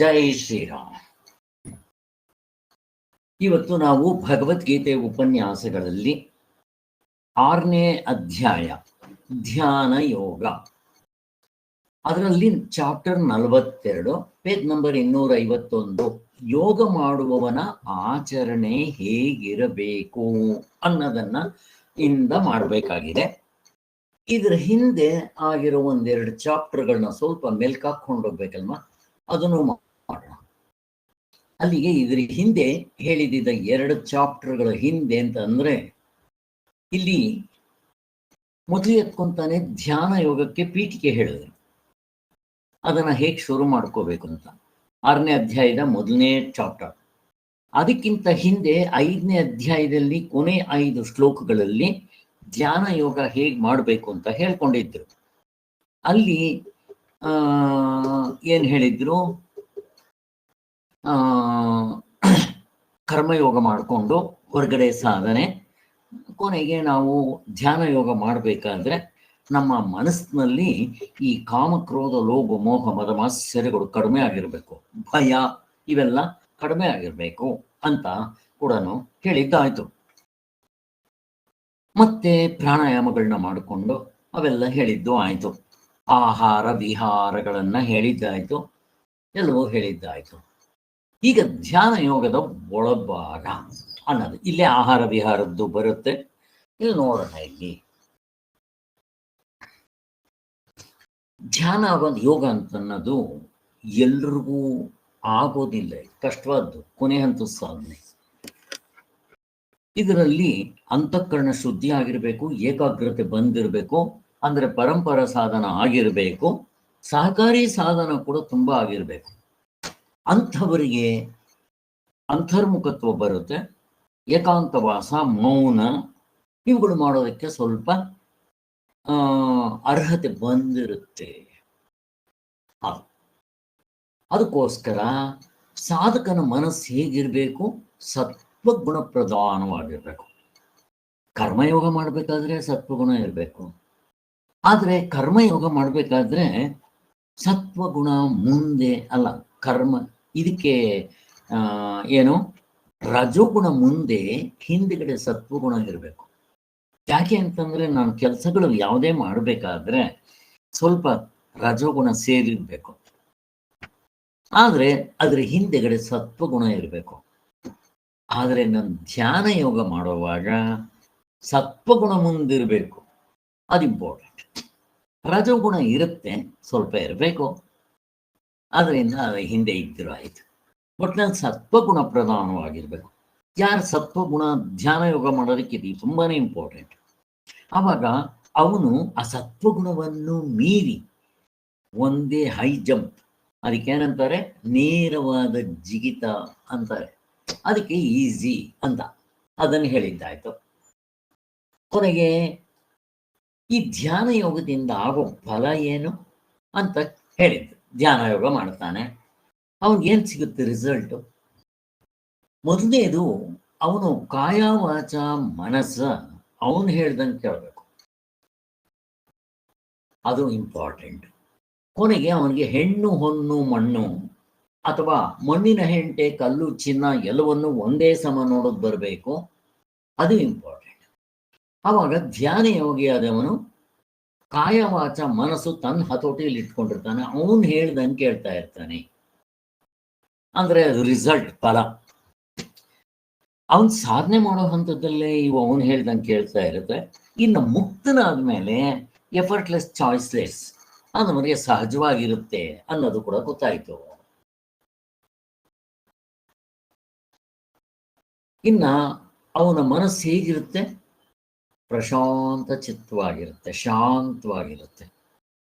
ಜೈ ಶ್ರೀರಾಮ್. ಇವತ್ತು ನಾವು ಭಗವದ್ಗೀತೆ ಉಪನ್ಯಾಸಗಳಲ್ಲಿ 6ನೇ ಅಧ್ಯಾಯ ಧ್ಯಾನ ಯೋಗ, ಅದರಲ್ಲಿ ಚಾಪ್ಟರ್ 42 ಪೇಜ್ ನಂಬರ್ 251 ಯೋಗ ಮಾಡುವವನ ಆಚರಣೆ ಹೇಗಿರಬೇಕು ಅನ್ನೋದನ್ನ ಇಂದ ಮಾಡಬೇಕಾಗಿದೆ. ಇದರ ಹಿಂದೆ ಆಗಿರೋ ಒಂದೆರಡು ಚಾಪ್ಟರ್ಗಳನ್ನ ಸ್ವಲ್ಪ ಮೆಲ್ಕಾಕೊಂಡು ಹೋಗ್ಬೇಕಲ್ವಾ, ಅದನ್ನು ಮಾಡೋಣ. ಅಲ್ಲಿಗೆ ಇದ್ರ ಹಿಂದೆ ಹೇಳಿದ 2 ಚಾಪ್ಟರ್ಗಳ ಹಿಂದೆ ಅಂತ ಅಂದ್ರೆ, ಇಲ್ಲಿ ಮೊದಲು ಎತ್ಕೊಂತಾನೆ ಧ್ಯಾನ ಯೋಗಕ್ಕೆ ಪೀಠಿಕೆ ಹೇಳಿದ್ರು, ಅದನ್ನ ಹೇಗೆ ಶುರು ಮಾಡ್ಕೋಬೇಕು ಅಂತ. 6ನೇ ಅಧ್ಯಾಯದ ಮೊದಲನೇ ಚಾಪ್ಟರ್. ಅದಕ್ಕಿಂತ ಹಿಂದೆ 5ನೇ ಅಧ್ಯಾಯದಲ್ಲಿ ಕೊನೆ 5 ಶ್ಲೋಕಗಳಲ್ಲಿ ಧ್ಯಾನ ಯೋಗ ಹೇಗೆ ಮಾಡಬೇಕು ಅಂತ ಹೇಳ್ಕೊಂಡಿದ್ರು. ಅಲ್ಲಿ ಏನ್ ಹೇಳಿದ್ರು, ಕರ್ಮಯೋಗ ಮಾಡಿಕೊಂಡು ಹೊರಗಡೆ ಸಾಧನೆ, ಕೊನೆಗೆ ನಾವು ಧ್ಯಾನ ಯೋಗ ಮಾಡಬೇಕಾದ್ರೆ ನಮ್ಮ ಮನಸ್ಸಿನಲ್ಲಿ ಈ ಕಾಮ, ಕ್ರೋಧ, ಲೋಭ, ಮೋಹ, ಮದ, ಮಾತ್ಸರ್ಯಗಳು ಕಡಿಮೆ ಆಗಿರಬೇಕು, ಭಯ ಇವೆಲ್ಲ ಕಡಿಮೆ ಆಗಿರಬೇಕು ಅಂತ ಕೂಡ ಹೇಳಿದ್ದಾಯ್ತು. ಮತ್ತೆ ಪ್ರಾಣಾಯಾಮಗಳನ್ನ ಮಾಡಿಕೊಂಡು ಅವೆಲ್ಲ ಹೇಳಿದ್ದು ಆಯ್ತು. ಆಹಾರ ವಿಹಾರಗಳನ್ನ ಹೇಳಿದ್ದಾಯ್ತು, ಎಲ್ಲವೂ ಹೇಳಿದ್ದಾಯ್ತು. ಈಗ ಧ್ಯಾನ ಯೋಗದ ಒಳಭಾಗ ಅನ್ನೋದು ಇಲ್ಲೇ ಆಹಾರ ವಿಹಾರದ್ದು ಬರುತ್ತೆ. ಇಲ್ಲಿ ನೋಡೋಣ. ಇಲ್ಲಿ ಧ್ಯಾನ ಯೋಗ ಅಂತನ್ನೋದು ಎಲ್ರಿಗೂ ಆಗೋದಿಲ್ಲ, ಕಷ್ಟವಾದ್ದು, ಕೊನೆ ಹಂತದ ಸಾಧನೆ. ಇದರಲ್ಲಿ ಅಂತಃಕರಣ ಶುದ್ಧಿ ಆಗಿರಬೇಕು, ಏಕಾಗ್ರತೆ ಬಂದಿರಬೇಕು, ಅಂದ್ರೆ ಪರಂಪರಾ ಸಾಧನ ಆಗಿರಬೇಕು, ಸಹಕಾರಿ ಸಾಧನ ಕೂಡ ತುಂಬಾ ಆಗಿರಬೇಕು. ಅಂಥವರಿಗೆ ಅಂತರ್ಮುಖತ್ವ ಬರುತ್ತೆ, ಏಕಾಂತವಾಸ, ಮೌನ ಇವುಗಳು ಮಾಡೋದಕ್ಕೆ ಸ್ವಲ್ಪ ಅರ್ಹತೆ ಬಂದಿರುತ್ತೆ. ಅದಕ್ಕೋಸ್ಕರ ಸಾಧಕನ ಮನಸ್ಸು ಹೇಗಿರಬೇಕು, ಸತ್ವಗುಣ ಪ್ರಧಾನವಾಗಿರ್ಬೇಕು. ಕರ್ಮಯೋಗ ಮಾಡಬೇಕಾದ್ರೆ ಸತ್ವಗುಣ ಇರಬೇಕು, ಆದರೆ ಕರ್ಮಯೋಗ ಮಾಡಬೇಕಾದ್ರೆ ಸತ್ವಗುಣ ಮುಂದೆ ಅಲ್ಲ, ಕರ್ಮ ಇದಕ್ಕೆ ಏನು ರಜೋಗುಣ ಮುಂದೆ, ಹಿಂದ್ಗಡೆ ಸತ್ವಗುಣ ಇರಬೇಕು. ಯಾಕೆ ಅಂತಂದ್ರೆ ನಾನು ಕೆಲಸಗಳು ಯಾವುದೇ ಮಾಡಬೇಕಾದ್ರೆ ಸ್ವಲ್ಪ ರಜೋಗುಣ ಸೇರಿರ್ಬೇಕು, ಆದ್ರೆ ಅದ್ರ ಹಿಂದೆಗಡೆ ಸತ್ವಗುಣ ಇರಬೇಕು. ಆದರೆ ನಾನು ಧ್ಯಾನ ಯೋಗ ಮಾಡುವಾಗ ಸತ್ವಗುಣ ಮುಂದಿರಬೇಕು, ಅದು ಇಂಪಾರ್ಟೆಂಟ್. ರಜೋಗುಣ ಇರುತ್ತೆ, ಸ್ವಲ್ಪ ಇರಬೇಕು, ಅದರಿಂದ ಅದು ಹಿಂದೆ ಇದ್ದಿರೋ ಆಯ್ತು. ಬಟ್ ನಾನು ಸತ್ವಗುಣ ಪ್ರಧಾನವಾಗಿರ್ಬೇಕು. ಯಾರು ಸತ್ವಗುಣ ಧ್ಯಾನ ಯೋಗ ಮಾಡೋದಕ್ಕೆ ಇದು ತುಂಬಾನೇ ಇಂಪಾರ್ಟೆಂಟ್. ಆವಾಗ ಅವನು ಆ ಸತ್ವಗುಣವನ್ನು ಮೀರಿ ಒಂದೇ ಹೈ ಜಂಪ್, ಅದಕ್ಕೇನಂತಾರೆ ನೇರವಾದ ಜಿಗಿತ ಅಂತಾರೆ, ಅದಕ್ಕೆ ಈಸಿ ಅಂತ ಅದನ್ನು ಹೇಳಿದ್ದಾಯ್ತು. ಕೊನೆಗೆ ಈ ಧ್ಯಾನ ಯೋಗದಿಂದ ಆಗೋ ಫಲ ಏನು ಅಂತ ಹೇಳಿದ್ದು. ಧ್ಯಾನ ಯೋಗ ಮಾಡ್ತಾನೆ, ಅವನಿಗೇನು ಸಿಗುತ್ತೆ ರಿಸಲ್ಟು? ಮೊದಲನೇದು, ಅವನು ಕಾಯ ವಾಚ ಮನಸ್ಸ ಅವನು ಹೇಳ್ದಂಗೆ ಕೇಳಬೇಕು, ಅದು ಇಂಪಾರ್ಟೆಂಟ್. ಕೊನೆಗೆ ಅವನಿಗೆ ಹೆಣ್ಣು ಹೊನ್ನು ಮಣ್ಣು ಅಥವಾ ಮಣ್ಣಿನ ಹೆಂಟೆ ಕಲ್ಲು ಚಿನ್ನ ಎಲ್ಲವನ್ನು ಒಂದೇ ಸಮ ನೋಡೋದು ಬರಬೇಕು, ಅದು ಇಂಪಾರ್ಟೆಂಟ್. ಆವಾಗ ಧ್ಯಾನ ಯೋಗಿಯಾದವನು ಕಾಯವಾಚ ಮನಸ್ಸು ತನ್ನ ಹತೋಟಿಯಲ್ಲಿ ಇಟ್ಕೊಂಡಿರ್ತಾನೆ, ಅವನು ಹೇಳ್ದಂಗೆ ಕೇಳ್ತಾ ಇರ್ತಾನೆ, ಅಂದ್ರೆ ಅದು ರಿಸಲ್ಟ್, ಫಲ. ಅವನ್ ಸಾಧನೆ ಮಾಡೋ ಹಂತದಲ್ಲೇ ಇವು ಅವನು ಹೇಳ್ದಂಗೆ ಕೇಳ್ತಾ ಇರುತ್ತೆ. ಇನ್ನು ಮುಕ್ತನಾದ್ಮೇಲೆ ಎಫರ್ಟ್ಲೆಸ್, ಚಾಯ್ಸ್ಲೆಸ್, ಅದು ನಮಗೆ ಸಹಜವಾಗಿರುತ್ತೆ ಅನ್ನೋದು ಕೂಡ ಗೊತ್ತಾಯ್ತು. ಇನ್ನ ಅವನ ಮನಸ್ಸು ಹೇಗಿರುತ್ತೆ? ಪ್ರಶಾಂತ ಚಿತ್ತವಾಗಿರುತ್ತೆ, ಶಾಂತವಾಗಿರುತ್ತೆ.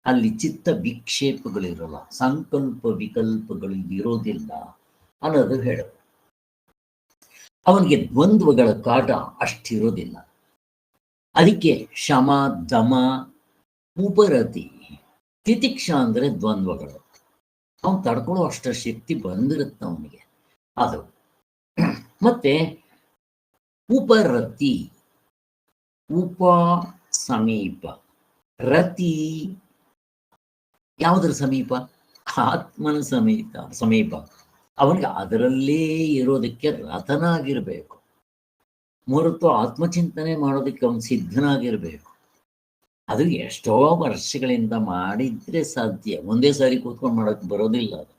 ಅಲ್ಲಿ ಚಿತ್ತ ವಿಕ್ಷೇಪಗಳಿರಲ್ಲ, ಸಂಕಲ್ಪ ವಿಕಲ್ಪಗಳು ಇರೋದಿಲ್ಲ ಅನ್ನೋದು ಹೇಳು. ಅವನಿಗೆ ದ್ವಂದ್ವಗಳ ಕಾಟ ಅಷ್ಟಿರೋದಿಲ್ಲ. ಅದಕ್ಕೆ ಶಮ, ದಮ, ಉಪರತಿ, ತಿತಿಕ್ಷಾ ಅಂದ್ರೆ ದ್ವಂದ್ವಗಳು. ಅವನು ತಡ್ಕೊಳ್ಳೋ ಅಷ್ಟರ ಶಕ್ತಿ ಬಂದಿರುತ್ತೆ ಅವನಿಗೆ ಅದು. ಮತ್ತೆ ಉಪರತಿ, ಉಪ ಸಮೀಪ, ರತಿ ಯಾವುದರ ಸಮೀಪ? ಆತ್ಮನ ಸಮೀಪ ಅವನಿಗೆ ಅದರಲ್ಲೇ ಇರೋದಕ್ಕೆ ರತನಾಗಿರ್ಬೇಕು, ಹೊರತು ಆತ್ಮಚಿಂತನೆ ಮಾಡೋದಕ್ಕೆ ಅವನು ಸಿದ್ಧನಾಗಿರ್ಬೇಕು. ಅದು ಎಷ್ಟೋ ವರ್ಷಗಳಿಂದ ಮಾಡಿದ್ರೆ ಸಾಧ್ಯ, ಒಂದೇ ಸಾರಿ ಕೂತ್ಕೊಂಡು ಮಾಡೋಕ್ಕೆ ಬರೋದಿಲ್ಲ, ಅದು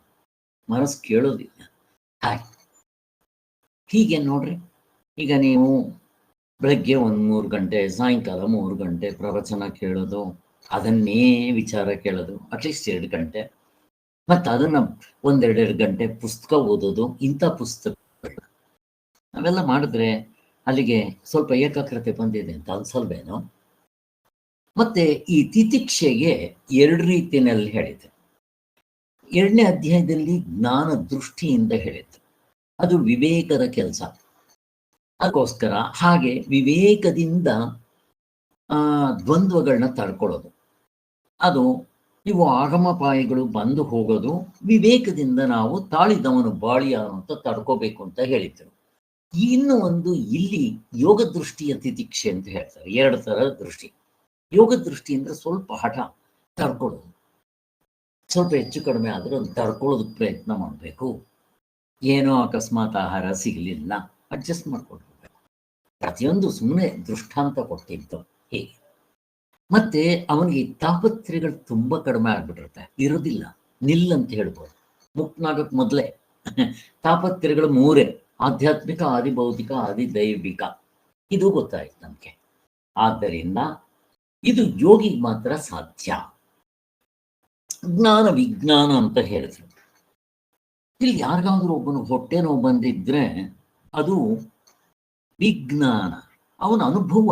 ಮನಸ್ಸು ಕೇಳೋದಿಲ್ಲ. ಹಾಗೆ ಹೀಗೆ ನೋಡ್ರಿ, ಈಗ ನೀವು ಬೆಳಗ್ಗೆ 3 ಗಂಟೆ, ಸಾಯಂಕಾಲ 3 ಗಂಟೆ ಪ್ರವಚನ ಕೇಳೋದು, ಅದನ್ನೇ ವಿಚಾರ ಕೇಳೋದು, ಅಟ್ಲೀಸ್ಟ್ 2 ಗಂಟೆ, ಮತ್ತು ಅದನ್ನು 1-2 ಗಂಟೆ ಪುಸ್ತಕ ಓದೋದು, ಇಂಥ ಪುಸ್ತಕ ಅವೆಲ್ಲ ಮಾಡಿದ್ರೆ ಅಲ್ಲಿಗೆ ಸ್ವಲ್ಪ ಏಕಾಗ್ರತೆ ಬಂದಿದೆ ಅಂತ ಅನ್ಸಲ್ವೇನೋ. ಮತ್ತೆ ಈ ತಿತಿಕ್ಷೆಗೆ 2 ರೀತಿಯಲ್ಲಿ ಹೇಳಿದೆ. 2ನೇ ಅಧ್ಯಾಯದಲ್ಲಿ ಜ್ಞಾನ ದೃಷ್ಟಿಯಿಂದ ಹೇಳಿದ್ದು, ಅದು ವಿವೇಕದ ಕೆಲಸ. ಅದಕ್ಕೋಸ್ಕರ ಹಾಗೆ ವಿವೇಕದಿಂದ ದ್ವಂದ್ವಗಳನ್ನ ತಡ್ಕೊಳ್ಳೋದು, ಅದು ಇವು ಆಗಮಪಾಯಗಳು ಬಂದು ಹೋಗೋದು ವಿವೇಕದಿಂದ ನಾವು ತಾಳಿದವನು ಬಾಳಿಯ ಅಂತ ತಡ್ಕೋಬೇಕು ಅಂತ ಹೇಳಿದ್ರು. ಇನ್ನು ಒಂದು ಇಲ್ಲಿ ಯೋಗ ದೃಷ್ಟಿಯ ತಿತಿಕ್ಷೆ ಅಂತ ಹೇಳ್ತಾರೆ. 2 ಥರದ ದೃಷ್ಟಿ. ಯೋಗ ದೃಷ್ಟಿಯಿಂದ ಸ್ವಲ್ಪ ಹಠ, ತಡ್ಕೊಳ್ಳೋದು, ಸ್ವಲ್ಪ ಹೆಚ್ಚು ಕಡಿಮೆ ಆದರೂ ಒಂದು ತಡ್ಕೊಳ್ಳೋದಕ್ಕೆ ಪ್ರಯತ್ನ ಮಾಡಬೇಕು. ಏನೋ ಅಕಸ್ಮಾತ್ ಆಹಾರ ಸಿಗಲಿಲ್ಲ, ಅಡ್ಜಸ್ಟ್ ಮಾಡ್ಕೊಳ್ಬೇಕು. ಪ್ರತಿಯೊಂದು ಸುಮ್ಮನೆ ದೃಷ್ಟಾಂತ ಕೊಟ್ಟಿದ್ದು ಹೀಗೆ. ಮತ್ತೆ ಅವನಿಗೆ ತಾಪತ್ರೆಗಳು ತುಂಬ ಕಡಿಮೆ ಆಗ್ಬಿಟ್ಟಿರುತ್ತೆ, ಇರೋದಿಲ್ಲ, ನಿಲ್ಲಂತ ಹೇಳ್ಬೋದು. ಮುಕ್ತನಾಗಕ್ಕೆ ಮೊದಲೇ ತಾಪತ್ರೆಗಳು 3: ಆಧ್ಯಾತ್ಮಿಕ, ಆದಿಭೌತಿಕ, ಆದಿದೈವಿಕ. ಇದು ಗೊತ್ತಾಯ್ತು ನಮಗೆ. ಆದ್ದರಿಂದ ಇದು ಯೋಗಿಗೆ ಮಾತ್ರ ಸಾಧ್ಯ. ಜ್ಞಾನ ವಿಜ್ಞಾನ ಅಂತ ಹೇಳಿದ್ರು. ಇಲ್ಲಿ ಯಾರಿಗಾದ್ರೂ ಒಬ್ಬನು ಹೊಟ್ಟೆ ನೋವು ಬಂದಿದ್ರೆ ಅದು ವಿಜ್ಞಾನ, ಅವನ ಅನುಭವ.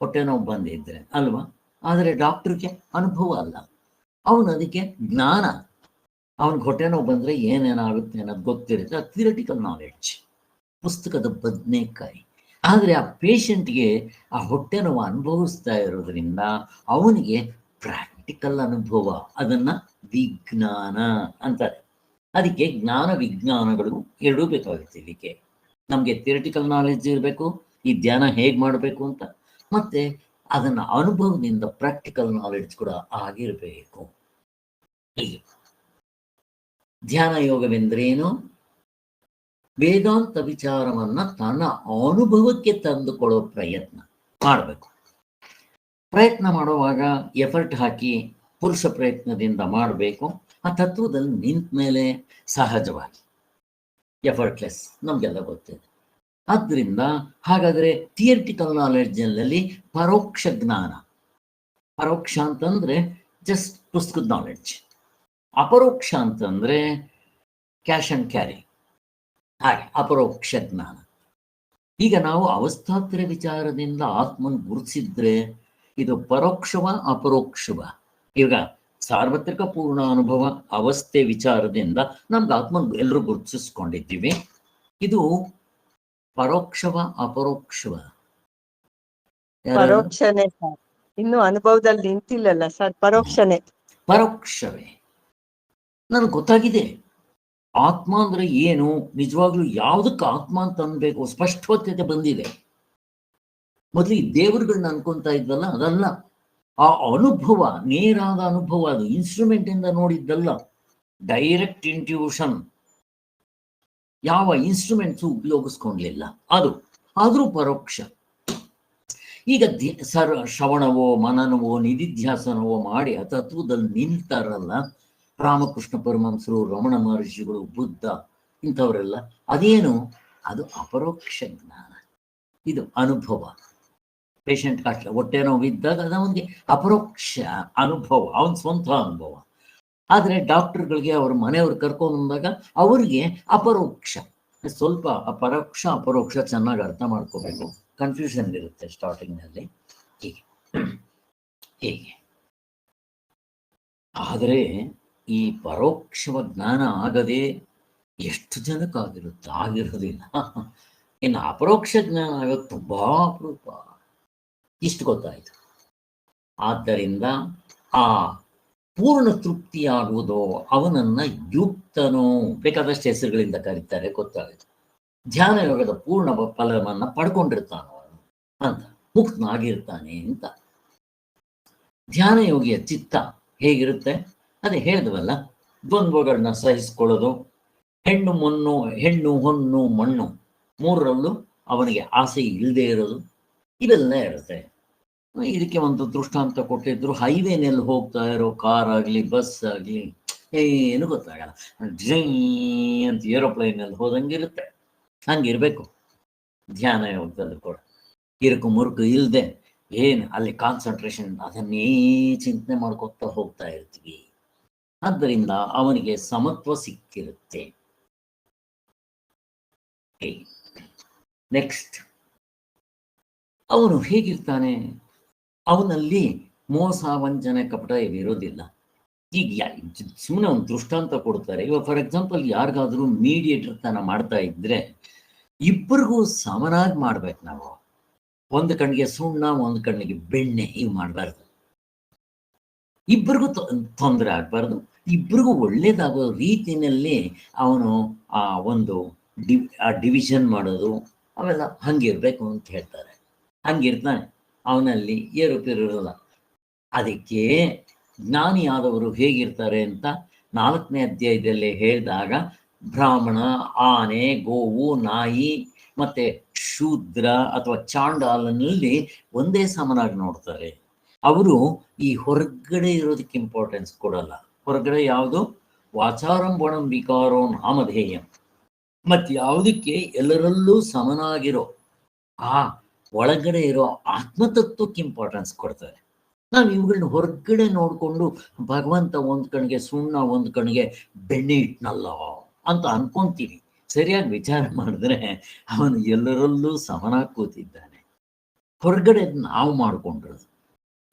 ಹೊಟ್ಟೆ ನೋವು ಬಂದಿದ್ರೆ ಅಲ್ವಾ, ಆದರೆ ಡಾಕ್ಟ್ರಿಗೆ ಅನುಭವ ಅಲ್ಲ, ಅವನು ಅದಕ್ಕೆ ಜ್ಞಾನ. ಅವನಿಗೆ ಹೊಟ್ಟೆ ನೋವು ಬಂದರೆ ಏನೇನಾಗುತ್ತೆ ಅನ್ನೋದು ಗೊತ್ತಿರುತ್ತೆ, ಅದು ಥಿಯರಿಟಿಕಲ್ ನಾಲೆಡ್ಜ್, ಪುಸ್ತಕದ ಬದನೆಕಾಯಿ. ಆದರೆ ಆ ಪೇಷಂಟ್ಗೆ ಆ ಹೊಟ್ಟೆ ನೋವು ಅನುಭವಿಸ್ತಾ ಇರೋದ್ರಿಂದ ಅವನಿಗೆ ಪ್ರಾಕ್ಟಿಕಲ್ ಅನುಭವ, ಅದನ್ನು ವಿಜ್ಞಾನ ಅಂತಾರೆ. ಅದಕ್ಕೆ ಜ್ಞಾನ ವಿಜ್ಞಾನಗಳು 2 ಬೇಕಾಗುತ್ತೆ. ಇದಕ್ಕೆ ನಮಗೆ ಥಿಯರಿಟಿಕಲ್ ನಾಲೆಡ್ಜ್ ಇರಬೇಕು, ಈ ಧ್ಯಾನ ಹೇಗೆ ಮಾಡಬೇಕು ಅಂತ, ಮತ್ತು ಅದನ್ನು ಅನುಭವದಿಂದ ಪ್ರಾಕ್ಟಿಕಲ್ ನಾಲೆಡ್ಜ್ ಕೂಡ ಆಗಿರಬೇಕು. ಹೀಗೆ ಧ್ಯಾನ ಯೋಗವೆಂದ್ರೇನು? ವೇದಾಂತ ವಿಚಾರವನ್ನು ತನ್ನ ಅನುಭವಕ್ಕೆ ತಂದುಕೊಳ್ಳೋ ಪ್ರಯತ್ನ ಮಾಡಬೇಕು. ಪ್ರಯತ್ನ ಮಾಡುವಾಗ ಎಫರ್ಟ್ ಹಾಕಿ ಪುರುಷ ಪ್ರಯತ್ನದಿಂದ ಮಾಡಬೇಕು. ಆ ತತ್ವದಲ್ಲಿ ನಿಂತ ಮೇಲೆ ಸಹಜವಾಗಿ ಎಫರ್ಟ್ಲೆಸ್, ನಮಗೆಲ್ಲ ಗೊತ್ತಿದೆ. ಆದ್ದರಿಂದ ಹಾಗಾದರೆ ಥಿಯರಿಟಿಕಲ್ ನಾಲೆಡ್ಜಲ್ಲಿ ಪರೋಕ್ಷ ಜ್ಞಾನ, ಪರೋಕ್ಷ ಅಂತಂದರೆ ಜಸ್ಟ್ ಪುಸ್ತಕದ ನಾಲೆಡ್ಜ್, ಅಪರೋಕ್ಷ ಅಂತಂದರೆ ಕ್ಯಾಶ್ ಆ್ಯಂಡ್ ಕ್ಯಾರಿ, ಹಾಗೆ ಅಪರೋಕ್ಷ ಜ್ಞಾನ. ಈಗ ನಾವು ಅವಸ್ಥಾತ್ರಯ ವಿಚಾರದಿಂದ ಆತ್ಮನ ಗುರುತಿಸಿದ್ರೆ ಇದು ಪರೋಕ್ಷವ ಅಪರೋಕ್ಷವ? ಈಗ ಸಾರ್ವತ್ರಿಕ ಪೂರ್ಣ ಅನುಭವ ಅವಸ್ಥೆ ವಿಚಾರದಿಂದ ನಮ್ಗೆ ಆತ್ಮನ್ ಎಲ್ಲರೂ ಗುರುತಿಸ್ಕೊಂಡಿದ್ದೀವಿ. ಇದು ಪರೋಕ್ಷವ ಅಪರೋಕ್ಷವ? ಪರೋಕ್ಷನೇ ಸರ್, ಇನ್ನು ಅನುಭವದಲ್ಲಿ ನಿಂತಿಲ್ಲಲ್ಲ ಸರ್. ಪರೋಕ್ಷನೇ. ಪರೋಕ್ಷವೇ. ನನಗೆ ಗೊತ್ತಾಗಿದೆ ಆತ್ಮ ಅಂದ್ರೆ ಏನು, ನಿಜವಾಗ್ಲೂ ಯಾವುದಕ್ಕೆ ಆತ್ಮ ಅಂತ ಅನ್ಬೇಕು ಸ್ಪಷ್ಟತೆ ಬಂದಿದೆ. ಮೊದಲು ಈ ದೇವರುಗಳನ್ನ ಅನ್ಕೊಂತ ಇದ್ವಲ್ಲ, ಅದಲ್ಲ. ಆ ಅನುಭವ, ನೇರಾದ ಅನುಭವ, ಅದು ಇನ್ಸ್ಟ್ರೂಮೆಂಟ್ ಇಂದ ನೋಡಿದ್ದಲ್ಲ, ಡೈರೆಕ್ಟ್ ಇಂಟ್ಯೂಷನ್. ಯಾವ ಇನ್ಸ್ಟ್ರೂಮೆಂಟ್ಸು ಉಪಯೋಗಿಸ್ಕೊಂಡ್ಲಿಲ್ಲ ಅದು, ಆದ್ರೂ ಪರೋಕ್ಷ. ಈಗ ಶ್ರವಣವೋ ಮನನವೋ ನಿಧಿಧ್ಯಾಸನವೋ ಮಾಡಿ ಆ ತತ್ವದಲ್ಲಿ ನಿಲ್ತಾರಲ್ಲ, ರಾಮಕೃಷ್ಣ ಪರಮಹಂಸರು, ರಮಣ ಮಹರ್ಷಿಗಳು, ಬುದ್ಧ, ಇಂಥವರೆಲ್ಲ, ಅದೇನು? ಅದು ಅಪರೋಕ್ಷ ಜ್ಞಾನ. ಇದು ಅನುಭವ. ಪೇಷಂಟ್ ಕಾಟ್ಲ ಹೊಟ್ಟೆ ನೋವಿದ್ದಾಗ ಅದು ಅವನಿಗೆ ಅಪರೋಕ್ಷ ಅನುಭವ, ಅವನ ಸ್ವಂತ ಅನುಭವ. ಆದರೆ ಡಾಕ್ಟರ್ಗಳಿಗೆ ಅವ್ರ ಮನೆಯವ್ರು ಕರ್ಕೊಂಡು ಬಂದಾಗ ಅವರಿಗೆ ಅಪರೋಕ್ಷ. ಸ್ವಲ್ಪ ಪರೋಕ್ಷ ಅಪರೋಕ್ಷ ಚೆನ್ನಾಗಿ ಅರ್ಥ ಮಾಡ್ಕೋಬೇಕು, ಕನ್ಫ್ಯೂಷನ್ ಇರುತ್ತೆ ಸ್ಟಾರ್ಟಿಂಗ್ನಲ್ಲಿ. ಹೀಗೆ ಆದರೆ ಈ ಪರೋಕ್ಷವ ಜ್ಞಾನ ಆಗದೆ ಎಷ್ಟು ಜನಕ್ಕಾಗಿರುತ್ತೆ? ಆಗಿರೋದಿಲ್ಲ. ಇನ್ನು ಅಪರೋಕ್ಷ ಜ್ಞಾನ ಆಗೋದು ತುಂಬಾ ಅಪರೂಪ. ಇಷ್ಟು ಗೊತ್ತಾಯಿತು. ಆದ್ದರಿಂದ ಆ ಪೂರ್ಣ ತೃಪ್ತಿಯಾಗುವುದೋ ಅವನನ್ನ ಯುಕ್ತನೋ, ಬೇಕಾದಷ್ಟು ಹೆಸರುಗಳಿಂದ ಕರೀತಾರೆ, ಗೊತ್ತಾಯಿತು. ಧ್ಯಾನ ಯೋಗದ ಪೂರ್ಣ ಫಲವನ್ನ ಪಡ್ಕೊಂಡಿರ್ತಾನೋ ಅವನು ಅಂತ, ಮುಕ್ತನಾಗಿರ್ತಾನೆ ಅಂತ. ಧ್ಯಾನ ಯೋಗಿಯ ಚಿತ್ತ ಹೇಗಿರುತ್ತೆ? ಅದೇ ಹೇಳಿದ್ವಲ್ಲ, ದ್ವಂದ್ವಗಳನ್ನ ಸಹಿಸ್ಕೊಳ್ಳೋದು, ಹೆಣ್ಣು ಹೊನ್ನು ಮಣ್ಣು ಮೂರರಲ್ಲೂ ಅವನಿಗೆ ಆಸೆ ಇಲ್ಲದೆ ಇರೋದು, ಇವೆಲ್ಲ ಇರುತ್ತೆ. ಇದಕ್ಕೆ ಒಂದು ದೃಷ್ಟಾಂತ ಕೊಟ್ಟಿದ್ರು, ಹೈವೇನಲ್ಲಿ ಹೋಗ್ತಾ ಇರೋ ಕಾರ್ ಆಗಲಿ ಬಸ್ ಆಗಲಿ ಏನು ಗೊತ್ತಾಗಲ್ಲ, ಜೈ ಅಂತ ಏರೋಪ್ಲೈನಲ್ಲಿ ಹೋದಂಗಿರುತ್ತೆ. ಹಂಗಿರ್ಬೇಕು ಧ್ಯಾನ ಯೋಗದಲ್ಲಿ ಕೂಡ. ಇರುಕು ಮುರುಕು ಇಲ್ಲದೆ ಏನು ಅಲ್ಲಿ ಕಾನ್ಸಂಟ್ರೇಷನ್, ಅದನ್ನೇ ಚಿಂತನೆ ಮಾಡ್ಕೊತಾ ಹೋಗ್ತಾ ಇರ್ತೀವಿ. ಆದ್ದರಿಂದ ಅವನಿಗೆ ಸಮತ್ವ ಸಿಕ್ಕಿರುತ್ತೆ. ನೆಕ್ಸ್ಟ್, ಅವನು ಹೇಗಿರ್ತಾನೆ? ಅವನಲ್ಲಿ ಮೋಸ ವಂಚನೆ ಕಪಟ ಇವಿರೋದಿಲ್ಲ. ಈಗ ಸುಮ್ಮನೆ ಒಂದು ದೃಷ್ಟಾಂತ ಕೊಡ್ತಾರೆ. ಇವಾಗ ಫಾರ್ ಎಕ್ಸಾಂಪಲ್ ಯಾರಿಗಾದ್ರೂ ಮೀಡಿಯೇಟರ್ ತನ ಮಾಡ್ತಾ ಇದ್ರೆ ಇಬ್ಬರಿಗೂ ಸಮನಾಗಿ ಮಾಡ್ಬೇಕು ನಾವು. ಒಂದು ಕಣ್ಣಿಗೆ ಸುಣ್ಣ, ಒಂದು ಕಣ್ಣಿಗೆ ಬೆಣ್ಣೆ, ಇವು ಮಾಡಬಾರ್ದು. ಇಬ್ಬರಿಗೂ ತೊಂದರೆ ಆಗ್ಬಾರ್ದು, ಇಬ್ಬರಿಗೂ ಒಳ್ಳೇದಾಗೋ ರೀತಿಯಲ್ಲಿ ಅವನು ಆ ಒಂದು ಡಿವಿಷನ್ ಮಾಡೋದು ಅವೆಲ್ಲ ಹಂಗಿರ್ಬೇಕು ಅಂತ ಹೇಳ್ತಾರೆ. ಹಂಗಿರ್ತಾನೆ, ಅವನಲ್ಲಿ ಏರುಪೇರು ಇರೋಲ್ಲ. ಅದಕ್ಕೆ ಜ್ಞಾನಿಯಾದವರು ಹೇಗಿರ್ತಾರೆ ಅಂತ 4ನೇ ಅಧ್ಯಾಯದಲ್ಲಿ ಹೇಳಿದಾಗ, ಬ್ರಾಹ್ಮಣ, ಆನೆ, ಗೋವು, ನಾಯಿ ಮತ್ತೆ ಶೂದ್ರ ಅಥವಾ ಚಾಂಡಾಲನಲ್ಲಿ ಒಂದೇ ಸಮನಾಗಿ ನೋಡ್ತಾರೆ. ಅವರು ಈ ಹೊರಗಡೆ ಇರೋದಕ್ಕೆ ಇಂಪಾರ್ಟೆನ್ಸ್ ಕೊಡಲ್ಲ. ಹೊರಗಡೆ ಯಾವುದು? ವಾಚಾರಂಭಣಂ ವಿಕಾರೋ ನಾಮಧೇಯಂ. ಮತ್ತು ಯಾವುದಕ್ಕೆ ಎಲ್ಲರಲ್ಲೂ ಸಮನಾಗಿರೋ ಆ ಒಳಗಡೆ ಇರೋ ಆತ್ಮತತ್ವಕ್ಕೆ ಇಂಪಾರ್ಟೆನ್ಸ್ ಕೊಡ್ತಾರೆ. ನಾವು ಇವುಗಳನ್ನ ಹೊರಗಡೆ ನೋಡಿಕೊಂಡು ಭಗವಂತ ಒಂದು ಕಣ್ಣಿಗೆ ಸುಣ್ಣ, ಒಂದು ಕಣ್ಣಿಗೆ ಬೆಣ್ಣೆ ಇಟ್ನಲ್ಲ ಅಂತ ಅನ್ಕೊಂತೀವಿ. ಸರಿಯಾಗಿ ವಿಚಾರ ಮಾಡಿದ್ರೆ ಅವನು ಎಲ್ಲರಲ್ಲೂ ಸಮನಾಗಿ ಕೂತಿದ್ದಾನೆ. ಹೊರಗಡೆ ನಾವು ಮಾಡ್ಕೊಂಡಿರೋದು,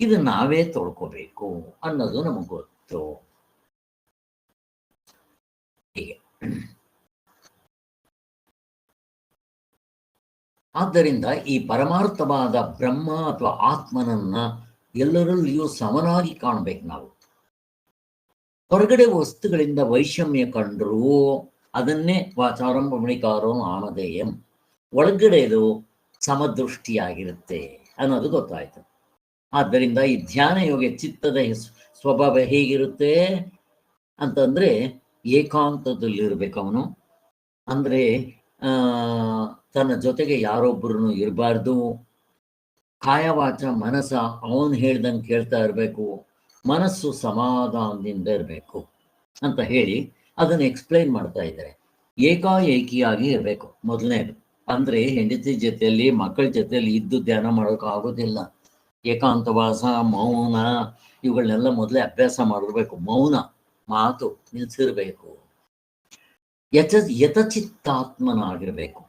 ಇದು ನಾವೇ ತೊಳ್ಕೋಬೇಕು ಅನ್ನೋದು ನಮಗೆ ಗೊತ್ತು. ಹೀಗೆ ಆದ್ದರಿಂದ ಈ ಪರಮಾರ್ಥವಾದ ಬ್ರಹ್ಮ ಅಥವಾ ಆತ್ಮನನ್ನ ಎಲ್ಲರಲ್ಲಿಯೂ ಸಮನಾಗಿ ಕಾಣಬೇಕು ನಾವು. ಹೊರಗಡೆ ವಸ್ತುಗಳಿಂದ ವೈಷಮ್ಯ ಕಂಡ್ರೂ ಅದನ್ನೇ ವಾಚಾರಂಭ ಮಣಿಕಾರೋ ನಾಮಧೇಯಂ, ಒಳಗಡೆದು ಸಮದೃಷ್ಟಿಯಾಗಿರುತ್ತೆ ಅನ್ನೋದು ಗೊತ್ತಾಯ್ತು. ಆದ್ದರಿಂದ ಈ ಧ್ಯಾನ ಯೋಗ ಚಿತ್ತದ ಸ್ವಭಾವ ಹೇಗಿರುತ್ತೆ ಅಂತಂದ್ರೆ ಏಕಾಂತದಲ್ಲಿರ್ಬೇಕು ಅವನು. ಅಂದ್ರೆ ತನ್ನ ಜೊತೆಗೆ ಯಾರೊಬ್ಬರು ಇರಬಾರ್ದು. ಕಾಯವಾಚ ಮನಸ ಅವನು ಹೇಳ್ದಂಗೆ ಕೇಳ್ತಾ ಇರಬೇಕು. ಮನಸ್ಸು ಸಮಾಧಾನದಿಂದ ಇರಬೇಕು ಅಂತ ಹೇಳಿ ಅದನ್ನು ಎಕ್ಸ್ಪ್ಲೈನ್ ಮಾಡ್ತಾ ಇದ್ದಾರೆ. ಏಕಾಏಕಿಯಾಗಿ ಇರಬೇಕು ಮೊದಲನೇದು. ಅಂದ್ರೆ ಹೆಂಡತಿ ಜೊತೆಯಲ್ಲಿ, ಮಕ್ಕಳ ಜೊತೆಯಲ್ಲಿ ಇದ್ದು ಧ್ಯಾನ ಮಾಡೋಕೆ ಆಗೋದಿಲ್ಲ. ಏಕಾಂತವಾಸ, ಮೌನ ಇವುಗಳನ್ನೆಲ್ಲ ಮೊದಲೇ ಅಭ್ಯಾಸ ಮಾಡಿರ್ಬೇಕು. ಮೌನ ಮಾತು ನಿಲ್ಸಿರ್ಬೇಕು. ಯಥಚಿತ್ತಾತ್ಮನಾಗಿರ್ಬೇಕು.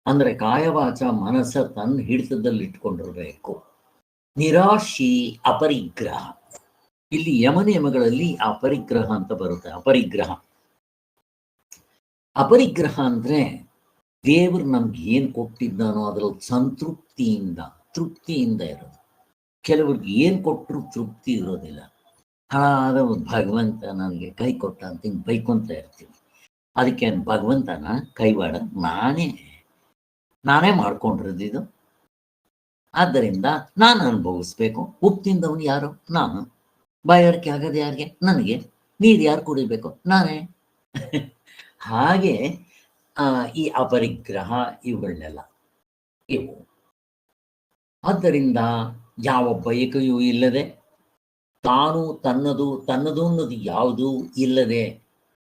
ಅಂದ್ರೆ ಕಾಯವಾಚ ಮನಸ್ಸ ತನ್ನ ಹಿಡಿತದಲ್ಲಿ ಇಟ್ಕೊಂಡಿರ್ಬೇಕು. ನಿರಾಶಿ ಅಪರಿಗ್ರಹ. ಇಲ್ಲಿ ಯಮನಿಯಮಗಳಲ್ಲಿ ಅಪರಿಗ್ರಹ ಅಂತ ಬರುತ್ತೆ. ಅಪರಿಗ್ರಹ ಅಂದ್ರೆ ದೇವರು ನಮ್ಗೆ ಏನು ಕೊಟ್ಟಿದ್ದಾನೋ ಅದರಲ್ಲಿ ತೃಪ್ತಿಯಿಂದ ಇರೋದು. ಕೆಲವ್ರಿಗೆ ಏನು ಕೊಟ್ಟರು ತೃಪ್ತಿ ಇರೋದಿಲ್ಲ. ಆದ ಭಗವಂತ ನನಗೆ ಕೈ ಕೊಟ್ಟ ಅಂತ ಹಿಂಗೆ ಬೈಕೊಂತ ಇರ್ತೀವಿ. ಅದಕ್ಕೆ ಭಗವಂತನ ಕೈವಾಡ ನಾನೇ ಮಾಡ್ಕೊಂಡಿರೋದಿದು. ಆದ್ದರಿಂದ ನಾನು ಅನುಭವಿಸ್ಬೇಕು. ಉಪ್ಪು ತಿಂದವನು ಯಾರು? ನಾನು. ಬಾಯಾರಿಕೆ ಆಗೋದು ಯಾರಿಗೆ? ನನಗೆ. ನೀರು ಯಾರು ಕುಡಿಬೇಕು? ನಾನೇ. ಹಾಗೆ ಈ ಅಪರಿಗ್ರಹ ಇವುಗಳನ್ನೆಲ್ಲ ಇವು. ಆದ್ದರಿಂದ ಯಾವ ಬಯಕೆಯೂ ಇಲ್ಲದೆ, ತಾನು ತನ್ನದು ಅನ್ನೋದು ಯಾವುದೂ ಇಲ್ಲದೆ,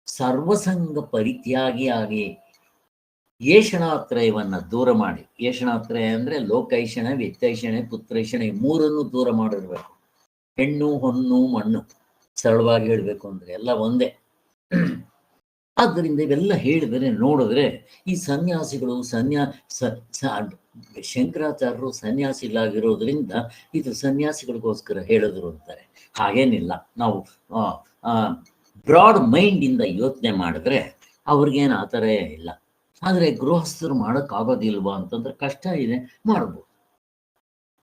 ಸರ್ವಸಂಗ ಪರಿತ್ಯಾಗಿಯಾಗಿ ಏಷಣಾತ್ರಯವನ್ನು ದೂರ ಮಾಡಿ. ಏಷಣಾತ್ರಯ ಅಂದರೆ ಲೋಕೈಷಣ, ವಿತ್ತೈಷಣೆ, ಪುತ್ರೈಷಣೆ, ಮೂರನ್ನು ದೂರ ಮಾಡಿರ್ಬೇಕು. ಹೆಣ್ಣು ಹೊನ್ನು ಮಣ್ಣು, ಸರಳವಾಗಿ ಹೇಳಬೇಕು ಅಂದರೆ ಎಲ್ಲ ಒಂದೇ. ಆದ್ದರಿಂದ ಇವೆಲ್ಲ ಹೇಳಿದರೆ ನೋಡಿದ್ರೆ ಈ ಸನ್ಯಾಸಿಗಳು ಶಂಕರಾಚಾರ್ಯರು ಸನ್ಯಾಸಿಗಳಾಗಿರೋದ್ರಿಂದ ಇದು ಸನ್ಯಾಸಿಗಳಿಗೋಸ್ಕರ ಹೇಳಿದ್ರು ಅಂತಾರೆ. ಹಾಗೇನಿಲ್ಲ. ನಾವು ಬ್ರಾಡ್ ಮೈಂಡಿಂದ ಯೋಚನೆ ಮಾಡಿದ್ರೆ ಅವ್ರಿಗೇನು ಆ ಥರ ಇಲ್ಲ. ಆದರೆ ಗೃಹಸ್ಥರು ಮಾಡೋಕ್ಕಾಗೋದಿಲ್ವಾ ಅಂತಂದ್ರೆ ಕಷ್ಟ ಇದೆ, ಮಾಡ್ಬೋದು.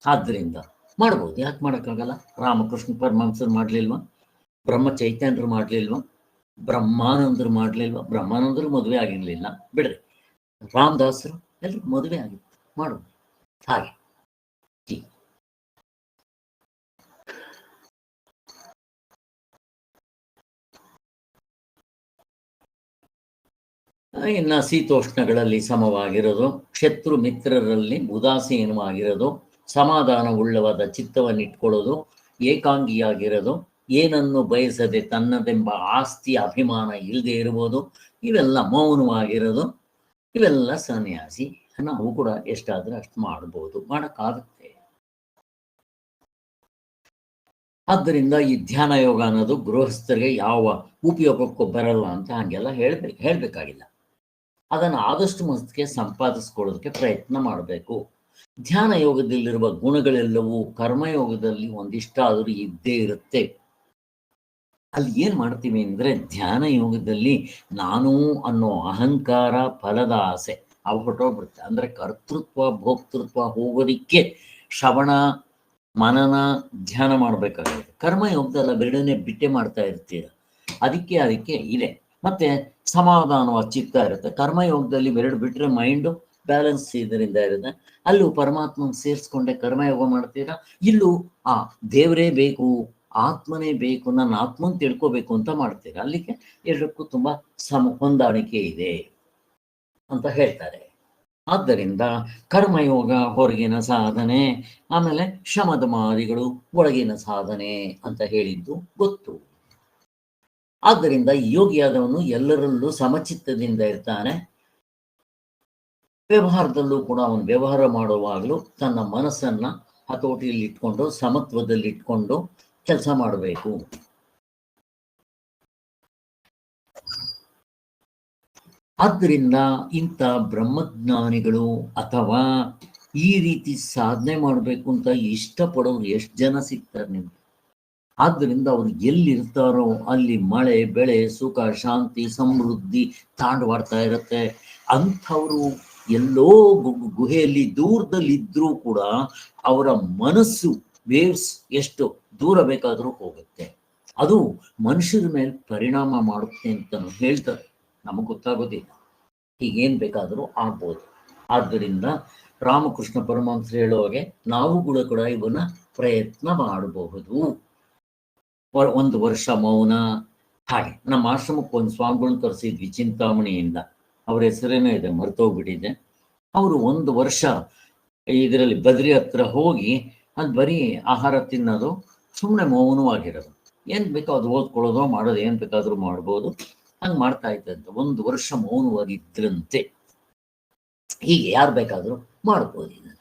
ಆದ್ದರಿಂದ ಮಾಡ್ಬೋದು, ಯಾಕೆ ಮಾಡೋಕ್ಕಾಗಲ್ಲ? ರಾಮಕೃಷ್ಣ ಪರಮಹಂಸರು ಮಾಡಲಿಲ್ವಾ? ಬ್ರಹ್ಮ ಚೈತನ್ಯರು ಮಾಡಲಿಲ್ವಾ? ಬ್ರಹ್ಮಾನಂದರು ಮಾಡಲಿಲ್ವಾ? ಬ್ರಹ್ಮಾನಂದರು ಮದುವೆ ಆಗಿರಲಿಲ್ಲ ಬಿಡ್ರಿ. ರಾಮದಾಸರು ಎಲ್ಲರೂ ಮದುವೆ ಆಗಿತ್ತು, ಮಾಡ್ಬೋದು. ಹಾಗೆ ಇನ್ನು ಶೀತೋಷ್ಣಗಳಲ್ಲಿ ಸಮವಾಗಿರೋದು, ಶತ್ರು ಮಿತ್ರರಲ್ಲಿ ಉದಾಸೀನವಾಗಿರೋದು, ಸಮಾಧಾನವುಳ್ಳವಾದ ಚಿತ್ತವನ್ನು ಇಟ್ಕೊಳ್ಳೋದು, ಏಕಾಂಗಿಯಾಗಿರೋದು, ಏನನ್ನು ಬಯಸದೆ ತನ್ನದೆಂಬ ಆಸ್ತಿ ಅಭಿಮಾನ ಇಲ್ಲದೆ ಇರುವುದು, ಇವೆಲ್ಲ ಮೌನವಾಗಿರೋದು, ಇವೆಲ್ಲ ಸನ್ಯಾಸಿ. ನಾವು ಕೂಡ ಎಷ್ಟಾದ್ರೆ ಅಷ್ಟು ಮಾಡ್ಬೋದು, ಮಾಡೋಕ್ಕಾಗುತ್ತೆ. ಆದ್ದರಿಂದ ಈ ಧ್ಯಾನ ಯೋಗ ಅನ್ನೋದು ಗೃಹಸ್ಥರಿಗೆ ಯಾವ ಉಪಯೋಗಕ್ಕೂ ಬರಲ್ಲ ಅಂತ ಹಾಗೆಲ್ಲ ಹೇಳ್ಬೇಕಾಗಿಲ್ಲ. ಅದನ್ನು ಆದಷ್ಟು ಮಟ್ಟಿಗೆ ಸಂಪಾದಿಸ್ಕೊಳ್ಳೋದಕ್ಕೆ ಪ್ರಯತ್ನ ಮಾಡಬೇಕು. ಧ್ಯಾನ ಯೋಗದಲ್ಲಿರುವ ಗುಣಗಳೆಲ್ಲವೂ ಕರ್ಮಯೋಗದಲ್ಲಿ ಒಂದಿಷ್ಟಾದರೂ ಇದ್ದೇ ಇರುತ್ತೆ. ಅಲ್ಲಿ ಏನು ಮಾಡ್ತೀವಿ ಅಂದರೆ, ಧ್ಯಾನ ಯೋಗದಲ್ಲಿ ನಾನು ಅನ್ನೋ ಅಹಂಕಾರ, ಫಲದ ಆಸೆ ಅವು ಹೊರಟೋಗ್ಬಿಡುತ್ತೆ. ಅಂದರೆ ಕರ್ತೃತ್ವ ಭೋಕ್ತೃತ್ವ ಹೋಗೋದಿಕ್ಕೆ ಶ್ರವಣ ಮನನ ಧ್ಯಾನ ಮಾಡಬೇಕಾಗುತ್ತೆ. ಕರ್ಮಯೋಗದಲ್ಲ ಬೆರಡನೇ ಬಿಟ್ಟೆ ಮಾಡ್ತಾ ಇರ್ತೀರ, ಅದಕ್ಕೆ ಇದೆ. ಮತ್ತೆ ಸಮಾಧಾನವಾದ ಚಿತ್ತ ಇರುತ್ತೆ. ಕರ್ಮಯೋಗದಲ್ಲಿ ಬೆರಡು ಬಿಟ್ಟರೆ ಮೈಂಡು ಬ್ಯಾಲೆನ್ಸ್ ಇದರಿಂದ ಇರುತ್ತೆ. ಅಲ್ಲೂ ಪರಮಾತ್ಮನ ಸೇರಿಸ್ಕೊಂಡೆ ಕರ್ಮಯೋಗ ಮಾಡ್ತೀರಾ, ಇಲ್ಲೂ ದೇವರೇ ಬೇಕು, ಆತ್ಮನೇ ಬೇಕು, ನನ್ನ ಆತ್ಮನ ತಿಳ್ಕೋಬೇಕು ಅಂತ ಮಾಡ್ತೀರಾ. ಅಲ್ಲಿಗೆ ಎರಡಕ್ಕೂ ತುಂಬಾ ಹೊಂದಾಣಿಕೆ ಇದೆ ಅಂತ ಹೇಳ್ತಾರೆ. ಆದ್ದರಿಂದ ಕರ್ಮಯೋಗ ಹೊರಗಿನ ಸಾಧನೆ, ಆಮೇಲೆ ಶಮದಮಾದಿಗಳು ಒಳಗಿನ ಸಾಧನೆ ಅಂತ ಹೇಳಿದ್ದು ಗೊತ್ತು. ಆದ್ದರಿಂದ ಯೋಗಿಯಾದವನು ಎಲ್ಲರಲ್ಲೂ ಸಮಚಿತ್ತದಿಂದ ಇರ್ತಾನೆ. ವ್ಯವಹಾರದಲ್ಲೂ ಕೂಡ ಅವನು ವ್ಯವಹಾರ ಮಾಡುವಾಗಲೂ ತನ್ನ ಮನಸ್ಸನ್ನ ಹತೋಟಿಯಲ್ಲಿ ಇಟ್ಕೊಂಡು ಸಮತ್ವದಲ್ಲಿ ಇಟ್ಕೊಂಡು ಕೆಲಸ ಮಾಡಬೇಕು. ಆದ್ದರಿಂದ ಇಂಥ ಬ್ರಹ್ಮಜ್ಞಾನಿಗಳು ಅಥವಾ ಈ ರೀತಿ ಸಾಧನೆ ಮಾಡಬೇಕು ಅಂತ ಇಷ್ಟಪಡೋರು ಎಷ್ಟು ಜನ ಸಿಗ್ತಾರೆ ನಿಮ್ಗೆ? ಆದ್ದರಿಂದ ಅವ್ರು ಎಲ್ಲಿರ್ತಾರೋ ಅಲ್ಲಿ ಮಳೆ ಬೆಳೆ ಸುಖ ಶಾಂತಿ ಸಮೃದ್ಧಿ ತಾಂಡವಾಡ್ತಾ ಇರುತ್ತೆ. ಅಂಥವರು ಎಲ್ಲೋ ಗುಹೆಯಲ್ಲಿ ದೂರದಲ್ಲಿದ್ರೂ ಕೂಡ ಅವರ ಮನಸ್ಸು ವೇವ್ಸ್ ಎಷ್ಟು ದೂರ ಬೇಕಾದರೂ ಹೋಗುತ್ತೆ. ಅದು ಮನುಷ್ಯರ ಮೇಲೆ ಪರಿಣಾಮ ಮಾಡುತ್ತೆ ಅಂತ ಹೇಳ್ತಾರೆ, ನಮಗೆ ಗೊತ್ತಾಗೋದಿಲ್ಲ. ಹೀಗೇನು ಬೇಕಾದರೂ ಆಗ್ಬೋದು. ಆದ್ದರಿಂದ ರಾಮಕೃಷ್ಣ ಪರಮಹಂಸರು ಹೇಳುವಾಗೆ ನಾವು ಕೂಡ ಇವನ್ನ ಪ್ರಯತ್ನ ಮಾಡಬಹುದು. 1 ವರ್ಷ ಮೌನ. ಹಾಗೆ ನಮ್ಮ ಆಶ್ರಮಕ್ಕೆ ಒಂದು ಸ್ವಾಮಿಗಳನ್ನ ಕರೆಸಿದ್ವಿ ಚಿಂತಾಮಣಿಯಿಂದ, ಅವ್ರ ಹೆಸರೇನೋ ಇದೆ ಮರ್ತೋಗ್ಬಿಟ್ಟಿದೆ. ಅವರು 1 ವರ್ಷ ಇದರಲ್ಲಿ ಬದ್ರಿ ಹತ್ರ ಹೋಗಿ ಅಲ್ಲಿ ಬರೀ ಆಹಾರ ತಿನ್ನೋದು, ಸುಮ್ಮನೆ ಮೌನವಾಗಿರೋದು, ಏನು ಬೇಕೋ ಅದು ಓದ್ಕೊಳ್ಳೋದು ಮಾಡೋದು, ಏನು ಬೇಕಾದರೂ ಮಾಡ್ಬೋದು, ಹಂಗೆ ಮಾಡ್ತಾ ಇದ್ದಂತೆ. 1 ವರ್ಷ ಮೌನವಾಗಿದ್ರಂತೆ. ಹೀಗೆ ಯಾರು ಬೇಕಾದರೂ ಮಾಡ್ಬೋದು ಇದನ್ನು.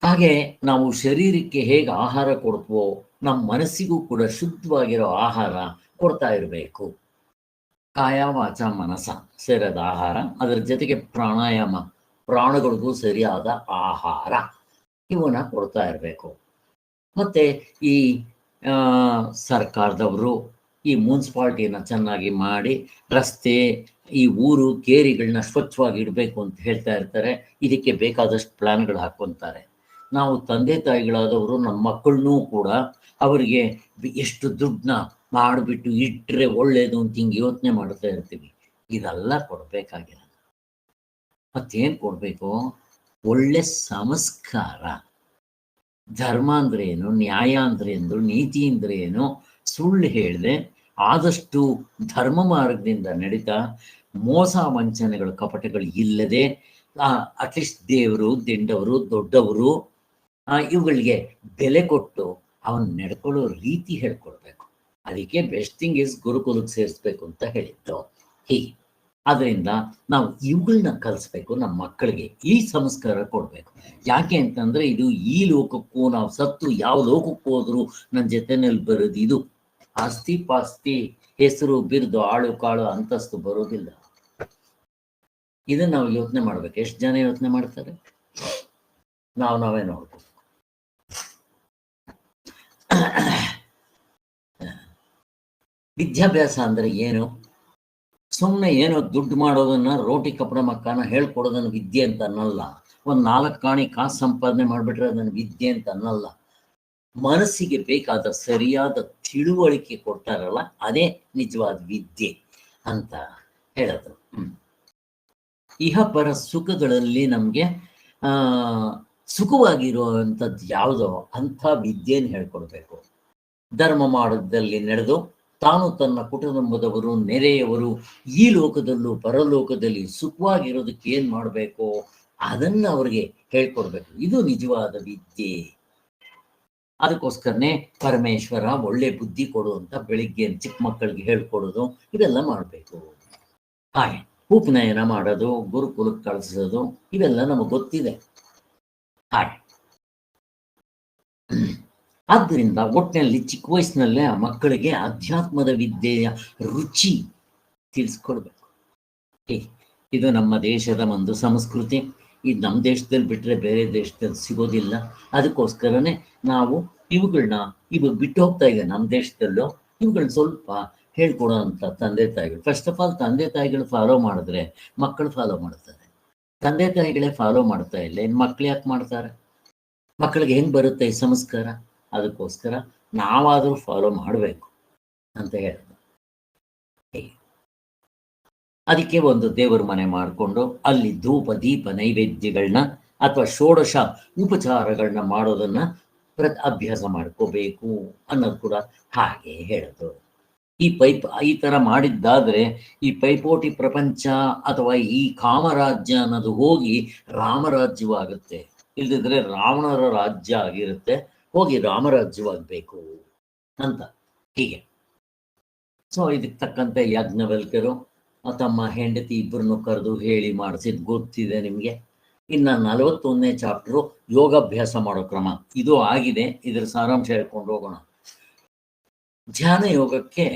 ಹಾಗೆ ನಾವು ಶರೀರಕ್ಕೆ ಹೇಗೆ ಆಹಾರ ಕೊಡ್ತೀವೋ ನಮ್ಮ ಮನಸ್ಸಿಗೂ ಕೂಡ ಶುದ್ಧವಾಗಿರೋ ಆಹಾರ ಕೊಡ್ತಾ ಇರಬೇಕು. ಕಾಯ ವಾಚ ಮನಸ ಸೇರಿದ ಆಹಾರ, ಅದರ ಜೊತೆಗೆ ಪ್ರಾಣಾಯಾಮ, ಪ್ರಾಣಗಳಿಗೂ ಸರಿಯಾದ ಆಹಾರ, ಇವನ್ನ ಕೊಡ್ತಾ ಇರಬೇಕು. ಮತ್ತೆ ಈ ಸರ್ಕಾರದವರು ಈ ಮುನ್ಸಿಪಾಲ್ಟಿನ ಚೆನ್ನಾಗಿ ಮಾಡಿ ರಸ್ತೆ, ಈ ಊರು ಕೇರಿಗಳನ್ನ ಸ್ವಚ್ಛವಾಗಿ ಇಡಬೇಕು ಅಂತ ಹೇಳ್ತಾ ಇರ್ತಾರೆ. ಇದಕ್ಕೆ ಬೇಕಾದಷ್ಟು ಪ್ಲಾನ್ಗಳು ಹಾಕ್ಕೊಂತಾರೆ. ನಾವು ತಂದೆ ತಾಯಿಗಳಾದವರು ನಮ್ಮ ಮಕ್ಕಳನ್ನೂ ಕೂಡ ಅವರಿಗೆ ಎಷ್ಟು ದುಡ್ಡನ್ನ ಮಾಡಿಬಿಟ್ಟು ಇಟ್ಟರೆ ಒಳ್ಳೇದು ಅಂತ ಹಿಂಗೆ ಯೋಚನೆ ಮಾಡ್ತಾ ಇರ್ತೀವಿ. ಇದೆಲ್ಲ ಕೊಡಬೇಕಾಗಿರೋದು. ಮತ್ತೇನು ಕೊಡಬೇಕು? ಒಳ್ಳೆ ಸಂಸ್ಕಾರ. ಧರ್ಮ ಅಂದ್ರೆ ಏನು, ನ್ಯಾಯ ಅಂದ್ರೆ ಏನು, ನೀತಿ ಅಂದ್ರೆ ಏನು, ಸುಳ್ಳು ಹೇಳಿದೆ ಆದಷ್ಟು ಧರ್ಮ ಮಾರ್ಗದಿಂದ ನಡೀತಾ ಮೋಸ ವಂಚನೆಗಳು ಕಪಟಗಳು ಇಲ್ಲದೆ ಅಟ್ಲೀಸ್ಟ್ ದೇವರು ದಿಂಡವರು ದೊಡ್ಡವರು ಇವುಗಳಿಗೆ ಬೆಲೆ ಕೊಟ್ಟು ಅವನು ನಡ್ಕೊಳ್ಳೋ ರೀತಿ ಹೇಳ್ಕೊಡ್ಬೇಕು. ಅದಕ್ಕೆ ಬೆಸ್ಟ್ ಥಿಂಗ್ ಇಸ್ ಗುರುಕುಲಕ್ಕೆ ಸೇರಿಸ್ಬೇಕು ಅಂತ ಹೇಳಿದ್ದು. ಹೀಗೆ ಅದರಿಂದ ನಾವು ಇವುಗಳನ್ನ ಕಲಿಸ್ಬೇಕು, ನಮ್ಮ ಮಕ್ಕಳಿಗೆ ಈ ಸಂಸ್ಕಾರ ಕೊಡಬೇಕು. ಯಾಕೆ ಅಂತಂದ್ರೆ ಇದು ಈ ಲೋಕಕ್ಕೂ, ನಾವು ಸತ್ತು ಯಾವ ಲೋಕಕ್ಕೂ ಹೋದ್ರು ನನ್ನ ಜೊತೆನಲ್ಲಿ ಬರೋದು ಇದು. ಆಸ್ತಿ ಪಾಸ್ತಿ ಹೆಸರು ಬಿರುದು ಆಳು ಕಾಳು ಅಂತಸ್ತು ಬರೋದಿಲ್ಲ. ಇದನ್ನ ನಾವು ಯೋಚನೆ ಮಾಡ್ಬೇಕು. ಎಷ್ಟು ಜನ ಯೋಚನೆ ಮಾಡ್ತಾರೆ? ನಾವೇ ನೋಡ್ಬೇಕು. ವಿದ್ಯಾಭ್ಯಾಸ ಅಂದ್ರೆ ಏನು? ಸುಮ್ಮನೆ ಏನೋ ದುಡ್ಡು ಮಾಡೋದನ್ನ, ರೋಟಿ ಕಪಡ ಮಕ್ಕನ ಹೇಳ್ಕೊಡೋದನ್ನ ವಿದ್ಯೆ ಅಂತ ಅನ್ನಲ್ಲ. ಒಂದು 4 ಕಾಣಿ ಕಾಸು ಸಂಪಾದನೆ ಮಾಡಿಬಿಟ್ರೆ ಅದನ್ನು ವಿದ್ಯೆ ಅಂತ ಅನ್ನಲ್ಲ. ಮನಸ್ಸಿಗೆ ಬೇಕಾದ ಸರಿಯಾದ ತಿಳುವಳಿಕೆ ಕೊಡ್ತಾರಲ್ಲ, ಅದೇ ನಿಜವಾದ ವಿದ್ಯೆ ಅಂತ ಹೇಳಿದ್ರು. ಇಹಪರ ಸುಖಗಳಲ್ಲಿ ನಮಗೆ ಸುಖವಾಗಿರುವಂಥದ್ದು ಯಾವುದೋ ಅಂಥ ವಿದ್ಯೆಯನ್ನು ಹೇಳ್ಕೊಡ್ಬೇಕು. ಧರ್ಮ ಮಾರ್ಗದಲ್ಲಿ ನಡೆದು ತಾನು ತನ್ನ ಕುಟುಂಬದವರು ನೆರೆಯವರು ಈ ಲೋಕದಲ್ಲೂ ಪರಲೋಕದಲ್ಲಿ ಸುಖವಾಗಿರೋದಕ್ಕೆ ಏನ್ ಮಾಡಬೇಕು ಅದನ್ನ ಅವ್ರಿಗೆ ಹೇಳ್ಕೊಡ್ಬೇಕು. ಇದು ನಿಜವಾದ ವಿದ್ಯೆ. ಅದಕ್ಕೋಸ್ಕರನೇ ಪರಮೇಶ್ವರ ಒಳ್ಳೆ ಬುದ್ಧಿ ಕೊಡು ಅಂತ ಬೆಳಿಗ್ಗೆ ಚಿಕ್ಕ ಮಕ್ಕಳಿಗೆ ಹೇಳ್ಕೊಡೋದು ಇವೆಲ್ಲ ಮಾಡಬೇಕು. ಹಾಗೆ ಉಪನಯನ ಮಾಡೋದು, ಗುರುಕುಲಕ್ಕೆ ಕಳಿಸೋದು ಇವೆಲ್ಲ ನಮಗೆ ಗೊತ್ತಿದೆ. ಹಾಗೆ ಆದ್ದರಿಂದ ಒಟ್ಟಿನಲ್ಲಿ ಚಿಕ್ಕ ವಯಸ್ಸಿನಲ್ಲೇ ಆ ಮಕ್ಕಳಿಗೆ ಅಧ್ಯಾತ್ಮದ ವಿದ್ಯೆಯ ರುಚಿ ತಿಳಿಸ್ಕೊಡ್ಬೇಕು. ಇದು ನಮ್ಮ ದೇಶದ ಒಂದು ಸಂಸ್ಕೃತಿ. ಇದು ನಮ್ಮ ದೇಶದಲ್ಲಿ ಬಿಟ್ಟರೆ ಬೇರೆ ದೇಶದಲ್ಲಿ ಸಿಗೋದಿಲ್ಲ. ಅದಕ್ಕೋಸ್ಕರನೇ ನಾವು ಇವುಗಳನ್ನ ಇವಾಗ ಬಿಟ್ಟು ಹೋಗ್ತಾ ಇದೆ. ನಮ್ಮ ದೇಶದಲ್ಲೂ ಇವುಗಳನ್ನ ಸ್ವಲ್ಪ ಹೇಳ್ಕೊಡೋ ಅಂತ ತಂದೆ ತಾಯಿಗಳು. ಫಸ್ಟ್ ಆಫ್ ಆಲ್ ತಂದೆ ತಾಯಿಗಳು ಫಾಲೋ ಮಾಡಿದ್ರೆ ಮಕ್ಕಳು ಫಾಲೋ ಮಾಡ್ತಾರೆ. ತಂದೆ ತಾಯಿಗಳೇ ಫಾಲೋ ಮಾಡ್ತಾ ಇಲ್ಲ, ಇನ್ನು ಮಕ್ಳು ಯಾಕೆ ಮಾಡ್ತಾರೆ? ಮಕ್ಕಳಿಗೆ ಹೆಂಗ್ ಬರುತ್ತೆ ಈ ಸಂಸ್ಕಾರ? ಅದಕ್ಕೋಸ್ಕರ ನಾವಾದರೂ ಫಾಲೋ ಮಾಡಬೇಕು ಅಂತ ಹೇಳಿದ್ರು. ಅದಕ್ಕೆ ಒಂದು ದೇವರ ಮನೆ ಮಾಡಿಕೊಂಡು ಅಲ್ಲಿ ಧೂಪ ದೀಪ ನೈವೇದ್ಯಗಳನ್ನ ಅಥವಾ ಷೋಡಶ ಉಪಚಾರಗಳನ್ನ ಮಾಡೋದನ್ನ ಅಭ್ಯಾಸ ಮಾಡ್ಕೋಬೇಕು ಅನ್ನೋದು ಕೂಡ ಹಾಗೆ ಹೇಳಿದ್ರು. ಈ ತರ ಮಾಡಿದ್ದಾದ್ರೆ ಈ ಪೈಪೋಟಿ ಪ್ರಪಂಚ ಅಥವಾ ಈ ಕಾಮರಾಜ್ಯ ಅನ್ನೋದು ಹೋಗಿ ರಾಮರಾಜ್ಯವಾಗುತ್ತೆ. ಇಲ್ದಿದ್ರೆ ರಾವಣರ ರಾಜ್ಯ ಆಗಿರುತ್ತೆ, ಹೋಗಿ ರಾಮರಾಜ್ಯವಾಗಬೇಕು ಅಂತ ಹೀಗೆ. ಸೊ ಇದಕ್ಕೆ ತಕ್ಕಂತೆ ಯಾಜ್ಞವಲ್ಕ್ಯರು ತಮ್ಮ ಹೆಂಡತಿ ಇಬ್ಬರನ್ನು ಕರೆದು ಹೇಳಿ ಮಾಡಿಸಿದ್ ಗೊತ್ತಿದೆ ನಿಮಗೆ. ಇನ್ನು 41ನೇ ಚಾಪ್ಟರು ಯೋಗಾಭ್ಯಾಸ ಮಾಡೋ ಕ್ರಮ ಇದು ಆಗಿದೆ. ಇದರ ಸಾರಾಂಶ ಹೇಳ್ಕೊಂಡು ಹೋಗೋಣ. ಧ್ಯಾನ ಯೋಗಕ್ಕೆ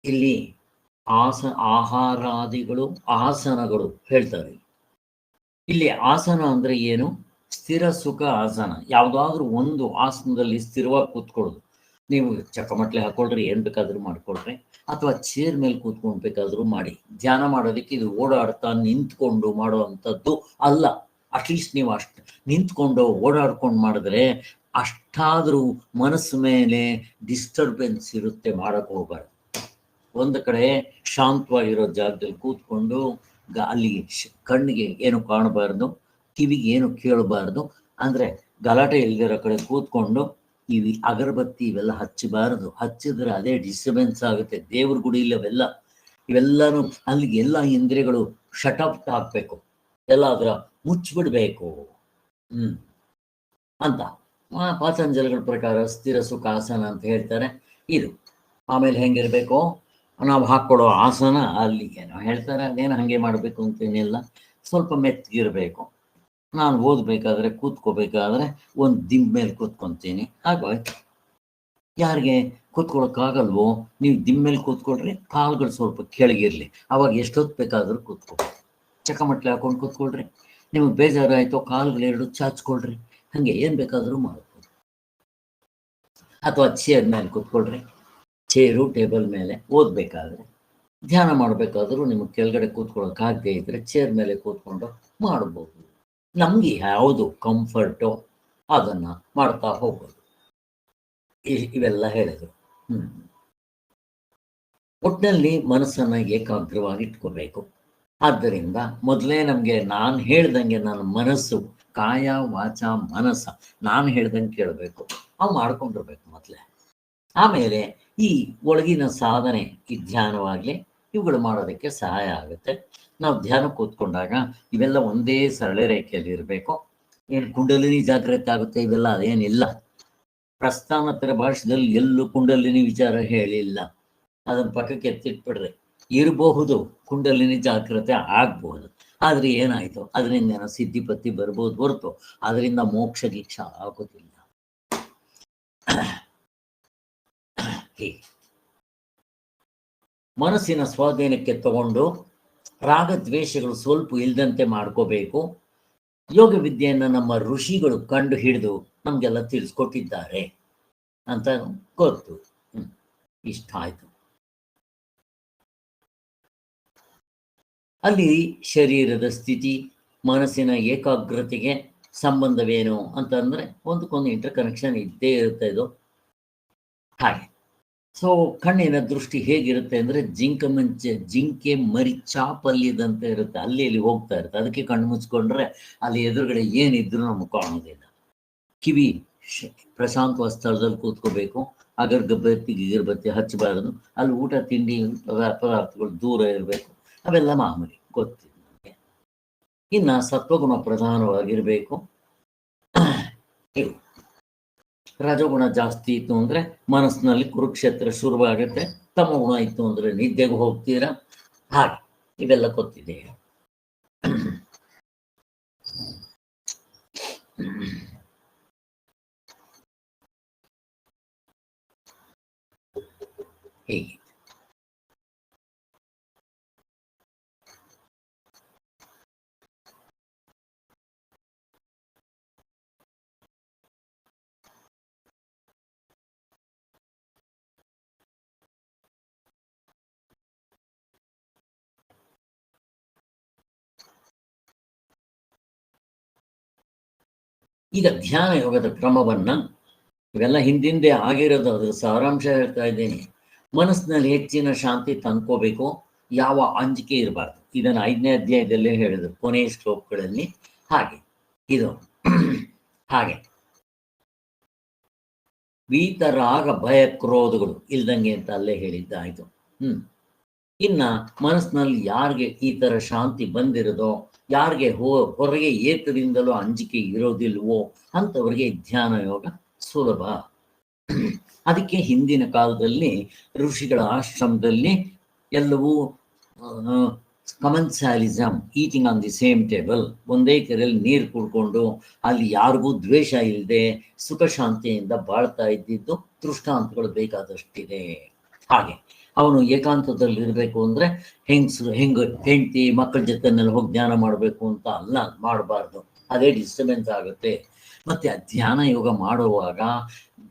ಇಲ್ಲಿ ಆಹಾರಾದಿಗಳು ಆಸನಗಳು ಹೇಳ್ತಾರೆ. ಇಲ್ಲಿ ಆಸನ ಅಂದ್ರೆ ಏನು? ಸ್ಥಿರ ಸುಖ ಆಸನ. ಯಾವುದಾದ್ರೂ ಒಂದು ಆಸನದಲ್ಲಿ ಸ್ಥಿರವಾಗಿ ಕೂತ್ಕೊಳ್ಳೋದು. ನೀವು ಚಕ್ಕಮಟ್ಲೆ ಹಾಕೊಳ್ರಿ, ಏನ್ ಬೇಕಾದ್ರೂ ಮಾಡ್ಕೊಳ್ರಿ, ಅಥವಾ ಚೇರ್ ಮೇಲೆ ಕೂತ್ಕೊಂಡು ಬೇಕಾದ್ರೂ ಮಾಡಿ. ಧ್ಯಾನ ಮಾಡೋದಕ್ಕೆ ಇದು ಓಡಾಡ್ತಾ ನಿಂತ್ಕೊಂಡು ಮಾಡೋ ಅಂಥದ್ದು ಅಲ್ಲ. ಅಟ್ಲೀಸ್ಟ್ ನೀವು ಅಷ್ಟು ನಿಂತ್ಕೊಂಡು ಓಡಾಡ್ಕೊಂಡು ಮಾಡಿದ್ರೆ ಅಷ್ಟಾದ್ರೂ ಮನಸ್ಸು ಮೇಲೆ ಡಿಸ್ಟರ್ಬೆನ್ಸ್ ಇರುತ್ತೆ, ಮಾಡಕ್ ಹೋಗ್ಬಾರ್ದು. ಒಂದು ಕಡೆ ಶಾಂತವಾಗಿರೋ ಜಾಗದಲ್ಲಿ ಕೂತ್ಕೊಂಡು ಅಲ್ಲಿ ಕಣ್ಣಿಗೆ ಏನು ಕಾಣಬಾರ್ದು, ಕಿವಿಗೆ ಏನು ಕೇಳಬಾರ್ದು. ಅಂದ್ರೆ ಗಲಾಟೆ ಇಲ್ದಿರೋ ಕಡೆ ಕೂತ್ಕೊಂಡು ಇವು ಅಗರಬತ್ತಿ ಇವೆಲ್ಲ ಹಚ್ಚಬಾರದು. ಹಚ್ಚಿದ್ರೆ ಅದೇ ಡಿಸ್ಟರ್ಬೆನ್ಸ್ ಆಗುತ್ತೆ. ದೇವ್ರ ಗುಡಿ ಇವೆಲ್ಲನೂ ಅಲ್ಲಿಗೆ ಎಲ್ಲ ಇಂದ್ರಿಯಗಳು ಶಟಪ್ ಹಾಕ್ಬೇಕು, ಎಲ್ಲ ಅದರ ಮುಚ್ಚಿಬಿಡ್ಬೇಕು ಅಂತ ಪಾತಂಜಲಿಗಳ ಪ್ರಕಾರ ಸ್ಥಿರ ಸುಖಾಸನ ಅಂತ ಹೇಳ್ತಾರೆ ಇದು. ಆಮೇಲೆ ಹೆಂಗಿರ್ಬೇಕು ನಾವು ಹಾಕ್ಕೊಡೋ ಆಸನ ಅಲ್ಲಿ ಏನೋ ಹೇಳ್ತಾರೆ, ಅದೇನು ಹಾಗೆ ಮಾಡಬೇಕು ಅಂತೇನಿಲ್ಲ, ಸ್ವಲ್ಪ ಮೆತ್ತಗಿರ್ಬೇಕು. ನಾನು ಓದಬೇಕಾದ್ರೆ ಕೂತ್ಕೋಬೇಕಾದ್ರೆ ಒಂದು ದಿಂಬ ಮೇಲೆ ಕೂತ್ಕೊತೀನಿ, ಆಗೋಯ್ತು. ಯಾರಿಗೆ ಕೂತ್ಕೊಳ್ಳೋಕ್ಕಾಗಲ್ವೋ ನೀವು ದಿಂಬ ಮೇಲೆ ಕೂತ್ಕೊಳ್ರಿ, ಕಾಲುಗಳು ಸ್ವಲ್ಪ ಕೆಳಗಿರ್ಲಿ, ಅವಾಗ ಎಷ್ಟೊತ್ತು ಬೇಕಾದ್ರೂ ಕೂತ್ಕೊಳ್ರಿ. ಚಕ್ಕಮಟ್ಲೆ ಹಾಕೊಂಡು ಕೂತ್ಕೊಳ್ರಿ. ನಿಮಗೆ ಬೇಜಾರಾಯ್ತು ಕಾಲುಗಳೆರಡು ಚಾಚ್ಕೊಳ್ರಿ, ಹಂಗೆ ಏನ್ ಬೇಕಾದ್ರೂ ಮಾಡ್ಬೋದು. ಅಥವಾ ಚೇರ್ ಮೇಲೆ ಕೂತ್ಕೊಳ್ರಿ, ಚೇರು ಟೇಬಲ್ ಮೇಲೆ ಓದ್ಬೇಕಾದ್ರೆ, ಧ್ಯಾನ ಮಾಡಬೇಕಾದ್ರೂ ನಿಮಗೆ ಕೆಳಗಡೆ ಕೂತ್ಕೊಳ್ಳೋಕ್ಕಾಗದೇ ಇದ್ರೆ ಚೇರ್ ಮೇಲೆ ಕೂತ್ಕೊಂಡು ಮಾಡ್ಬೋದು. ನಮ್ಗೆ ಯಾವುದು ಕಂಫರ್ಟು ಅದನ್ನ ಮಾಡ್ತಾ ಹೋಗೋದು. ಇವೆಲ್ಲ ಹೇಳಿದ್ರು. ಒಟ್ಟಿನಲ್ಲಿ ಮನಸ್ಸನ್ನ ಏಕಾಗ್ರವಾಗಿ ಇಟ್ಕೋಬೇಕು. ಆದ್ದರಿಂದ ಮೊದಲೇ ನಮ್ಗೆ ನಾನು ಹೇಳ್ದಂಗೆ ನನ್ನ ಮನಸ್ಸು ಕಾಯ ವಾಚ ಮನಸ್ಸ ನಾನು ಹೇಳ್ದಂಗೆ ಕೇಳಬೇಕು, ಅವು ಮಾಡ್ಕೊಂಡಿರ್ಬೇಕು ಮೊದಲೇ. ಆಮೇಲೆ ಈ ಒಳಗಿನ ಸಾಧನೆ, ಈ ಧ್ಯಾನವಾಗ್ಲಿ ಇವುಗಳು ಮಾಡೋದಕ್ಕೆ ಸಹಾಯ ಆಗುತ್ತೆ. ನಾವು ಧ್ಯಾನ ಕೂತ್ಕೊಂಡಾಗ ಇವೆಲ್ಲ ಒಂದೇ ಸರಳ ರೇಖೆಯಲ್ಲಿ ಇರಬೇಕು. ಏನು ಕುಂಡಲಿನಿ ಜಾಗೃತಿ ಆಗುತ್ತೆ ಇವೆಲ್ಲ ಅದೇನಿಲ್ಲ. ಪ್ರಸ್ಥಾನತರ ಭಾಷೆದಲ್ಲಿ ಎಲ್ಲೂ ಕುಂಡಲಿನಿ ವಿಚಾರ ಹೇಳಿಲ್ಲ. ಅದನ್ನ ಪಕ್ಕಕ್ಕೆ ಎತ್ತಿಟ್ಬಿಡ್ರಿ. ಇರಬಹುದು ಕುಂಡಲಿನಿ ಜಾಗೃತಿ ಆಗ್ಬಹುದು, ಆದ್ರೆ ಏನಾಯ್ತು ಅದರಿಂದ ಏನೋ ಸಿದ್ಧಿ ಪತ್ತಿ ಬರ್ಬೋದು ಹೊರತು ಅದರಿಂದ ಮೋಕ್ಷ ಗೀಕ್ಷ ಆಗೋದಿಲ್ಲ. ಮನಸ್ಸಿನ ಸ್ವಾಧೀನಕ್ಕೆ ತಗೊಂಡು ರಾಗದ್ವೇಷಗಳು ಸ್ವಲ್ಪ ಇಲ್ದಂತೆ ಮಾಡ್ಕೋಬೇಕು. ಯೋಗ ವಿದ್ಯೆಯನ್ನು ನಮ್ಮ ಋಷಿಗಳು ಕಂಡು ಹಿಡಿದು ನಮ್ಗೆಲ್ಲ ತಿಳಿಸ್ಕೊಟ್ಟಿದ್ದಾರೆ ಅಂತ ಗೊತ್ತು. ಇಷ್ಟ ಆಯ್ತು. ಅಲ್ಲಿ ಶರೀರದ ಸ್ಥಿತಿ ಮನಸ್ಸಿನ ಏಕಾಗ್ರತೆಗೆ ಸಂಬಂಧವೇನು ಅಂತಂದ್ರೆ ಒಂದಕ್ಕೊಂದು ಇಂಟರ್ ಕನೆಕ್ಷನ್ ಇದ್ದೇ ಇರುತ್ತೆ ಇದು. ಹಾಗೆ ಸೊ ಕಣ್ಣಿನ ದೃಷ್ಟಿ ಹೇಗಿರುತ್ತೆ ಅಂದ್ರೆ ಜಿಂಕೆ ಮರಿ ಚಾಪಲ್ಲಿದಂತೆ ಇರುತ್ತೆ, ಅಲ್ಲಿ ಇಲ್ಲಿ ಹೋಗ್ತಾ ಇರುತ್ತೆ. ಅದಕ್ಕೆ ಕಣ್ಣು ಮುಚ್ಕೊಂಡ್ರೆ ಅಲ್ಲಿ ಎದುರುಗಡೆ ಏನಿದ್ರು ನಮ್ಗೆ ಕಾಣೋದಿಲ್ಲ. ಕಿವಿ ಪ್ರಶಾಂತವಾದ ಸ್ಥಳದಲ್ಲಿ ಕೂತ್ಕೋಬೇಕು. ಅಗರಬತ್ತಿ ಗಿಗರಬತ್ತಿ ಹಚ್ಚಬಾರದು, ಅಲ್ಲಿ ಊಟ ತಿಂಡಿ ಪದಾರ್ಥಗಳು ದೂರ ಇರಬೇಕು, ಅವೆಲ್ಲ ಮಾಮೂಲಿ ಗೊತ್ತಿದೆ ನನಗೆ. ಇನ್ನು ಸತ್ವಗುಣ ಪ್ರಧಾನವಾಗಿರಬೇಕು. ರಜಗುಣ ಜಾಸ್ತಿ ಇತ್ತು ಅಂದರೆ ಮನಸ್ಸಿನಲ್ಲಿ ಕುರುಕ್ಷೇತ್ರ ಶುರುವಾಗುತ್ತೆ, ತಮ ಗುಣ ಇತ್ತು ಅಂದರೆ ನಿದ್ದೆಗೆ ಹೋಗ್ತೀರಾ, ಹಾಗೆ ಇವೆಲ್ಲ ಗೊತ್ತಿದೆ. ಹೇಗೆ ಈಗ ಧ್ಯಾನ ಯೋಗದ ಕ್ರಮವನ್ನ ಇವೆಲ್ಲ ಹಿಂದಿಂದೆ ಆಗಿರೋದು, ಅದ್ರ ಸಾರಾಂಶ ಹೇಳ್ತಾ ಇದ್ದೇನೆ. ಮನಸ್ಸಿನಲ್ಲಿ ಹೆಚ್ಚಿನ ಶಾಂತಿ ತಂದ್ಕೋಬೇಕು, ಯಾವ ಅಂಜಿಕೆ ಇರಬಾರ್ದು. ಇದನ್ನು 5ನೇ ಅಧ್ಯಾಯದಲ್ಲೇ ಹೇಳಿದ್ರು ಕೊನೆಯ ಶ್ಲೋಕಗಳಲ್ಲಿ. ಹಾಗೆ ಇದು ಹಾಗೆ ವೀತರಾಗ ಭಯ ಕ್ರೋಧಗಳು ಇಲ್ದಂಗೆ ಅಂತ ಅಲ್ಲೇ ಹೇಳಿದ್ದಾಯ್ತು. ಇನ್ನ ಮನಸ್ಸಿನಲ್ಲಿ ಯಾರಿಗೆ ಈ ತರ ಶಾಂತಿ ಬಂದಿರೋದೋ, ಯಾರಿಗೆ ಹೊರಗೆ ಏಕದಿಂದಲೂ ಅಂಜಿಕೆ ಇರೋದಿಲ್ವೋ ಅಂಥವ್ರಿಗೆ ಧ್ಯಾನ ಯೋಗ ಸುಲಭ. ಅದಕ್ಕೆ ಹಿಂದಿನ ಕಾಲದಲ್ಲಿ ಋಷಿಗಳ ಆಶ್ರಮದಲ್ಲಿ ಎಲ್ಲವೂ commensalism, eating on the same table, ಒಂದೇ ಕೆರೆಯಲ್ಲಿ ನೀರು ಕುಡ್ಕೊಂಡು ಅಲ್ಲಿ ಯಾರಿಗೂ ದ್ವೇಷ ಇಲ್ಲದೆ ಸುಖ ಶಾಂತಿಯಿಂದ ಬಾಳ್ತಾ ಇದ್ದಿದ್ದು ದೃಷ್ಟಾಂತಗಳು ಬೇಕಾದಷ್ಟಿದೆ. ಹಾಗೆ ಅವನು ಏಕಾಂತದಲ್ಲಿ ಇರಬೇಕು ಅಂದರೆ ಹೆಂಡತಿ ಮಕ್ಕಳ ಜೊತೆನಲ್ಲಿ ಹೋಗಿ ಧ್ಯಾನ ಮಾಡಬೇಕು ಅಂತ ಅಲ್ಲ, ಮಾಡಬಾರ್ದು, ಅದೇ ಡಿಸ್ಟರ್ಬೆನ್ಸ್ ಆಗುತ್ತೆ. ಮತ್ತೆ ಧ್ಯಾನ ಯೋಗ ಮಾಡುವಾಗ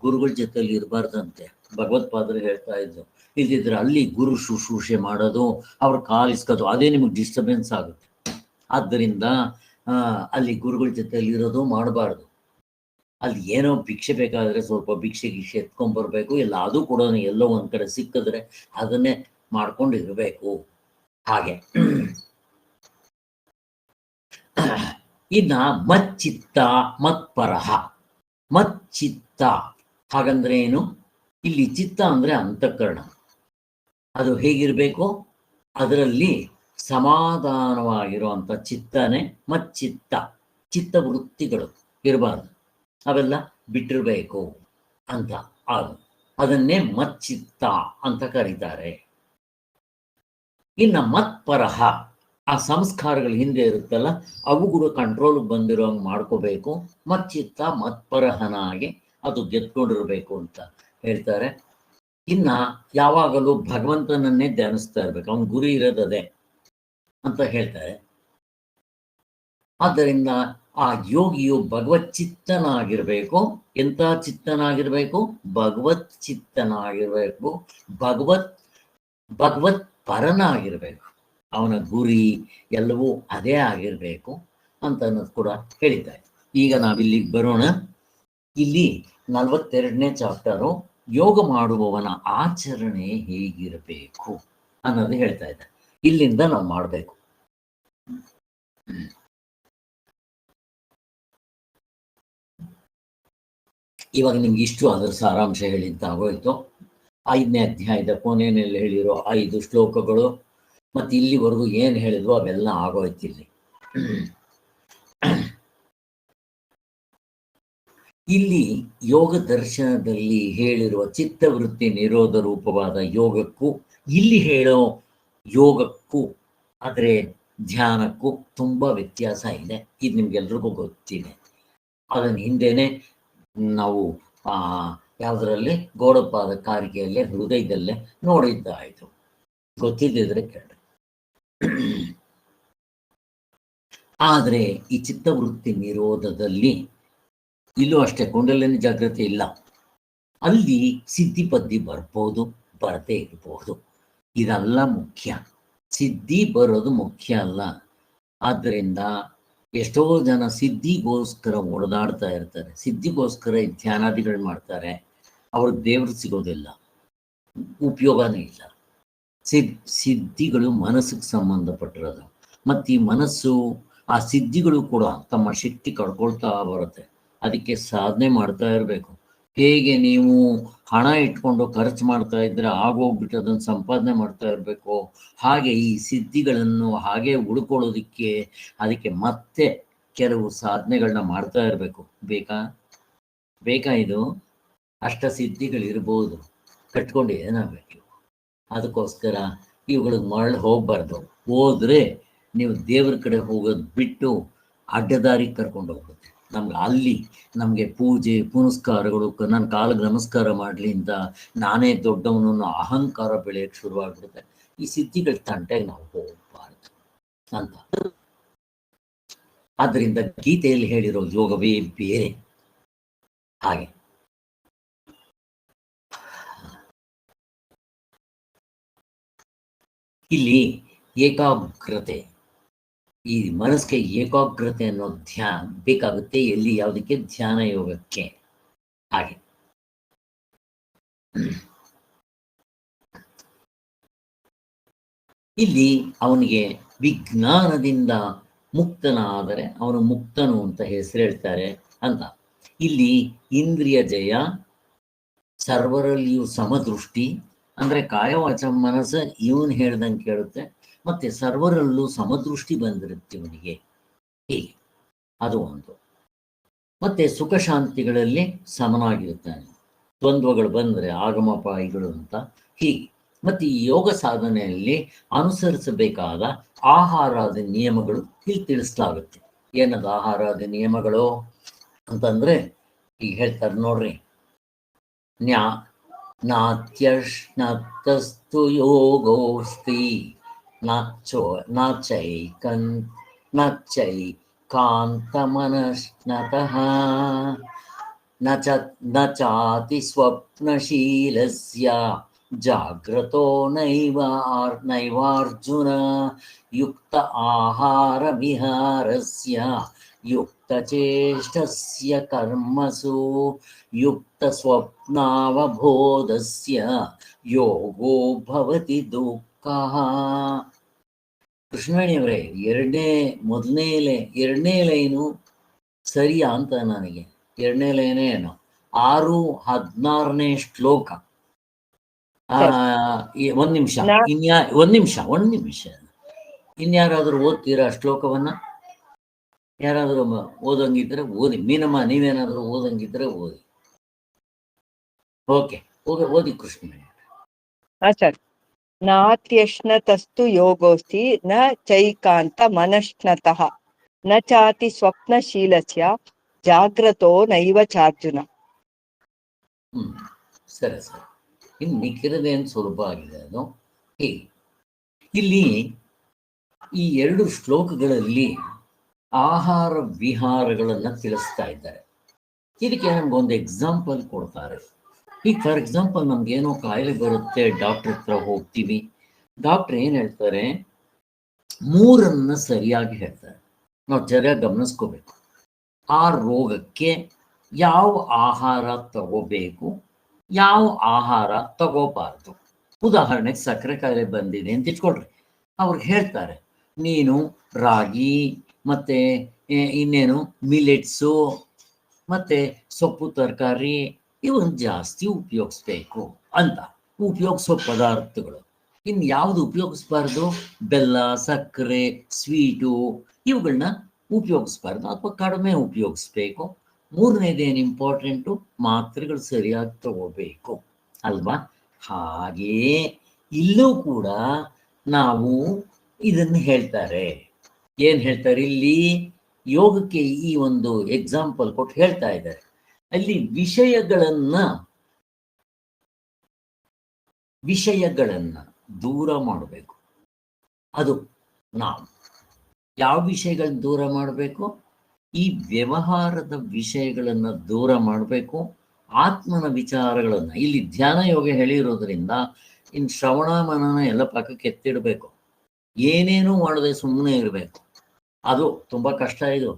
ಗುರುಗಳ ಜೊತೆಯಲ್ಲಿ ಇರಬಾರ್ದಂತೆ, ಭಗವತ್ಪಾದರು ಹೇಳ್ತಾ ಇದ್ರು. ಇಲ್ದಿದ್ರೆ ಅಲ್ಲಿ ಗುರು ಶುಶ್ರೂಷೆ ಮಾಡೋದು, ಅವ್ರ ಕಾಲಿಸ್ಕೋದು, ಅದೇ ನಿಮಗೆ ಡಿಸ್ಟರ್ಬೆನ್ಸ್ ಆಗುತ್ತೆ. ಆದ್ದರಿಂದ ಅಲ್ಲಿ ಗುರುಗಳ ಜೊತೆಯಲ್ಲಿ ಇರೋದು ಮಾಡಬಾರ್ದು. ಅಲ್ಲಿ ಏನೋ ಭಿಕ್ಷೆ ಬೇಕಾದರೆ ಸ್ವಲ್ಪ ಭಿಕ್ಷೆ ಎತ್ಕೊಂಡ್ಬರ್ಬೇಕು, ಇಲ್ಲ ಅದು ಕೂಡ ಎಲ್ಲೋ ಒಂದ್ ಕಡೆ ಸಿಕ್ಕಿದ್ರೆ ಅದನ್ನೇ ಮಾಡ್ಕೊಂಡು ಇರಬೇಕು. ಹಾಗೆ ಇನ್ನ ಮಚ್ಚಿತ್ತ ಮತ್ಪರಹ. ಮಚ್ಚಿತ್ತ ಹಾಗಂದ್ರೆ ಏನು? ಇಲ್ಲಿ ಚಿತ್ತ ಅಂದ್ರೆ ಅಂತಃಕರಣ, ಅದು ಹೇಗಿರ್ಬೇಕು? ಅದರಲ್ಲಿ ಸಮಾಧಾನವಾಗಿರುವಂಥ ಚಿತ್ತನೇ ಮಚ್ಚಿತ್ತ. ಚಿತ್ತವೃತ್ತಿಗಳು ಇರಬಾರ್ದು, ಅವೆಲ್ಲ ಬಿಟ್ಟಿರ್ಬೇಕು ಅಂತ, ಅದನ್ನೇ ಮಚ್ಚಿತ್ತ ಅಂತ ಕರೀತಾರೆ. ಇನ್ನು ಮತ್ಪರಹ, ಆ ಸಂಸ್ಕಾರಗಳು ಹಿಂದೆ ಇರುತ್ತಲ್ಲ ಅವು ಕೂಡ ಕಂಟ್ರೋಲ್ ಬಂದಿರೋಂಗೆ ಮಾಡ್ಕೋಬೇಕು. ಮಚ್ಚಿತ್ತ ಮತ್ಪರಹನಾಗಿ ಅದು ಗೆದ್ಕೊಂಡಿರ್ಬೇಕು ಅಂತ ಹೇಳ್ತಾರೆ. ಇನ್ನ ಯಾವಾಗಲೂ ಭಗವಂತನನ್ನೇ ಧ್ಯಾನಿಸ್ತಾ ಇರ್ಬೇಕು, ಅವನ ಗುರಿ ಇರೋದದೇ ಅಂತ ಹೇಳ್ತಾರೆ. ಆದ್ದರಿಂದ ಆ ಯೋಗಿಯು ಭಗವತ್ ಚಿತ್ತನಾಗಿರ್ಬೇಕು. ಎಂಥ ಚಿತ್ತನಾಗಿರ್ಬೇಕು? ಭಗವತ್ ಚಿತ್ತನಾಗಿರ್ಬೇಕು, ಭಗವತ್ ಪರನಾಗಿರ್ಬೇಕು. ಅವನ ಗುರಿ ಎಲ್ಲವೂ ಅದೇ ಆಗಿರ್ಬೇಕು ಅಂತ ಅನ್ನೋದು ಕೂಡ ಹೇಳಿದ್ದಾರೆ. ಈಗ ನಾವಿಲ್ಲಿಗೆ ಬರೋಣ. ಇಲ್ಲಿ 42ನೇ ಚಾಪ್ಟರು ಯೋಗ ಮಾಡುವವನ ಆಚರಣೆ ಹೇಗಿರಬೇಕು ಅನ್ನೋದು ಹೇಳ್ತಾ ಇದ್ದಾರೆ. ಇಲ್ಲಿಂದ ನಾವು ಮಾಡಬೇಕು. ಇವಾಗ ನಿಮ್ಗೆ ಇಷ್ಟು ಅದರ ಸಾರಾಂಶ ಹೇಳಿದ್ದಾಗೋಯ್ತು. 5ನೇ ಅಧ್ಯಾಯದ ಕೊನೆಯಲ್ಲಿ ಹೇಳಿರೋ 5 ಶ್ಲೋಕಗಳು ಮತ್ತೆ ಇಲ್ಲಿವರೆಗೂ ಏನು ಹೇಳಿದ್ವು ಅವೆಲ್ಲ ಆಗೋಯ್ತು. ಇಲ್ಲಿ ಯೋಗ ದರ್ಶನದಲ್ಲಿ ಹೇಳಿರುವ ಚಿತ್ತವೃತ್ತಿ ನಿರೋಧ ರೂಪವಾದ ಯೋಗಕ್ಕೂ ಇಲ್ಲಿ ಹೇಳೋ ಯೋಗಕ್ಕೂ, ಆದರೆ ಧ್ಯಾನಕ್ಕೂ ತುಂಬಾ ವ್ಯತ್ಯಾಸ ಇದೆ. ಇದು ನಿಮ್ಗೆಲ್ರಿಗೂ ಗೊತ್ತಿದೆ. ಅದನ್ನ ಹಿಂದೆನೆ ನಾವು ಯಾವುದರಲ್ಲಿ ಗೌಡಪಾದ ಕಾರಿಕೆಯಲ್ಲೇ ಹೃದಯದಲ್ಲೇ ನೋಡಿದ್ದಾಯಿತು. ಗೊತ್ತಿದ್ದಿದ್ರೆ ಕೇಳಿ. ಆದರೆ ಈ ಚಿತ್ತವೃತ್ತಿ ನಿರೋಧದಲ್ಲಿ ಇಲ್ಲೂ ಅಷ್ಟೇ ಕುಂಡಲಿನಿ ಜಾಗೃತಿ ಇಲ್ಲ. ಅಲ್ಲಿ ಸಿದ್ಧಿ ಪದ್ಧಿ ಬರ್ಬೋದು, ಬರದೇ ಇರಬಹುದು. ಇದೆಲ್ಲ ಮುಖ್ಯ, ಸಿದ್ಧಿ ಬರೋದು ಮುಖ್ಯ ಅಲ್ಲ. ಆದ್ದರಿಂದ ಎಷ್ಟೋ ಜನ ಸಿದ್ಧಿಗೋಸ್ಕರ ಓಡಾಡ್ತಾ ಇರ್ತಾರೆ, ಸಿದ್ಧಿಗೋಸ್ಕರ ಧ್ಯಾನಾದಿಗಳು ಮಾಡ್ತಾರೆ, ಅವ್ರಿಗೆ ದೇವರು ಸಿಗೋದಿಲ್ಲ, ಉಪಯೋಗನೇ ಇಲ್ಲ. ಸಿದ್ಧಿಗಳು ಮನಸ್ಸಿಗೆ ಸಂಬಂಧಪಟ್ಟಿರೋದು. ಮತ್ತು ಈ ಮನಸ್ಸು, ಆ ಸಿದ್ಧಿಗಳು ಕೂಡ ತಮ್ಮ ಶಕ್ತಿ ಕಳ್ಕೊಳ್ತಾ ಬರುತ್ತೆ. ಅದಕ್ಕೆ ಸಾಧನೆ ಮಾಡ್ತಾ ಇರಬೇಕು. ಹೇಗೆ ನೀವು ಹಣ ಇಟ್ಕೊಂಡು ಖರ್ಚು ಮಾಡ್ತಾ ಇದ್ರೆ ಆಗೋಗ್ಬಿಟ್ಟು ಅದನ್ನು ಸಂಪಾದನೆ ಮಾಡ್ತಾ ಇರಬೇಕು, ಹಾಗೆ ಈ ಸಿದ್ಧಿಗಳನ್ನು ಹಾಗೆ ಉಳ್ಕೊಳ್ಳೋದಿಕ್ಕೆ ಅದಕ್ಕೆ ಮತ್ತೆ ಕೆಲವು ಸಾಧನೆಗಳನ್ನ ಮಾಡ್ತಾ ಇರಬೇಕು. ಬೇಕಾ ಇದು? ಅಷ್ಟ ಸಿದ್ಧಿಗಳಿರ್ಬೋದು, ಕಟ್ಕೊಂಡು ಏನಾಗಬೇಕು? ಅದಕ್ಕೋಸ್ಕರ ಇವುಗಳಿಗೆ ಮರಳು ಹೋಗ್ಬಾರ್ದು. ಹೋದ್ರೆ ನೀವು ದೇವ್ರ ಕಡೆ ಹೋಗೋದು ಬಿಟ್ಟು ಅಡ್ಡದಾರಿಗೆ ಕರ್ಕೊಂಡು ಹೋಗುತ್ತೆ. ಅಲ್ಲಿ ನಮಗೆ ಪೂಜೆ ಪುನಸ್ಕಾರಗಳು, ನನ್ನ ಕಾಲಿಗೆ ನಮಸ್ಕಾರ ಮಾಡಲಿ ಅಂತ ನಾನೇ ದೊಡ್ಡವನು ಅನ್ನೋ ಅಹಂಕಾರ ಬೆಳೆಯಕ್ಕೆ ಶುರುವಾಗ್ಬಿಡುತ್ತೆ. ಈ ಸಿದ್ಧಿಗಳ ತಂಟೆಗೆ ನಾವು ಹೋಗಬಾರ್ದು ಅಂತ. ಆದ್ದರಿಂದ ಗೀತೆಯಲ್ಲಿ ಹೇಳಿರೋ ಯೋಗವೇ ಬೇರೆ. ಹಾಗೆ ಇಲ್ಲಿ ಏಕಾಗ್ರತೆ, ಈ ಮನಸ್ಸಿಗೆ ಏಕಾಗ್ರತೆ ಅನ್ನೋ ಧ್ಯಾನ ಬೇಕಾಗುತ್ತೆ. ಎಲ್ಲಿ? ಯಾವುದಕ್ಕೆ? ಧ್ಯಾನ ಯೋಗಕ್ಕೆ. ಹಾಗೆ ಇಲ್ಲಿ ಅವನಿಗೆ ವಿಜ್ಞಾನದಿಂದ ಮುಕ್ತನಾದರೆ ಅವನು ಮುಕ್ತನು ಅಂತ ಹೆಸರು ಹೇಳ್ತಾರೆ ಅಂತ. ಇಲ್ಲಿ ಇಂದ್ರಿಯ ಜಯ, ಸರ್ವರಲ್ಲಿಯೂ ಸಮದೃಷ್ಟಿ, ಅಂದ್ರೆ ಕಾಯವಾಚ ಮನಸ್ಸು ಇವನು ಹೇಳ್ದಂಗೆ ಕೇಳುತ್ತೆ, ಮತ್ತೆ ಸರ್ವರಲ್ಲೂ ಸಮದೃಷ್ಟಿ ಬಂದಿರುತ್ತೆ ಇವನಿಗೆ. ಹೀಗೆ ಅದು ಒಂದು. ಮತ್ತೆ ಸುಖ ಶಾಂತಿಗಳಲ್ಲಿ ಸಮನಾಗಿರುತ್ತಾನೆ. ದ್ವಂದ್ವಗಳು ಬಂದರೆ ಆಗಮಪಾಯಿಗಳು ಅಂತ. ಹೀಗೆ ಮತ್ತೆ ಈ ಯೋಗ ಸಾಧನೆಯಲ್ಲಿ ಅನುಸರಿಸಬೇಕಾದ ಆಹಾರಾದಿ ನಿಯಮಗಳು ಇಲ್ಲಿ ತಿಳಿಸಲಾಗುತ್ತೆ. ಏನದು ಆಹಾರಾದಿ ನಿಯಮಗಳು ಅಂತಂದ್ರೆ ಈಗ ಹೇಳ್ತಾರೆ ನೋಡ್ರಿ. ನಾತ್ಯಶ್ನತಸ್ತು ಯೋಗೋಸ್ತಿ ನೈಕಾಂತಮನಶ್ನತಃ ನ ಚಾತಿ ಸ್ವಪ್ನಶೀಲಸ್ಯ ಜಾಗ್ರತೋ ನೈವಾರ್ಜುನ ಯುಕ್ತ ಆಹಾರ ವಿಹಾರಸ್ಯ ಯುಕ್ತ ಚೇಷ್ಟಸ್ಯ ಕರ್ಮಸು ಯುಕ್ತ ಸ್ವಪ್ನಾವಬೋಧಸ್ಯ ಯೋಗೋ ಭವತಿ ದುಃಖಃ. ಕೃಷ್ಣವೇಣಿಯವರೇ, ಎರಡನೇ ಲೈನು ಸರಿಯಾ ಅಂತ ನನಗೆ. ಎರಡನೇ ಲೈನೇ ಏನು 6:16 ಶ್ಲೋಕ. ಒಂದ್ ನಿಮಿಷ ಇನ್ಯಾರಾದ್ರೂ ಓದ್ತೀರಾ ಶ್ಲೋಕವನ್ನ? ಯಾರಾದ್ರೂ ಓದಂಗಿದ್ರೆ ಓದಿ. ಮೀನಮ್ಮ, ನೀವೇನಾದ್ರೂ ಓದಂಗಿದ್ರೆ ಓದಿ. ಓಕೆ, ಓದಿ ಕೃಷ್ಣ. ಸರ್. ನಾತ್ಯಶ್ನತಸ್ತು ಯೋಗೋಸ್ತಿ ನ ಚೈಕಾಂತ ಮನಶ್ನತಃ ನ ಚಾತಿ ಸ್ವಪ್ನಶೀಲಸ್ಯ ಜಾಗ್ರತೋ ನೈವ ಚಾರ್ಜುನ. ಸರಿ. ಇನ್ನು ಮಿಕ್ಕಿರದೇನು ಸುಲಭ ಆಗಿದೆ ಅದು. ಹೀಗೆ ಇಲ್ಲಿ ಈ 2 ಶ್ಲೋಕಗಳಲ್ಲಿ ಆಹಾರ ವಿಹಾರಗಳನ್ನ ತಿಳಿಸ್ತಾ ಇದ್ದಾರೆ. ಇದಕ್ಕೆ ನಮ್ಗೊಂದು ಎಕ್ಸಾಂಪಲ್ ಕೊಡ್ತಾರೆ. ಈಗ ಫಾರ್ ಎಕ್ಸಾಂಪಲ್ ನಮ್ಗೇನೋ ಕಾಯಿಲೆ ಬರುತ್ತೆ, ಡಾಕ್ಟರ್ ಹತ್ರ ಹೋಗ್ತೀವಿ. ಡಾಕ್ಟರ್ ಏನ್ ಹೇಳ್ತಾರೆ? 3 ಸರಿಯಾಗಿ ಹೇಳ್ತಾರೆ. ನಾವು ಸರಿಯಾಗಿ ಗಮನಿಸ್ಕೋಬೇಕು. ಆ ರೋಗಕ್ಕೆ ಯಾವ ಆಹಾರ ತಗೋಬೇಕು, ಯಾವ ಆಹಾರ ತಗೋಬಾರ್ದು. ಉದಾಹರಣೆಗೆ ಸಕ್ಕರೆ ಕಾಯಿಲೆ ಬಂದಿದೆ ಅಂತ ಇಟ್ಕೊಳ್ರಿ. ಅವ್ರಿಗೆ ಹೇಳ್ತಾರೆ, ನೀನು ರಾಗಿ ಮತ್ತೆ ಇನ್ನೇನು ಮಿಲೆಟ್ಸು ಮತ್ತೆ ಸೊಪ್ಪು ತರಕಾರಿ ಇವನ್ ಜಾಸ್ತಿ ಉಪಯೋಗಿಸ್ಬೇಕು ಅಂತ. ಉಪಯೋಗಿಸೋ ಪದಾರ್ಥಗಳು ಇನ್ನು ಯಾವುದು ಉಪಯೋಗಿಸ್ಬಾರ್ದು? ಬೆಲ್ಲ, ಸಕ್ಕರೆ, ಸ್ವೀಟು ಇವುಗಳನ್ನ ಉಪಯೋಗಿಸ್ಬಾರ್ದು ಅಥವಾ ಕಡಿಮೆ ಉಪಯೋಗಿಸ್ಬೇಕು. 3ನೇದೇನು ಇಂಪಾರ್ಟೆಂಟು? ಮಾತ್ರೆಗಳು ಸರಿಯಾಗಿ ತಗೋಬೇಕು ಅಲ್ವಾ? ಹಾಗೆಯೇ ಇಲ್ಲೂ ಕೂಡ ನಾವು ಇದನ್ನು ಹೇಳ್ತಾರೆ. ಏನ್ ಹೇಳ್ತಾರೆ ಇಲ್ಲಿ? ಯೋಗಕ್ಕೆ ಈ ಒಂದು ಎಕ್ಸಾಂಪಲ್ ಕೊಟ್ಟು ಹೇಳ್ತಾ ಇದ್ದಾರೆ. ಅಲ್ಲಿ ವಿಷಯಗಳನ್ನ ದೂರ ಮಾಡಬೇಕು. ಅದು ನಾವು ಯಾವ ವಿಷಯಗಳನ್ನ ದೂರ ಮಾಡಬೇಕು? ಈ ವ್ಯವಹಾರದ ವಿಷಯಗಳನ್ನ ದೂರ ಮಾಡಬೇಕು. ಆತ್ಮನ ವಿಚಾರಗಳನ್ನ ಇಲ್ಲಿ ಧ್ಯಾನ ಯೋಗ ಹೇಳಿರೋದ್ರಿಂದ ಇನ್ನು ಶ್ರವಣ ಮನನ ಎಲ್ಲ ಪಕ್ಕಕ್ಕೆ ಎತ್ತಿಡಬೇಕು. ಏನೇನೂ ಮಾಡದೆ ಸುಮ್ಮನೆ ಇರಬೇಕು. ಅದು ತುಂಬಾ ಕಷ್ಟ. ಇದು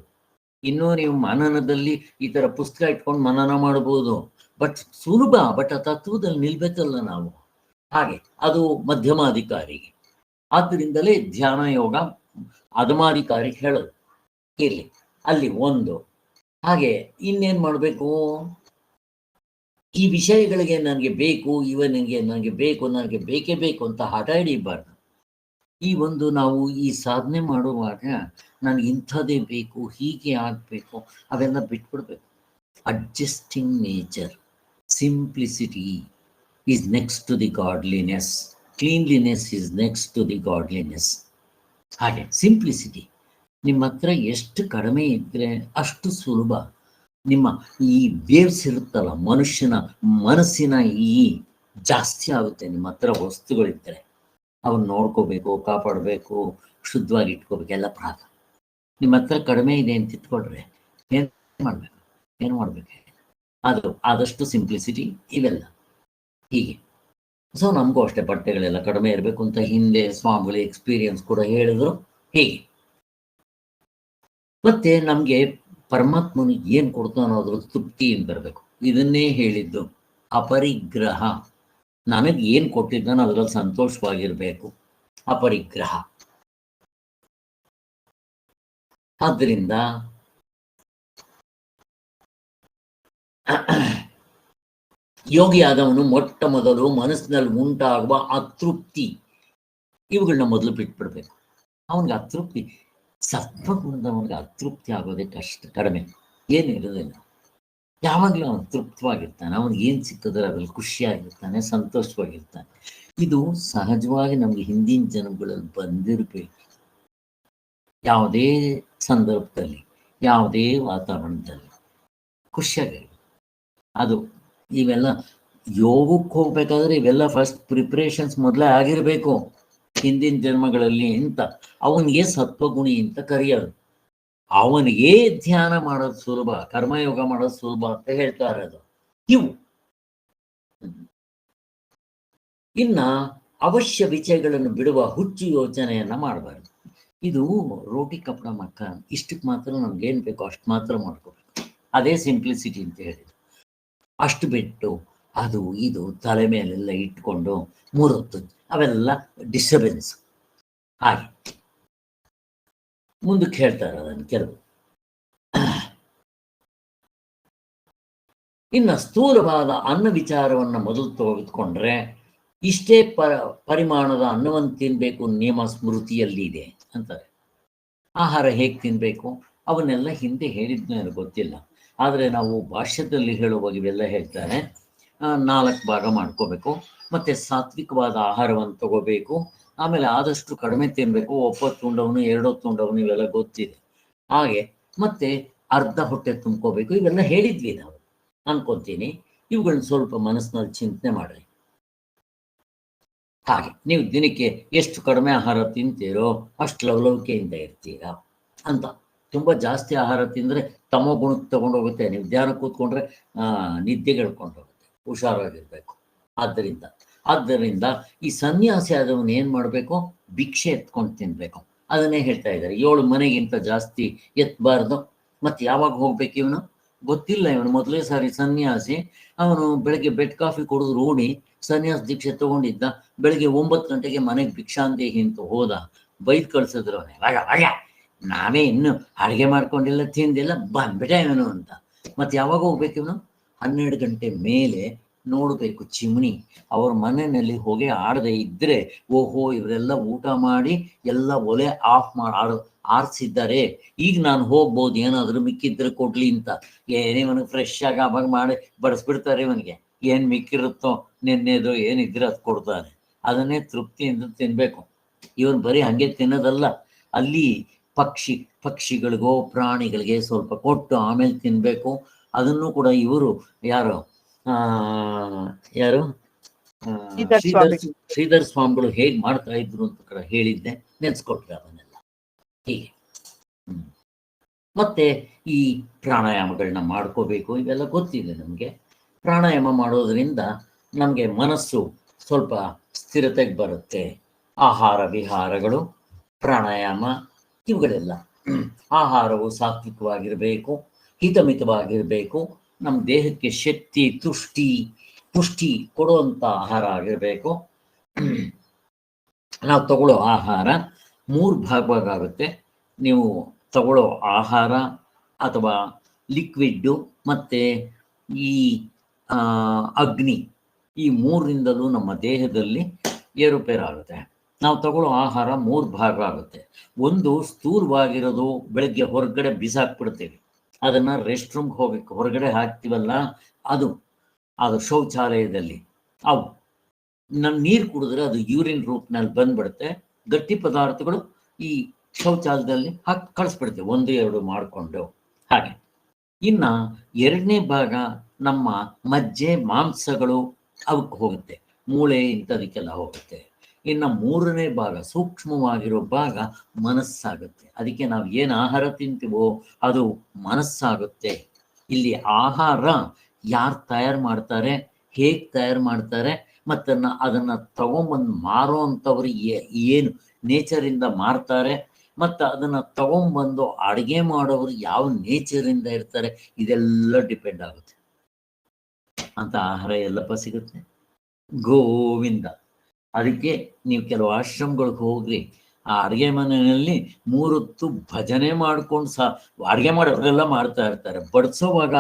ಇನ್ನೂ ನೀವು ಮನನದಲ್ಲಿ ಈ ತರ ಪುಸ್ತಕ ಇಟ್ಕೊಂಡು ಮನನ ಮಾಡಬಹುದು, ಬಟ್ ಸುಲಭ. ಬಟ್ ಆ ತತ್ವದಲ್ಲಿ ನಿಲ್ಬೇಕಲ್ಲ ನಾವು. ಹಾಗೆ ಅದು ಮಧ್ಯಮಾಧಿಕಾರಿಗೆ. ಆದ್ದರಿಂದಲೇ ಧ್ಯಾನ ಯೋಗ ಅಧಮಾಧಿಕಾರಿಗೆ ಹೇಳೋದು. ಇರ್ಲಿ ಅಲ್ಲಿ ಒಂದು. ಹಾಗೆ ಇನ್ನೇನ್ ಮಾಡಬೇಕು? ಈ ವಿಷಯಗಳಿಗೆ ನನಗೆ ಬೇಕು, ನನಗೆ ಬೇಕು, ನನಗೆ ಬೇಕೇ ಬೇಕು ಅಂತ ಹಠ ಹಿಡಿಬಾರ್ದು. ಈ ಒಂದು ನಾವು ಈ ಸಾಧನೆ ಮಾಡುವಾಗ ನನಗೆ ಇಂಥದ್ದೇ ಬೇಕು, ಹೀಗೆ ಆಗಬೇಕು, ಅವೆಲ್ಲ ಬಿಟ್ಬಿಡ್ಬೇಕು. Adjusting nature, simplicity is next to the godliness, cleanliness is next to the godliness. ಹಾಗೆ ಸಿಂಪ್ಲಿಸಿಟಿ, ನಿಮ್ಮ ಹತ್ರ ಎಷ್ಟು ಕಡಿಮೆ ಇದ್ದರೆ ಅಷ್ಟು ಸುಲಭ. ನಿಮ್ಮ ಈ ವೇವ್ಸ್ ಇರುತ್ತಲ್ಲ, ಮನುಷ್ಯನ ಮನಸ್ಸಿನ ಈ ಜಾಸ್ತಿ ಆಗುತ್ತೆ. ನಿಮ್ಮ ಹತ್ರ ವಸ್ತುಗಳಿದ್ದರೆ ಅವನ್ನ ನೋಡ್ಕೋಬೇಕು, ಕಾಪಾಡಬೇಕು, ಶುದ್ಧವಾಗಿ ಇಟ್ಕೋಬೇಕು, ಎಲ್ಲ ಪ್ರಾಗ. ನಿಮ್ಮ ಹತ್ರ ಕಡಿಮೆ ಇದೆ ಅಂತ ಇಟ್ಕೊಳ್ರೆ ಏನು ಮಾಡ್ಬೇಕು? ಅದು ಆದಷ್ಟು ಸಿಂಪ್ಲಿಸಿಟಿ, ಇವೆಲ್ಲ ಹೀಗೆ. ಸೊ ನಮಗೂ ಅಷ್ಟೇ ಬಟ್ಟೆಗಳೆಲ್ಲ ಕಡಿಮೆ ಇರಬೇಕು ಅಂತ ಹಿಂದೆ ಸ್ವಾಮಿಗಳ ಎಕ್ಸ್ಪೀರಿಯನ್ಸ್ ಕೂಡ ಹೇಳಿದ್ರು. ಹೀಗೆ ಮತ್ತೆ ನಮಗೆ ಪರಮಾತ್ಮನು ಏನು ಕೊಡ್ತಾನೋ ಅದ್ರ ತೃಪ್ತಿಯಿಂದ ಬರಬೇಕು. ಇದನ್ನೇ ಹೇಳಿದ್ದು ಅಪರಿಗ್ರಹ. ನನಗೆ ಏನು ಕೊಟ್ಟಿದ್ದಾನೋ ಅದರಲ್ಲಿ ಸಂತೋಷವಾಗಿರ್ಬೇಕು, ಅಪರಿಗ್ರಹ. ಆದ್ದರಿಂದ ಯೋಗಿಯಾದವನು ಮೊಟ್ಟ ಮೊದಲು ಮನಸ್ಸಿನಲ್ಲಿ ಉಂಟಾಗುವ ಅತೃಪ್ತಿ ಇವುಗಳನ್ನ ಮೊದಲು ಬಿಟ್ಬಿಡ್ಬೇಕು. ಅವನಿಗೆ ಅತೃಪ್ತಿ, ಸತ್ವಗುಣದವನಿಗೆ ಅತೃಪ್ತಿ ಆಗೋದೇ ಕಡಿಮೆ, ಏನಿರೋದಿಲ್ಲ. ಯಾವಾಗಲೂ ಅವನು ತೃಪ್ತವಾಗಿರ್ತಾನೆ, ಅವನಿಗೆ ಏನು ಸಿಕ್ಕಿದ್ರೆ ಅದ್ರಲ್ಲಿ ಖುಷಿಯಾಗಿರ್ತಾನೆ, ಸಂತೋಷವಾಗಿರ್ತಾನೆ. ಇದು ಸಹಜವಾಗಿ ನಮಗೆ ಹಿಂದಿನ ಜನ್ಮಗಳಲ್ಲಿ ಬಂದಿರಬೇಕು. ಯಾವುದೇ ಸಂದರ್ಭದಲ್ಲಿ, ಯಾವುದೇ ವಾತಾವರಣದಲ್ಲಿ ಖುಷಿಯಾಗಿರ್ಬೇಕು. ಅದು ಇವೆಲ್ಲ ಯೋಗಕ್ಕೆ ಹೋಗ್ಬೇಕಾದ್ರೆ ಇವೆಲ್ಲ ಫಸ್ಟ್ ಪ್ರಿಪ್ರೇಷನ್ಸ್ ಮೊದಲೇ ಆಗಿರಬೇಕು ಹಿಂದಿನ ಜನ್ಮಗಳಲ್ಲಿ ಅಂತ. ಅವನಿಗೆ ಸತ್ವಗುಣಿ ಅಂತ ಕರೆಯೋದು. ಅವನಿಗೆ ಧ್ಯಾನ ಮಾಡೋದು ಸುಲಭ, ಕರ್ಮಯೋಗ ಮಾಡೋದು ಸುಲಭ ಅಂತ ಹೇಳ್ತಾ ಇರೋದು ಇವು. ಇನ್ನ ಅವಶ್ಯ ವಿಷಯಗಳನ್ನು ಬಿಡುವ ಹುಚ್ಚು ಯೋಚನೆಯನ್ನ ಮಾಡಬಾರ್ದು. ಇದು ರೋಟಿ ಕಪಡ ಮಕ್ಕ, ಇಷ್ಟಕ್ಕೆ ಮಾತ್ರ ನಮ್ಗೇನು ಬೇಕೋ ಅಷ್ಟು ಮಾತ್ರ ಮಾಡ್ಕೋಬೇಕು. ಅದೇ ಸಿಂಪ್ಲಿಸಿಟಿ ಅಂತ ಹೇಳಿದ್ರು. ಅಷ್ಟು ಬಿಟ್ಟು ಅದು ಇದು ತಲೆ ಮೇಲೆಲ್ಲ ಇಟ್ಕೊಂಡು ಮೂರೊತ್ತು ಅವೆಲ್ಲ ಡಿಸ್ಟರ್ಬೆನ್ಸ್. ಹಾಗೆ ಮುಂದಕ್ಕೆ ಹೇಳ್ತಾರೆ ಅದನ್ನು ಕೆಲವು. ಇನ್ನು ಸ್ಥೂಲವಾದ ಅನ್ನ ವಿಚಾರವನ್ನು ಮೊದಲು ತೆಗೆದುಕೊಂಡ್ರೆ ಇಷ್ಟೇ ಪರಿಮಾಣದ ಅನ್ನವನ್ನು ತಿನ್ನಬೇಕು ನಿಯಮ ಸ್ಮೃತಿಯಲ್ಲಿ ಇದೆ ಅಂತಾರೆ. ಆಹಾರ ಹೇಗೆ ತಿನ್ನಬೇಕು ಅವನ್ನೆಲ್ಲ ಹಿಂದೆ ಹೇಳಿದ್ನೋ ನನಗೆ ಗೊತ್ತಿಲ್ಲ, ಆದರೆ ನಾವು ಭಾಷ್ಯದಲ್ಲಿ ಹೇಳುವಾಗ ಇವೆಲ್ಲ ಹೇಳ್ತಾರೆ. 4 ಭಾಗ ಮಾಡ್ಕೋಬೇಕು, ಮತ್ತು ಸಾತ್ವಿಕವಾದ ಆಹಾರವನ್ನು ತಗೋಬೇಕು, ಆಮೇಲೆ ಆದಷ್ಟು ಕಡಿಮೆ ತಿನ್ನಬೇಕು, 9 ತುಂಡವನು 2 ತುಂಡವನು ಇವೆಲ್ಲ ಗೊತ್ತಿದೆ. ಹಾಗೆ ಮತ್ತೆ ಅರ್ಧ ಹೊಟ್ಟೆ ತುಂಬ್ಕೋಬೇಕು, ಇವೆಲ್ಲ ಹೇಳಿದ್ವಿ ನಾವು ಅನ್ಕೊತೀನಿ. ಇವುಗಳನ್ನ ಸ್ವಲ್ಪ ಮನಸ್ಸಿನಲ್ಲಿ ಚಿಂತನೆ ಮಾಡ್ರಿ. ಹಾಗೆ ನೀವು ದಿನಕ್ಕೆ ಎಷ್ಟು ಕಡಿಮೆ ಆಹಾರ ತಿಂತೀರೋ ಅಷ್ಟು ಲವಲವಿಕೆಯಿಂದ ಇರ್ತೀರಾ ಅಂತ. ತುಂಬ ಜಾಸ್ತಿ ಆಹಾರ ತಿಂದರೆ ತಮೋ ಗುಣಕ್ಕೆ ತಗೊಂಡೋಗುತ್ತೆ. ನೀವು ಧ್ಯಾನ ಕೂತ್ಕೊಂಡ್ರೆ ನಿದ್ದೆಗೆಳ್ಕೊಂಡೋಗುತ್ತೆ. ಹುಷಾರಾಗಿರ್ಬೇಕು. ಆದ್ದರಿಂದ ಈ ಸನ್ಯಾಸಿ ಆದವನು ಏನು ಮಾಡಬೇಕು, ಭಿಕ್ಷೆ ಎತ್ಕೊಂಡು ತಿನ್ಬೇಕು. ಅದನ್ನೇ ಹೇಳ್ತಾ ಇದ್ದಾರೆ. 7 ಮನೆಗಿಂತ ಜಾಸ್ತಿ ಎತ್ತಬಾರ್ದು. ಮತ್ತು ಯಾವಾಗ ಹೋಗ್ಬೇಕು ಇವನು ಗೊತ್ತಿಲ್ಲ. ಇವನು ಮೊದಲೇ ಸಾರಿ ಸನ್ಯಾಸಿ. ಅವನು ಬೆಳಗ್ಗೆ ಬೆಡ್ ಕಾಫಿ ಕುಡಿದು ರೂಢಿ ಸನ್ಯಾಸ ದೀಕ್ಷೆ ತಗೊಂಡಿದ್ದ. ಬೆಳಗ್ಗೆ 9 ಗಂಟೆಗೆ ಮನೆಗೆ ಭಿಕ್ಷಾಂದೇಹಿ ಅಂತ ಹೋದ. ಬೈದು ಕಳ್ಸಿದ್ರು ಅವನೇ, ನಾವೇ ಇನ್ನು ಅಡುಗೆ ಮಾಡ್ಕೊಂಡಿಲ್ಲ, ತಿಂದಿಲ್ಲ, ಬಂದ್ಬಿಟ್ಟೆ ಇವನು ಅಂತ. ಮತ್ತೆ ಯಾವಾಗ ಹೋಗ್ಬೇಕು ಇವನು? 12 ಗಂಟೆ ಮೇಲೆ ನೋಡಬೇಕು ಚಿಮಣಿ. ಅವ್ರ ಮನೆಯಲ್ಲಿ ಹೊಗೆ ಆಡದೆ ಇದ್ದರೆ ಓಹೋ ಇವರೆಲ್ಲ ಊಟ ಮಾಡಿ ಎಲ್ಲ ಒಲೆ ಆಫ್ ಆರಿಸಿದ್ದಾರೆ, ಈಗ ನಾನು ಹೋಗ್ಬೋದು, ಏನಾದರೂ ಮಿಕ್ಕಿದ್ರೆ ಕೊಡ್ಲಿ ಅಂತ. ಇವನಿಗೆ ಫ್ರೆಶ್ ಆಗಿ ಆವಾಗ ಮಾಡಿ ಬಡಿಸ್ಬಿಡ್ತಾರೆ. ಇವನಿಗೆ ಏನು ಮಿಕ್ಕಿರುತ್ತೋ ನಿನ್ನೆದು ಏನಿದ್ರೆ ಅದು ಕೊಡ್ತಾರೆ. ಅದನ್ನೇ ತೃಪ್ತಿಯಿಂದ ತಿನ್ಬೇಕು. ಇವನು ಬರೀ ಹಂಗೆ ತಿನ್ನೋದಲ್ಲ, ಅಲ್ಲಿ ಪಕ್ಷಿಗಳಿಗೋ ಪ್ರಾಣಿಗಳಿಗೆ ಸ್ವಲ್ಪ ಕೊಟ್ಟು ಆಮೇಲೆ ತಿನ್ಬೇಕು. ಅದನ್ನು ಕೂಡ ಇವರು ಯಾರು ಶ್ರೀಧರ್ ಸ್ವಾಮಿಗಳು ಹೇಗೆ ಮಾಡ್ತಾ ಇದ್ರು ಅಂತ ಕೂಡ ಹೇಳಿದ್ದೆ, ನೆನ್ಸ್ಕೊಟ್ರೆ ಅದನ್ನೆಲ್ಲ ಹೀಗೆ. ಮತ್ತೆ ಈ ಪ್ರಾಣಾಯಾಮಗಳನ್ನ ಮಾಡ್ಕೋಬೇಕು, ಇವೆಲ್ಲ ಗೊತ್ತಿದೆ ನಮಗೆ. ಪ್ರಾಣಾಯಾಮ ಮಾಡೋದ್ರಿಂದ ನಮಗೆ ಮನಸ್ಸು ಸ್ವಲ್ಪ ಸ್ಥಿರತೆಗೆ ಬರುತ್ತೆ. ಆಹಾರ ವಿಹಾರಗಳು, ಪ್ರಾಣಾಯಾಮ ಇವುಗಳೆಲ್ಲ. ಆಹಾರವು ಸಾತ್ವಿಕವಾಗಿರಬೇಕು, ಹಿತಮಿತವಾಗಿರಬೇಕು, ನಮ್ಮ ದೇಹಕ್ಕೆ ಶಕ್ತಿ ಪುಷ್ಟಿ ಕೊಡುವಂಥ ಆಹಾರ ಆಗಿರಬೇಕು. ನಾವು ತಗೊಳ್ಳೋ ಆಹಾರ 3 ಭಾಗವಾಗುತ್ತೆ. ನೀವು ತಗೊಳ್ಳೋ ಆಹಾರ ಅಥವಾ ಲಿಕ್ವಿಡ್ಡು ಮತ್ತು ಈ ಅಗ್ನಿ, ಈ ಮೂರರಿಂದಲೂ ನಮ್ಮ ದೇಹದಲ್ಲಿ ಏರುಪೇರಾಗುತ್ತೆ. ನಾವು ತಗೊಳ್ಳೋ ಆಹಾರ 3 ಭಾಗ ಆಗುತ್ತೆ. ಒಂದು ಸ್ಥೂಲವಾಗಿರೋದು ಬೆಳಗ್ಗೆ ಹೊರಗಡೆ ಬಿಸಾಕ್ಬಿಡ್ತೀವಿ, ಅದನ್ನು ರೆಸ್ಟ್ ರೂಮ್ಗೆ ಹೋಗಬೇಕು ಹೊರಗಡೆ ಹಾಕ್ತೀವಲ್ಲ, ಅದು ಶೌಚಾಲಯದಲ್ಲಿ ಅವು ನೀರು ಕುಡಿದ್ರೆ ಅದು ಯೂರಿನ್ ರೂಟ್ನಲ್ಲಿ ಬಂದ್ಬಿಡುತ್ತೆ. ಗಟ್ಟಿ ಪದಾರ್ಥಗಳು ಈ ಶೌಚಾಲಯದಲ್ಲಿ ಹಾಕಿ ಕಳಿಸ್ಬಿಡ್ತೀವಿ, 1-2 ಮಾಡಿಕೊಂಡು. ಹಾಗೆ ಇನ್ನ 2ನೇ ಭಾಗ ನಮ್ಮ ಮಜ್ಜೆ ಮಾಂಸಗಳು ಅವಕ್ಕೆ ಹೋಗುತ್ತೆ, ಮೂಳೆ ಇಂಥದಕ್ಕೆಲ್ಲ ಹೋಗುತ್ತೆ. ಇನ್ನು 3ನೇ ಭಾಗ ಸೂಕ್ಷ್ಮವಾಗಿರೋ ಭಾಗ ಮನಸ್ಸಾಗುತ್ತೆ. ಅದಕ್ಕೆ ನಾವು ಏನು ಆಹಾರ ತಿಂತೀವೋ ಅದು ಮನಸ್ಸಾಗುತ್ತೆ. ಇಲ್ಲಿ ಆಹಾರ ಯಾರು ತಯಾರು ಮಾಡ್ತಾರೆ, ಹೇಗೆ ತಯಾರು ಮಾಡ್ತಾರೆ, ಮತ್ತು ಅದನ್ನು ತಗೊಂಬಂದು ಮಾರೋ ಅಂಥವ್ರು ಏನು ನೇಚರಿಂದ ಮಾರ್ತಾರೆ, ಮತ್ತು ಅದನ್ನು ತಗೊಂಬಂದು ಅಡುಗೆ ಮಾಡೋರು ಯಾವ ನೇಚರಿಂದ ಇರ್ತಾರೆ, ಇದೆಲ್ಲ ಡಿಪೆಂಡ್ ಆಗುತ್ತೆ. ಅಂತ ಆಹಾರ ಎಲ್ಲಪ್ಪ ಸಿಗುತ್ತೆ? ಗೋವಿಂದ. ಅದಕ್ಕೆ ನೀವು ಕೆಲವು ಆಶ್ರಮಗಳಿಗೆ ಹೋಗ್ರಿ, ಆ ಅಡುಗೆ ಮನೆಯಲ್ಲಿ 3 ಹೊತ್ತು ಭಜನೆ ಮಾಡ್ಕೊಂಡು ಅಡುಗೆ ಮಾಡೋರೆಲ್ಲ ಮಾಡ್ತಾ ಇರ್ತಾರೆ, ಬಡಿಸೋವಾಗ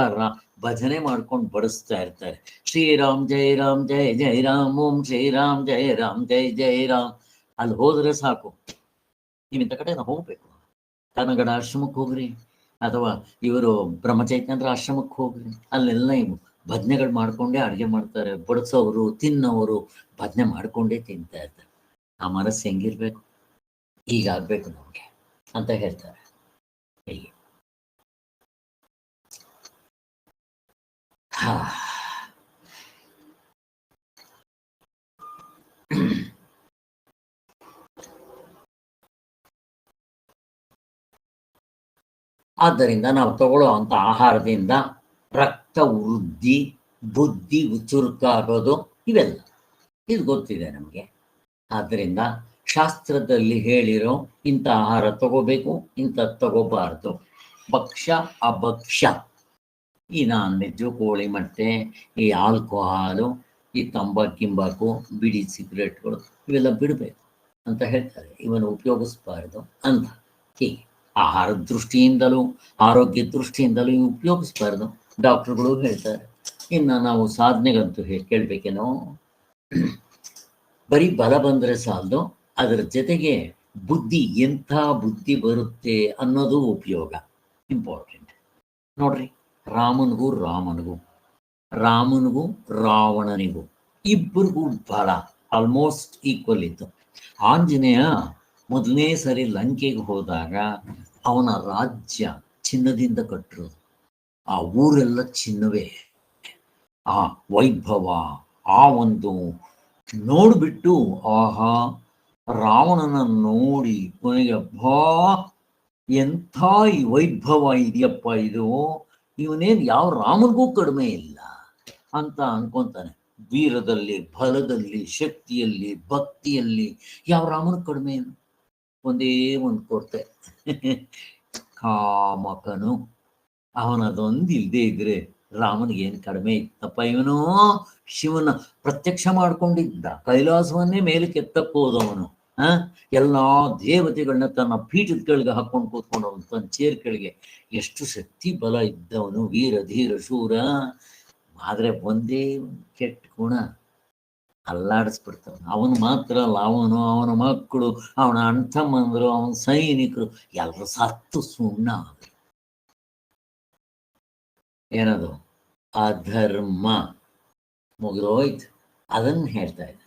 ಭಜನೆ ಮಾಡ್ಕೊಂಡು ಬಡಿಸ್ತಾ ಇರ್ತಾರೆ. ಶ್ರೀರಾಮ್ ಜೈ ರಾಮ್ ಜೈ ಜೈ ರಾಮ್, ಓಂ ಶ್ರೀರಾಮ್ ಜೈ ರಾಮ್ ಜೈ ಜೈ ರಾಮ್. ಅಲ್ಲಿ ಹೋದ್ರೆ ಸಾಕು. ನೀವು ಇಂಥ ಕಡೆ ಹೋಗ್ಬೇಕು, ಕನಗಡ ಆಶ್ರಮಕ್ಕೆ ಹೋಗ್ರಿ, ಅಥವಾ ಇವರು ಬ್ರಹ್ಮಚೈತನ್ಯರ ಆಶ್ರಮಕ್ಕೆ ಹೋಗ್ರಿ, ಅಲ್ಲೆಲ್ಲ ಇವು ಭಜನೆಗಳು ಮಾಡ್ಕೊಂಡೇ ಅಡುಗೆ ಮಾಡ್ತಾರೆ. ಬಡಿಸೋರು ತಿನ್ನೋರು ಭಜನೆ ಮಾಡ್ಕೊಂಡೇ ತಿಂತಾ ಇರ್ತಾರೆ. ಆ ಮನಸ್ಸು ಹೆಂಗಿರ್ಬೇಕು, ಹೀಗಾಗಬೇಕು ನಮಗೆ ಅಂತ ಹೇಳ್ತಾರೆ. ಹೀಗೆ ಆದ್ದರಿಂದ ನಾವು ತಗೊಳ್ಳೋ ಅಂಥ ಆಹಾರದಿಂದ ರಕ್ತ ವೃದ್ಧಿ, ಬುದ್ಧಿ ಚುರುಕಾಗೋದು, ಇವೆಲ್ಲ ಇದು ಗೊತ್ತಿದೆ ನಮಗೆ. ಆದ್ದರಿಂದ ಶಾಸ್ತ್ರದಲ್ಲಿ ಹೇಳಿರೋ ಇಂಥ ಆಹಾರ ತಗೋಬೇಕು, ಇಂಥದ್ದು ತಗೋಬಾರ್ದು. ಭಕ್ಷ್ಯ ಅಭಕ್ಷ್ಯ, ಈ ನಾನ್ ವೆಜ್ಜು, ಕೋಳಿ ಮೊಟ್ಟೆ, ಈ ಆಲ್ಕೋಹಾಲು, ಈ ತಂಬಾಕು, ಬಿಡಿ ಸಿಗರೇಟ್ಗಳು ಇವೆಲ್ಲ ಬಿಡಬೇಕು ಅಂತ ಹೇಳ್ತಾರೆ. ಇವನ್ನು ಉಪಯೋಗಿಸ್ಬಾರ್ದು ಅಂತ. ಹೀಗೆ ಆಹಾರದ ದೃಷ್ಟಿಯಿಂದಲೂ ಆರೋಗ್ಯ ದೃಷ್ಟಿಯಿಂದಲೂ ಉಪಯೋಗಿಸ್ಬಾರ್ದು ಡಾಕ್ಟ್ರುಗಳು ಹೇಳ್ತಾರೆ. ಇನ್ನು ನಾವು ಸಾಧನೆಗಂತೂ ಕೇಳಬೇಕೇನೋ, ಬರೀ ಬಲ ಬಂದರೆ ಸಾಲದು, ಅದರ ಜೊತೆಗೆ ಬುದ್ಧಿ, ಎಂಥ ಬುದ್ಧಿ ಬರುತ್ತೆ ಅನ್ನೋದು ಉಪಯೋಗ, ಇಂಪಾರ್ಟೆಂಟ್. ನೋಡ್ರಿ, ರಾಮನಿಗೂ ರಾವಣನಿಗೂ ಇಬ್ಬರಿಗೂ ಬಲ ಆಲ್ಮೋಸ್ಟ್ ಈಕ್ವಲ್ ಇತ್ತು. ಆಂಜನೇಯ ಮೊದಲನೇ ಸರಿ ಲಂಕೆಗೆ ಹೋದಾಗ ಅವನ ರಾಜ್ಯ ಚಿನ್ನದಿಂದ ಕಟ್ಟಿರೋದು, ಆ ಊರೆಲ್ಲ ಚಿನ್ನವೇ. ಆ ವೈಭವ, ಆ ಒಂದು ನೋಡ್ಬಿಟ್ಟು, ಆಹಾ, ರಾವಣನ ನೋಡಿ ಕೊನೆಗೆ ಅಬ್ಬಾ ಎಂಥ ಈ ವೈಭವ ಇದೆಯಪ್ಪ, ಇದು ಇವನೇನು ಯಾವ ರಾಮನಿಗೂ ಕಡಿಮೆ ಇಲ್ಲ ಅಂತ ಅನ್ಕೊಂತಾನೆ. ವೀರದಲ್ಲಿ, ಬಲದಲ್ಲಿ, ಶಕ್ತಿಯಲ್ಲಿ, ಭಕ್ತಿಯಲ್ಲಿ ಯಾವ ರಾಮನ ಕಡಿಮೆ ಇಲ್ಲ. ಒಂದೇ ಒಂದು ಕೊರತೆ, ಕಾಮಕನು. ಅವನದೊಂದು ಇಲ್ಲದೆ ಇದ್ರೆ ರಾಮನಿಗೆ ಏನು ಕಡಿಮೆ ಇತ್ತಪ್ಪ. ಇವನು ಶಿವನ ಪ್ರತ್ಯಕ್ಷ ಮಾಡ್ಕೊಂಡಿದ್ದ, ಕೈಲಾಸವನ್ನೇ ಮೇಲೆ ಕೆತ್ತಕ್ಕೋದವನು. ಎಲ್ಲಾ ದೇವತೆಗಳನ್ನ ತನ್ನ ಪೀಠದ ಕೆಳಗೆ ಹಾಕೊಂಡು ಕೂತ್ಕೊಂಡವನು, ತನ್ನ ಚೇರ್ ಕೆಳಗೆ. ಎಷ್ಟು ಶಕ್ತಿ ಬಲ ಇದ್ದವನು, ವೀರ ಧೀರ ಶೂರ. ಆದ್ರೆ ಒಂದೇ ಕೆಟ್ಟ ಗುಣ, ಅಲ್ಲಾಡಿಸ್ಬಿಡ್ತವನು. ಅವನು ಮಾತ್ರ ಅಲ್ಲ, ಅವನ ಮಕ್ಕಳು, ಅವನ ಅಣ್ಣ ತಮ್ಮಂದರು, ಅವನ ಸೈನಿಕರು ಎಲ್ಲರೂ ಸತ್ತು ಸುಣ್ಣ. ಏನದು ಅಧರ್ಮ ಮುಗಿದೋಯ್ತು. ಅದನ್ನು ಹೇಳ್ತಾ ಇದ್ದ.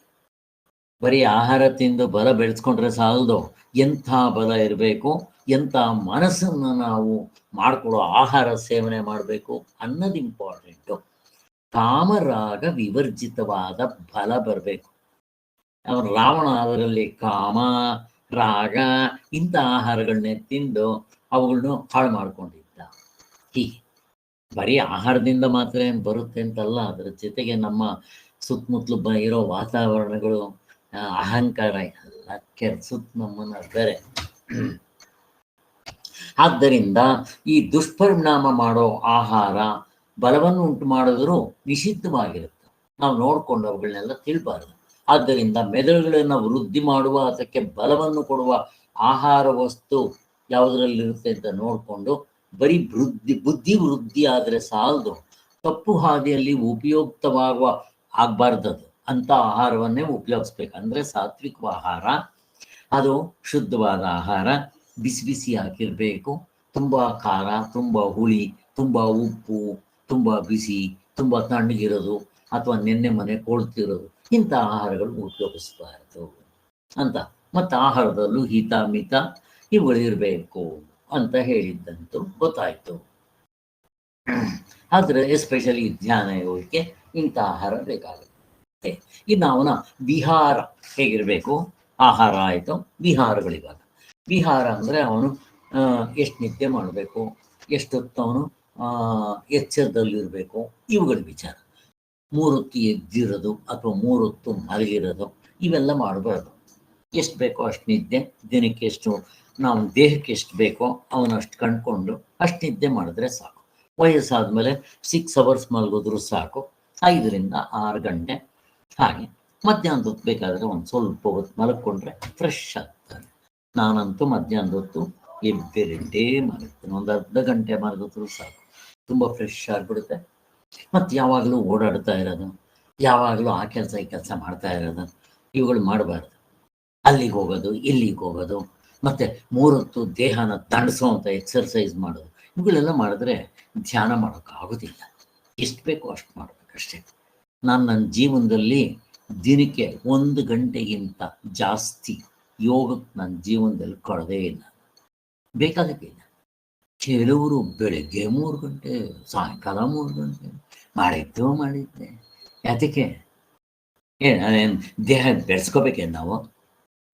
ಬರೀ ಆಹಾರ ತಿಂದು ಬಲ ಬೆಳೆಸ್ಕೊಂಡ್ರೆ ಸಾಲದು, ಎಂಥ ಬಲ ಇರಬೇಕು, ಎಂಥ ಮನಸ್ಸನ್ನು ನಾವು ಮಾಡ್ಕೊಳ್ಳೋ ಆಹಾರ ಸೇವನೆ ಮಾಡಬೇಕು ಅನ್ನೋದು ಇಂಪಾರ್ಟೆಂಟು. ಕಾಮರಾಗ ವಿವರ್ಜಿತವಾದ ಬಲ ಬರಬೇಕು. ಅವನು ರಾವಣ ಅದರಲ್ಲಿ ಕಾಮ, ರಾಗ ಇಂಥ ಆಹಾರಗಳನ್ನೇ ತಿಂದು ಅವುಗಳನ್ನು ಹಾಳು ಮಾಡ್ಕೊಂಡಿದ್ದ. ಹೀಗೆ ಬರೀ ಆಹಾರದಿಂದ ಮಾತ್ರ ಏನು ಬರುತ್ತೆ ಅಂತಲ್ಲ, ಅದರ ಜೊತೆಗೆ ನಮ್ಮ ಸುತ್ತಮುತ್ತಲು ಇರೋ ವಾತಾವರಣಗಳು, ಅಹಂಕಾರ ಎಲ್ಲ ಕೆರ್ಸುತ್ತ ನಮ್ಮನ್ನ ಬೇರೆ. ಆದ್ದರಿಂದ ಈ ದುಷ್ಪರಿಣಾಮ ಮಾಡೋ ಆಹಾರ ಬಲವನ್ನು ಉಂಟು ಮಾಡಿದ್ರು ನಿಷಿದ್ಧವಾಗಿರುತ್ತೆ. ನಾವು ನೋಡ್ಕೊಂಡು ಅವುಗಳನ್ನೆಲ್ಲ ತಿಳ್ಬಾರ್ದು. ಆದ್ದರಿಂದ ಮೆದುಳುಗಳನ್ನು ವೃದ್ಧಿ ಮಾಡುವ, ಅದಕ್ಕೆ ಬಲವನ್ನು ಕೊಡುವ ಆಹಾರ ವಸ್ತು ಯಾವುದರಲ್ಲಿರುತ್ತೆ ಅಂತ ನೋಡಿಕೊಂಡು, ಬರೀ ಬುದ್ಧಿ ವೃದ್ಧಿ ಆದರೆ ಸಾಲದು, ತಪ್ಪು ಹಾದಿಯಲ್ಲಿ ಉಪಯುಕ್ತವಾಗುವ ಆಗ್ಬಾರ್ದದು ಅಂತ ಆಹಾರವನ್ನೇ ಉಪಯೋಗಿಸ್ಬೇಕು. ಅಂದರೆ ಸಾತ್ವಿಕ ಆಹಾರ, ಅದು ಶುದ್ಧವಾದ ಆಹಾರ, ಬಿಸಿ ಬಿಸಿ ಹಾಕಿರಬೇಕು, ತುಂಬ ಖಾರ, ತುಂಬ ಹುಳಿ, ತುಂಬ ಉಪ್ಪು, ತುಂಬ ಬಿಸಿ, ತುಂಬ ತಣ್ಣಗಿರೋದು ಅಥವಾ ನೆನ್ನೆ ಮನೆ ಕೊಳ್ತಿರೋದು ಇಂಥ ಆಹಾರಗಳು ಉಪಯೋಗಿಸಬಾರದು ಅಂತ. ಮತ್ತು ಆಹಾರದಲ್ಲೂ ಹಿತ ಮಿತ ಇವುಗಳಿರಬೇಕು ಅಂತ ಹೇಳಿದ್ದಂತೂ ಗೊತ್ತಾಯಿತು. ಆದರೆ ಎಸ್ಪೆಷಲಿ ಧ್ಯಾನ ಯೋಗಕ್ಕೆ ಇಂಥ ಆಹಾರ ಬೇಕಾಗುತ್ತೆ. ಇನ್ನು ಅವನ ವಿಹಾರ ಹೇಗಿರಬೇಕು? ಆಹಾರ ಆಯಿತು, ವಿಹಾರಗಳಿವಾಗ. ವಿಹಾರ ಅಂದರೆ ಅವನು ಎಷ್ಟು ನಿದ್ದೆ ಮಾಡಬೇಕು, ಎಷ್ಟೊತ್ತು ಅವನು ಎಚ್ಚರದಲ್ಲಿರಬೇಕು, ಇವುಗಳ ವಿಚಾರ. 3 ಹೊತ್ತು ಎದ್ದಿರೋದು ಅಥವಾ 3 ಹೊತ್ತು ಮಲಗಿರೋದು ಇವೆಲ್ಲ ಮಾಡಬಾರ್ದು. ಎಷ್ಟು ಬೇಕೋ ಅಷ್ಟು ನಿದ್ದೆ, ದಿನಕ್ಕೆ ಎಷ್ಟು ನಾವು ದೇಹಕ್ಕೆ ಎಷ್ಟು ಬೇಕೋ ಅವನಷ್ಟು ಕಂಡುಕೊಂಡು ಅಷ್ಟು ನಿದ್ದೆ ಮಾಡಿದ್ರೆ ಸಾಕು. ವಯಸ್ಸಾದಮೇಲೆ 6 ಅವರ್ಸ್ ಮಲಗಿದ್ರು ಸಾಕು, 5 ರಿಂದ 6 ಗಂಟೆ. ಹಾಗೆ ಮಧ್ಯಾಹ್ನದ ಹೊತ್ತು ಬೇಕಾದರೆ ಒಂದು ಸ್ವಲ್ಪ ಹೊತ್ತು ಮಲಗಿಕೊಂಡ್ರೆ ಫ್ರೆಶ್ ಆಗ್ತಾರೆ. ನಾನಂತೂ ಮಧ್ಯಾಹ್ನದ ಹೊತ್ತು ಎವ್ರಿಡೇ ಮಲಗ್ತೀನಿ, ಒಂದು ಅರ್ಧ ಗಂಟೆ ಮಲಗಿದ್ರು ಸಾಕು, ತುಂಬ ಫ್ರೆಶ್ ಆಗಿಬಿಡುತ್ತೆ. ಮತ್ತು ಯಾವಾಗಲೂ ಓಡಾಡ್ತಾ ಇರೋದು, ಯಾವಾಗಲೂ ಆ ಕೆಲಸ ಈ ಕೆಲಸ ಮಾಡ್ತಾ ಇರೋದು ಇವುಗಳು ಮಾಡಬಾರ್ದು. ಅಲ್ಲಿಗೆ ಹೋಗೋದು, ಇಲ್ಲಿಗೆ ಹೋಗೋದು, ಮತ್ತು 3 ಹೊತ್ತು ದೇಹನ ದಂಡಿಸೋವಂಥ ಎಕ್ಸರ್ಸೈಸ್ ಮಾಡೋದು, ಇವುಗಳೆಲ್ಲ ಮಾಡಿದ್ರೆ ಧ್ಯಾನ ಮಾಡೋಕ್ಕಾಗೋದಿಲ್ಲ. ಎಷ್ಟು ಬೇಕೋ ಅಷ್ಟು ಮಾಡಬೇಕಷ್ಟೇ. ನಾನು ನನ್ನ ಜೀವನದಲ್ಲಿ ದಿನಕ್ಕೆ 1 ಗಂಟೆಗಿಂತ ಜಾಸ್ತಿ ಯೋಗಕ್ಕೆ ನನ್ನ ಜೀವನದಲ್ಲಿ ಕಳೆದೇ ಇಲ್ಲ, ಬೇಕಾದಕ್ಕಿಲ್ಲ. ಕೆಲವರು ಬೆಳಗ್ಗೆ 3 ಗಂಟೆ, ಸಾಯಂಕಾಲ 3 ಗಂಟೆ ಮಾಡಿದ್ದೆ. ಯಾತಕ್ಕೆ? ಏನು ದೇಹ ಬೆಳೆಸ್ಕೋಬೇಕೇನು ನಾವು?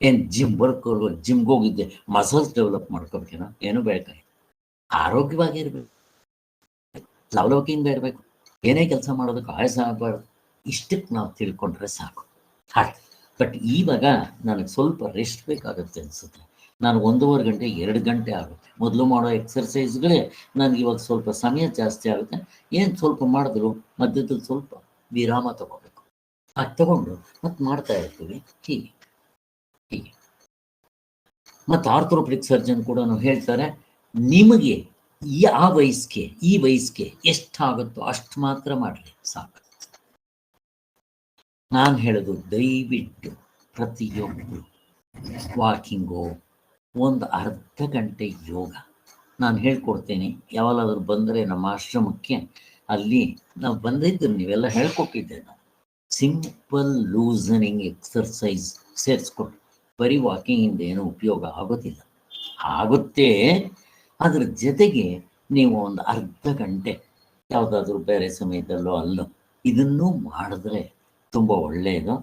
ಏನು ಜಿಮ್ಗೆ ಹೋಗಿದ್ದೆ ಮಸಲ್ಸ್ ಡೆವಲಪ್ ಮಾಡ್ಕೋಬೇಕೇನೋ? ಏನೂ ಬೇಕಾಗಿಲ್ಲ. ಆರೋಗ್ಯವಾಗಿರ್ಬೇಕು, ಲವಲವಿಕೆಯಿಂದ ಇರಬೇಕು, ಏನೇ ಕೆಲಸ ಮಾಡೋದಕ್ಕೆ ಆಯಾಸ ಆಗಬಾರ್ದು. ಇಷ್ಟಕ್ಕೆ ನಾವು ತಿಳ್ಕೊಂಡ್ರೆ ಸಾಕು. ಹಾಗೆ ಬಟ್ ಇವಾಗ ನನಗೆ ಸ್ವಲ್ಪ ರೆಸ್ಟ್ ಬೇಕಾಗುತ್ತೆ ಅನಿಸುತ್ತೆ. ನಾನು 1.5 ಗಂಟೆ 2 ಗಂಟೆ ಆಗುತ್ತೆ. ಮೊದಲು ಮಾಡೋ ಎಕ್ಸರ್ಸೈಸ್ಗಳೇ ನನಗೆ ಇವಾಗ ಸ್ವಲ್ಪ ಸಮಯ ಜಾಸ್ತಿ ಆಗುತ್ತೆ. ಏನು ಸ್ವಲ್ಪ ಮಾಡಿದ್ರು ಮಧ್ಯದಲ್ಲಿ ಸ್ವಲ್ಪ ವಿರಾಮ ತಗೋಬೇಕು. ಅದು ತಗೊಂಡು ಮತ್ತೆ ಮಾಡ್ತಾ ಇರ್ತೀವಿ. ಹೀಗೆ ಮತ್ತು ಆರ್ಥೋಪೆಡಿಕ್ ಸರ್ಜನ್ ಕೂಡ ಹೇಳ್ತಾರೆ, ನಿಮಗೆ ಈ ವಯಸ್ಸಿಗೆ ಎಷ್ಟಾಗುತ್ತೋ ಅಷ್ಟು ಮಾತ್ರ ಮಾಡಲಿ ಸಾಕು. ನಾನು ಹೇಳೋದು, ದಯವಿಟ್ಟು ಪ್ರತಿಯೊಬ್ಬರು ವಾಕಿಂಗು, ಒಂದು ಅರ್ಧ ಗಂಟೆ ಯೋಗ ನಾನು ಹೇಳ್ಕೊಡ್ತೇನೆ. ಯಾವಾಗಾದರೂ ಬಂದರೆ ನಮ್ಮ ಆಶ್ರಮಕ್ಕೆ, ಅಲ್ಲಿ ನಾವು ಬಂದಿದ್ದರು, ನೀವೆಲ್ಲ ಹೇಳ್ಕೊಟ್ಟಿದ್ದೆ. ನಾವು ಸಿಂಪಲ್ ಲೂಸನಿಂಗ್ ಎಕ್ಸರ್ಸೈಸ್ ಸೇರಿಸ್ಕೊಟ್ಟು, ಬರೀ ವಾಕಿಂಗಿಂದ ಏನೂ ಉಪಯೋಗ ಆಗೋದಿಲ್ಲ. ಆಗುತ್ತೆ, ಅದ್ರ ಜೊತೆಗೆ ನೀವು ಒಂದು ಅರ್ಧ ಗಂಟೆ ಯಾವುದಾದ್ರೂ ಬೇರೆ ಸಮಯದಲ್ಲೋ ಅಲ್ಲೋ ಇದನ್ನೂ ಮಾಡಿದ್ರೆ ತುಂಬ ಒಳ್ಳೆಯದು.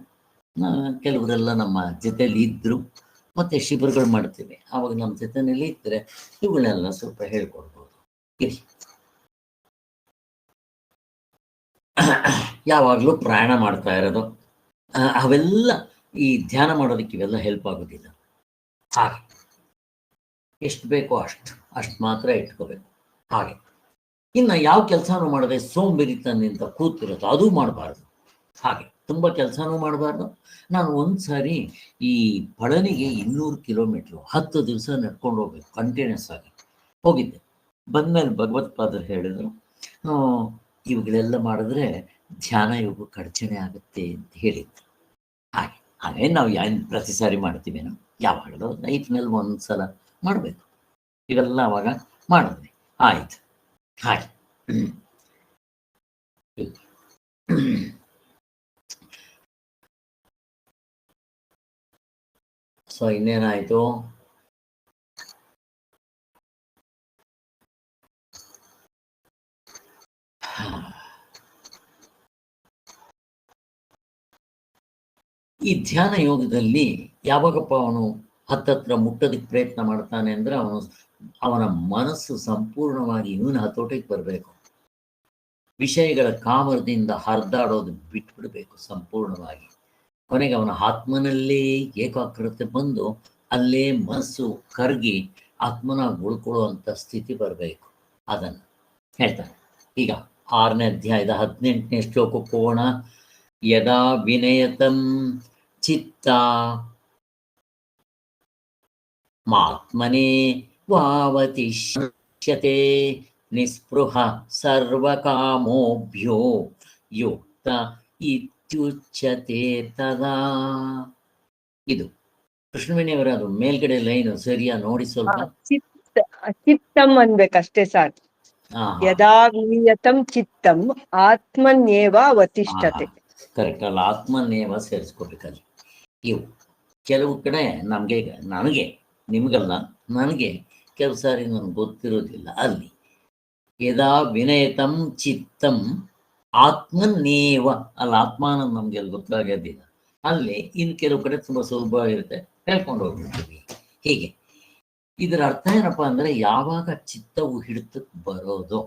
ಕೆಲವರೆಲ್ಲ ನಮ್ಮ ಜೊತೆಯಲ್ಲಿ ಇದ್ದರು, ಮತ್ತು ಶಿಬಿರಗಳು ಮಾಡ್ತೀವಿ, ಆವಾಗ ನಮ್ಮ ಜೊತೆಯಲ್ಲಿ ಇದ್ದರೆ ಇವುಗಳೆಲ್ಲ ಸ್ವಲ್ಪ ಹೇಳ್ಕೊಡ್ಬೋದು. ಇರಿ, ಯಾವಾಗಲೂ ಪ್ರಯಾಣ ಮಾಡ್ತಾ ಇರೋದು ಅವೆಲ್ಲ ಈ ಧ್ಯಾನ ಮಾಡೋದಕ್ಕೆ ಇವೆಲ್ಲ ಹೆಲ್ಪ್ ಆಗೋದಿಲ್ಲ. ಹಾಗೆ ಎಷ್ಟು ಬೇಕೋ ಅಷ್ಟು ಮಾತ್ರ ಇಟ್ಕೋಬೇಕು. ಹಾಗೆ ಇನ್ನು ಯಾವ ಕೆಲಸನೂ ಮಾಡದೆ ಸೋಂಬೇರಿತನದಿಂದ ಕೂತಿರೋದು ಅದು ಮಾಡಬಾರ್ದು. ಹಾಗೆ ತುಂಬ ಕೆಲಸನೂ ಮಾಡಬಾರ್ದು. ನಾನು ಒಂದು ಸಾರಿ ಈ ಪಳನಿಗೆ 200 ಕಿಲೋಮೀಟ್ರು 10 ದಿವಸ ನಡ್ಕೊಂಡು ಹೋಗ್ಬೇಕು, ಕಂಟಿನ್ಯೂಸ್ ಆಗಿ ಹೋಗಿದ್ದೆ. ಬಂದಮೇಲೆ ಭಗವತ್ಪಾದರು ಹೇಳಿದರು, ಇವುಗಳೆಲ್ಲ ಮಾಡಿದ್ರೆ ಧ್ಯಾನ ಯೋಗಕ್ಕೆ ಅಡಚಣೆ ಆಗುತ್ತೆ ಅಂತ ಹೇಳಿದ್ರು. ಹಾಗೆ ನಾವು ಪ್ರತಿ ಸಾರಿ ಮಾಡ್ತೀವೇನೋ, ಯಾವಾಗಲೂ ಲೈಫ್ನಲ್ಲಿ ಒಂದು ಸಲ ಮಾಡಬೇಕು. ಇವೆಲ್ಲ ಅವಾಗ ಮಾಡಿದ್ವಿ, ಆಯಿತು. ಹಾಗೆ ಸೊ ಇನ್ನೇನಾಯಿತು? ಈ ಧ್ಯಾನ ಯೋಗದಲ್ಲಿ ಯಾವಾಗಪ್ಪ ಅವನು ಹತ್ತತ್ರ ಮುಟ್ಟೋದಕ್ಕೆ ಪ್ರಯತ್ನ ಮಾಡ್ತಾನೆ ಅಂದರೆ ಅವನ ಮನಸ್ಸು ಸಂಪೂರ್ಣವಾಗಿ ಇವನ ಹತೋಟಿಗೆ ಬರಬೇಕು. ವಿಷಯಗಳ ಕಾಮರದಿಂದ ಹರಿದಾಡೋದು ಬಿಟ್ಬಿಡಬೇಕು ಸಂಪೂರ್ಣವಾಗಿ. ಕೊನೆಗೆ ಅವನ ಆತ್ಮನಲ್ಲೇ ಏಕಾಗ್ರತೆ ಬಂದು ಅಲ್ಲೇ ಮನಸ್ಸು ಕರಗಿ ಆತ್ಮನಾಗಿ ಉಳ್ಕೊಳ್ಳುವಂಥ ಸ್ಥಿತಿ ಬರಬೇಕು. ಅದನ್ನು ಹೇಳ್ತಾನೆ. ಈಗ 6ನೇ ಅಧ್ಯಾಯದ 18ನೇ ಶ್ಲೋಕಕ್ಕೆ ಹೋಗೋಣ. ಯದಾ ವಿನಯತಂ ಚಿತ್ತ ಮಾತ್ಮನೇ ವಾವತಿಷ್ಯತೆ ನಿಸ್ಪೃಹ ಸರ್ವಕಾಮೋಭ್ಯೋ ಯುಕ್ತ ಇತ್ಯುಚ್ಯತೆ ತದಾ. ಇದು ಕೃಷ್ಣವೇಣಿಯವರ ಅದು ಮೇಲ್ಗಡೆ ಲೈನು ಸರಿಯಾ ನೋಡಿ ಸ್ವಲ್ಪ. ಚಿತ್ತಂ ಅನ್ಬೇಕಷ್ಟೇ ಸರ್. ಯದಾ ವಿನಿಯತಂ ಚಿತ್ತಂ ಆತ್ಮನ್ಯೇವ ಅವತಿಷ್ಠತೆ. ಕರೆಕ್ಟ್ ಅಲ್ಲ, ಆತ್ಮನ್ಯೇವ ಸೇರಿಸ್ಕೋಬೇಕಲ್ಲಿ. ಇವು ಕೆಲವು ಕಡೆ ನನಗೆ ನಿಮಗಲ್ಲ, ನನಗೆ ಕೆಲವು ಸಾರಿ ನನಗೆ ಗೊತ್ತಿರೋದಿಲ್ಲ. ಅಲ್ಲಿ ಯದಾ ವಿನಯತಂ ಚಿತ್ತಂ ಆತ್ಮನ್ಯೇವ, ಅಲ್ಲಿ ಆತ್ಮಾನ ನಮ್ಗೆಲ್ಲ ಗೊತ್ತಾಗೋದಿಲ್ಲ. ಅಲ್ಲಿ ಇನ್ನು ಕೆಲವು ಕಡೆ ತುಂಬ ಸುಲಭ ಇರುತ್ತೆ, ಹೇಳ್ಕೊಂಡು ಹೋಗ್ಬಿಡ್ತೀವಿ. ಹೀಗೆ ಇದರ ಅರ್ಥ ಏನಪ್ಪಾ ಅಂದ್ರೆ, ಯಾವಾಗ ಚಿತ್ತವು ಹಿಡಿತಕ್ಕೆ ಬರೋದು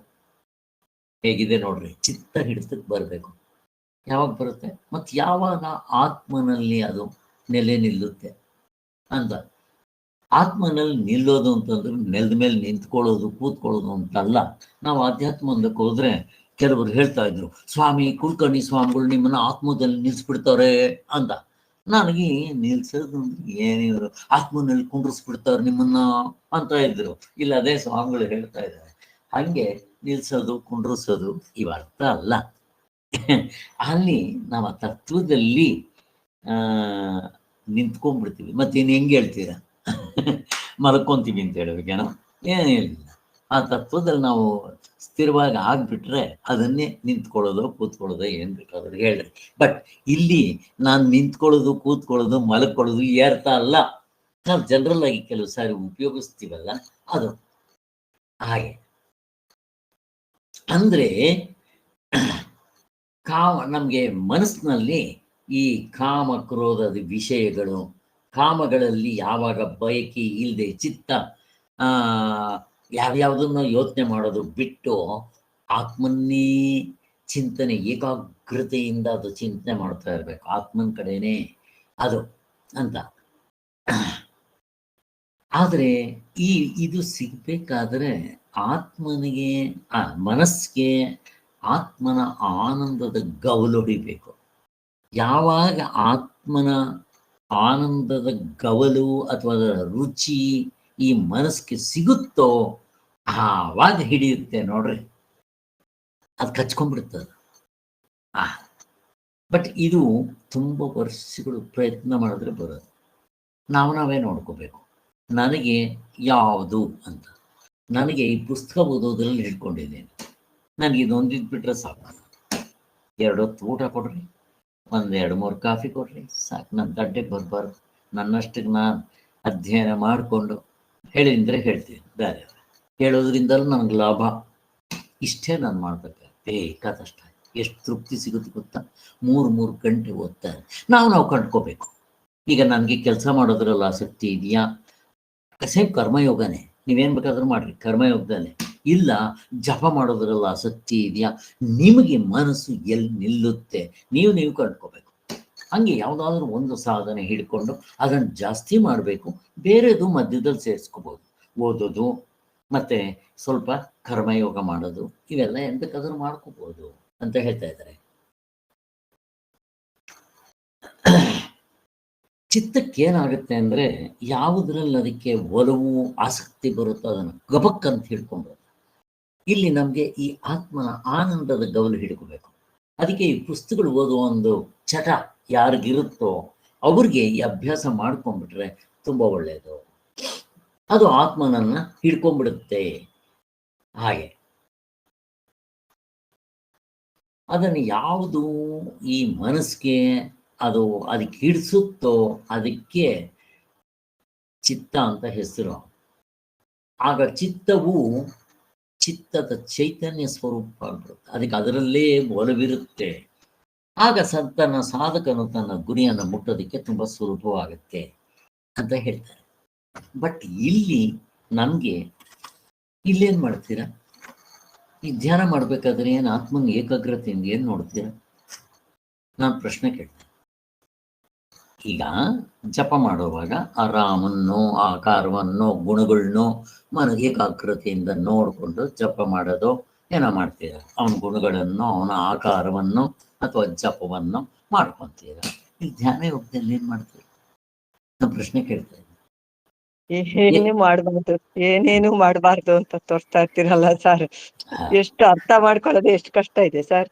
ಹೇಗಿದೆ ನೋಡ್ರಿ, ಚಿತ್ತ ಹಿಡಿತಕ್ಕೆ ಬರಬೇಕು. ಯಾವಾಗ ಬರುತ್ತೆ ಮತ್ತು ಯಾವಾಗ ಆತ್ಮನಲ್ಲಿ ಅದು ನೆಲೆ ನಿಲ್ಲುತ್ತೆ ಅಂತ. ಆತ್ಮನಲ್ಲಿ ನಿಲ್ಲೋದು ಅಂತಂದ್ರೆ ನೆಲದ ಮೇಲೆ ನಿಂತ್ಕೊಳ್ಳೋದು ಕೂತ್ಕೊಳ್ಳೋದು ಅಂತಲ್ಲ. ನಾವು ಆಧ್ಯಾತ್ಮ ಅಂದಕ್ಕೆ ಹೋದ್ರೆ ಕೆಲವರು ಹೇಳ್ತಾ ಇದ್ರು, ಸ್ವಾಮಿ ಕುಲಕರ್ಣಿ ಸ್ವಾಮಿಗಳು ನಿಮ್ಮನ್ನ ಆತ್ಮದಲ್ಲಿ ನಿಲ್ಲಿಸ್ಬಿಡ್ತಾರೆ ಅಂತ. ನನಗೆ ನಿಲ್ಸೋದು ಏನಿದ್ರು, ಆತ್ಮನಲ್ಲಿ ಕುಂಡ್ರಿಸ್ಬಿಡ್ತಾರೆ ನಿಮ್ಮನ್ನ ಅಂತ ಇದ್ರು. ಇಲ್ಲ, ಅದೇ ಸ್ವಾಮಿಗಳು ಹೇಳ್ತಾ ಇದ್ದಾರೆ, ಹಂಗೆ ನಿಲ್ಸೋದು ಕುಂಡ್ರಿಸೋದು ಇವ ಅರ್ಥ ಅಲ್ಲ. ಅಲ್ಲಿ ನಾವು ಆ ತತ್ವದಲ್ಲಿ ನಿಂತ್ಕೊಂಡ್ಬಿಡ್ತೀವಿ. ಮತ್ತೇನು ಹೆಂಗೆ ಹೇಳ್ತೀರ, ಮಲ್ಕೊಂತೀವಿ ಅಂತ ಹೇಳ್ಬೇಕೇನೋ, ಏನು ಹೇಳಿಲ್ಲ. ಆ ತತ್ವದಲ್ಲಿ ನಾವು ಸ್ಥಿರವಾಗಿ ಆಗ್ಬಿಟ್ರೆ ಅದನ್ನೇ ನಿಂತ್ಕೊಳ್ಳೋದು ಕೂತ್ಕೊಳ್ಳೋದು ಏನು ಬೇಕಾದ್ರೂ ಹೇಳ್ರಿ. ಬಟ್ ಇಲ್ಲಿ ನಾನು ನಿಂತ್ಕೊಳ್ಳೋದು ಕೂತ್ಕೊಳ್ಳೋದು ಮಲ್ಕೊಳ್ಳೋದು ಈ ಅರ್ಥ ಅಲ್ಲ. ನಾವು ಜನರಲ್ ಆಗಿ ಕೆಲವು ಸಾರಿ ಉಪಯೋಗಿಸ್ತೀವಲ್ಲ, ಅದು ಹಾಗೆ. ಅಂದ್ರೆ ನಮಗೆ ಮನಸ್ಸಿನಲ್ಲಿ ಈ ಕಾಮ ಕ್ರೋಧದ ವಿಷಯಗಳು, ಕಾಮಗಳಲ್ಲಿ ಯಾವಾಗ ಬಯಕೆ ಇಲ್ಲದೆ ಚಿತ್ತ ಯಾವ್ಯಾವುದನ್ನು ಯೋಚನೆ ಮಾಡೋದು ಬಿಟ್ಟು ಆತ್ಮನ್ನೇ ಚಿಂತನೆ ಏಕಾಗ್ರತೆಯಿಂದ ಅದು ಚಿಂತನೆ ಮಾಡ್ತಾ ಇರಬೇಕು, ಆತ್ಮನ ಕಡೆನೇ ಅದು ಅಂತ. ಆದರೆ ಇದು ಸಿಗ್ಬೇಕಾದ್ರೆ ಆತ್ಮನಿಗೆ ಮನಸ್ಸಿಗೆ ಆತ್ಮನ ಆನಂದದ ಗವಲು ಹೊಡಿಬೇಕು. ಯಾವಾಗ ಆತ್ಮನ ಆನಂದದ ಗವಲು ಅಥವಾ ಅದರ ರುಚಿ ಈ ಮನಸ್ಸಿಗೆ ಸಿಗುತ್ತೋ ಆವಾಗ ಹಿಡಿಯುತ್ತೆ ನೋಡ್ರಿ, ಅದು ಕಚ್ಕೊಂಡ್ಬಿಡ್ತದೆ. ಬಟ್ ಇದು ತುಂಬ ವರ್ಷಗಳು ಪ್ರಯತ್ನ ಮಾಡಿದ್ರೆ ಬರೋದು. ನಾವೇ ನೋಡ್ಕೋಬೇಕು, ನನಗೆ ಯಾವುದು ಅಂತ. ನನಗೆ ಈ ಪುಸ್ತಕ ಓದೋದ್ರಲ್ಲಿ ಹಿಡ್ಕೊಂಡಿದ್ದೇನೆ. ನನಗೆ ಇದೊಂದಿದ್ಬಿಟ್ರೆ ಸಾಕು. 2 ಹೊತ್ತು ಊಟ ಕೊಡ್ರಿ, 1-2-3 ಕಾಫಿ ಕೊಡ್ರಿ ಸಾಕು. ನನ್ನ ಗಡ್ಡೆಗೆ ಬರಬಾರ್ದು. ನನ್ನಷ್ಟಕ್ಕೆ ನಾನು ಅಧ್ಯಯನ ಮಾಡಿಕೊಂಡು ಹೇಳಿದ್ರೆ ಹೇಳ್ತೀನಿ, ಬೇರೆ ಹೇಳೋದ್ರಿಂದಲೂ ನನಗೆ ಲಾಭ. ಇಷ್ಟೇ ನಾನು ಮಾಡ್ಬೇಕು, ಬೇಕಾದಷ್ಟ. ಎಷ್ಟು ತೃಪ್ತಿ ಸಿಗುತ್ತೆ ಗೊತ್ತಾ? 3 ಗಂಟೆ ಓದ್ತಾರೆ. ನಾವು ಕಂಡ್ಕೋಬೇಕು. ಈಗ ನನಗೆ ಕೆಲಸ ಮಾಡೋದ್ರಲ್ಲಿ ಆಸಕ್ತಿ ಇದೆಯಾ, ಸೇಮ್ ಕರ್ಮಯೋಗನೇ, ನೀವೇನು ಬೇಕಾದ್ರೂ ಮಾಡ್ರಿ ಕರ್ಮಯೋಗದಲ್ಲೇ. ಇಲ್ಲ ಜಪ ಮಾಡೋದ್ರಲ್ಲಿ ಆಸಕ್ತಿ ಇದೆಯಾ, ನಿಮಗೆ ಮನಸ್ಸು ಎಲ್ಲಿ ನಿಲ್ಲುತ್ತೆ ನೀವು ಕಂಡ್ಕೋಬೇಕು. ಹಂಗೆ ಯಾವುದಾದ್ರೂ ಒಂದು ಸಾಧನೆ ಹಿಡ್ಕೊಂಡು ಅದನ್ನು ಜಾಸ್ತಿ ಮಾಡಬೇಕು. ಬೇರೆದು ಮಧ್ಯದಲ್ಲಿ ಸೇರಿಸ್ಕೋಬೋದು. ಓದೋದು ಮತ್ತು ಸ್ವಲ್ಪ ಕರ್ಮಯೋಗ ಮಾಡೋದು, ಇವೆಲ್ಲ ಏನು ಬೇಕಾದ್ರೂ ಮಾಡ್ಕೋಬೋದು ಅಂತ ಹೇಳ್ತಾ ಇದ್ದಾರೆ. ಚಿತ್ತಕ್ಕೆ ಏನಾಗುತ್ತೆ ಅಂದರೆ, ಯಾವುದ್ರಲ್ಲಿ ಅದಕ್ಕೆ ಒಲವು ಆಸಕ್ತಿ ಬರುತ್ತೋ ಅದನ್ನು ಗಬಕ್ ಅಂತ ಹಿಡ್ಕೊಂಡು, ಇಲ್ಲಿ ನಮಗೆ ಈ ಆತ್ಮನ ಆನಂದದ ಗವಲು ಹಿಡ್ಕೋಬೇಕು. ಅದಕ್ಕೆ ಈ ಪುಸ್ತಕಗಳು ಓದುವ ಒಂದು ಚಟ ಯಾರಿಗಿರುತ್ತೋ ಅವ್ರಿಗೆ ಈ ಅಭ್ಯಾಸ ಮಾಡ್ಕೊಂಡ್ಬಿಟ್ರೆ ತುಂಬ ಒಳ್ಳೆಯದು. ಅದು ಆತ್ಮನನ್ನ ಹಿಡ್ಕೊಂಡ್ಬಿಡುತ್ತೆ. ಹಾಗೆ ಅದನ್ನು ಯಾವುದು ಈ ಮನಸ್ಸಿಗೆ ಅದಕ್ಕೆ ಹಿಡಿಸುತ್ತೋ ಅದಕ್ಕೆ ಚಿತ್ತ ಅಂತ ಹೆಸರು. ಆಗ ಚಿತ್ತವು ಚಿತ್ತದ ಚೈತನ್ಯ ಸ್ವರೂಪ ಆಗ್ಬಿಡುತ್ತೆ. ಅದಕ್ಕೆ ಅದರಲ್ಲೇ ಒಲವಿರುತ್ತೆ. ಆಗ ತನ್ನ ಸಾಧಕನು ತನ್ನ ಗುರಿಯನ್ನು ಮುಟ್ಟೋದಕ್ಕೆ ತುಂಬ ಸುಲಭವಾಗುತ್ತೆ ಅಂತ ಹೇಳ್ತಾರೆ. ಬಟ್ ಇಲ್ಲಿ ನಮಗೆ ಇಲ್ಲೇನು ಮಾಡ್ತೀರಾ, ಈ ಧ್ಯಾನ ಮಾಡ್ಬೇಕಾದ್ರೆ ಏನು ಆತ್ಮನ ಏಕಾಗ್ರತೆಯಿಂದ ಏನು ನೋಡ್ತೀರಾ? ನಾನು ಪ್ರಶ್ನೆ ಕೇಳ್ತೇನೆ. ಈಗ ಜಪ ಮಾಡುವಾಗ ಆ ರಾಮನ್ನು, ಆಕಾರವನ್ನು, ಗುಣಗಳನ್ನು ಏಕಾಗ್ರತೆಯಿಂದ ನೋಡಿಕೊಂಡು ಜಪ ಮಾಡೋದು ಏನೋ ಮಾಡ್ತೀರ. ಅವನ ಗುಣಗಳನ್ನು, ಅವನ ಆಕಾರವನ್ನು ಅಥವಾ ಜಪವನ್ನು ಮಾಡ್ಕೊತೀರ. ಈ ಧ್ಯಾನ ಯೋಗದಲ್ಲಿ ಏನು ಮಾಡ್ತೀರ? ನಾನು ಪ್ರಶ್ನೆ ಕೇಳ್ತಾ ಇದ್ದೀನಿ. ಏನು ಮಾಡ್ಬಾರ್ದು, ಏನೇನು ಮಾಡ್ಬಾರ್ದು ಅಂತ ತೋರಿಸ್ತಾ ಇರ್ತೀರಲ್ಲ ಸರ್. ಆ, ಎಷ್ಟು ಅರ್ಥ ಮಾಡ್ಕೊಳ್ಳೋದು ಎಷ್ಟು ಕಷ್ಟ ಇದೆ ಸರ್.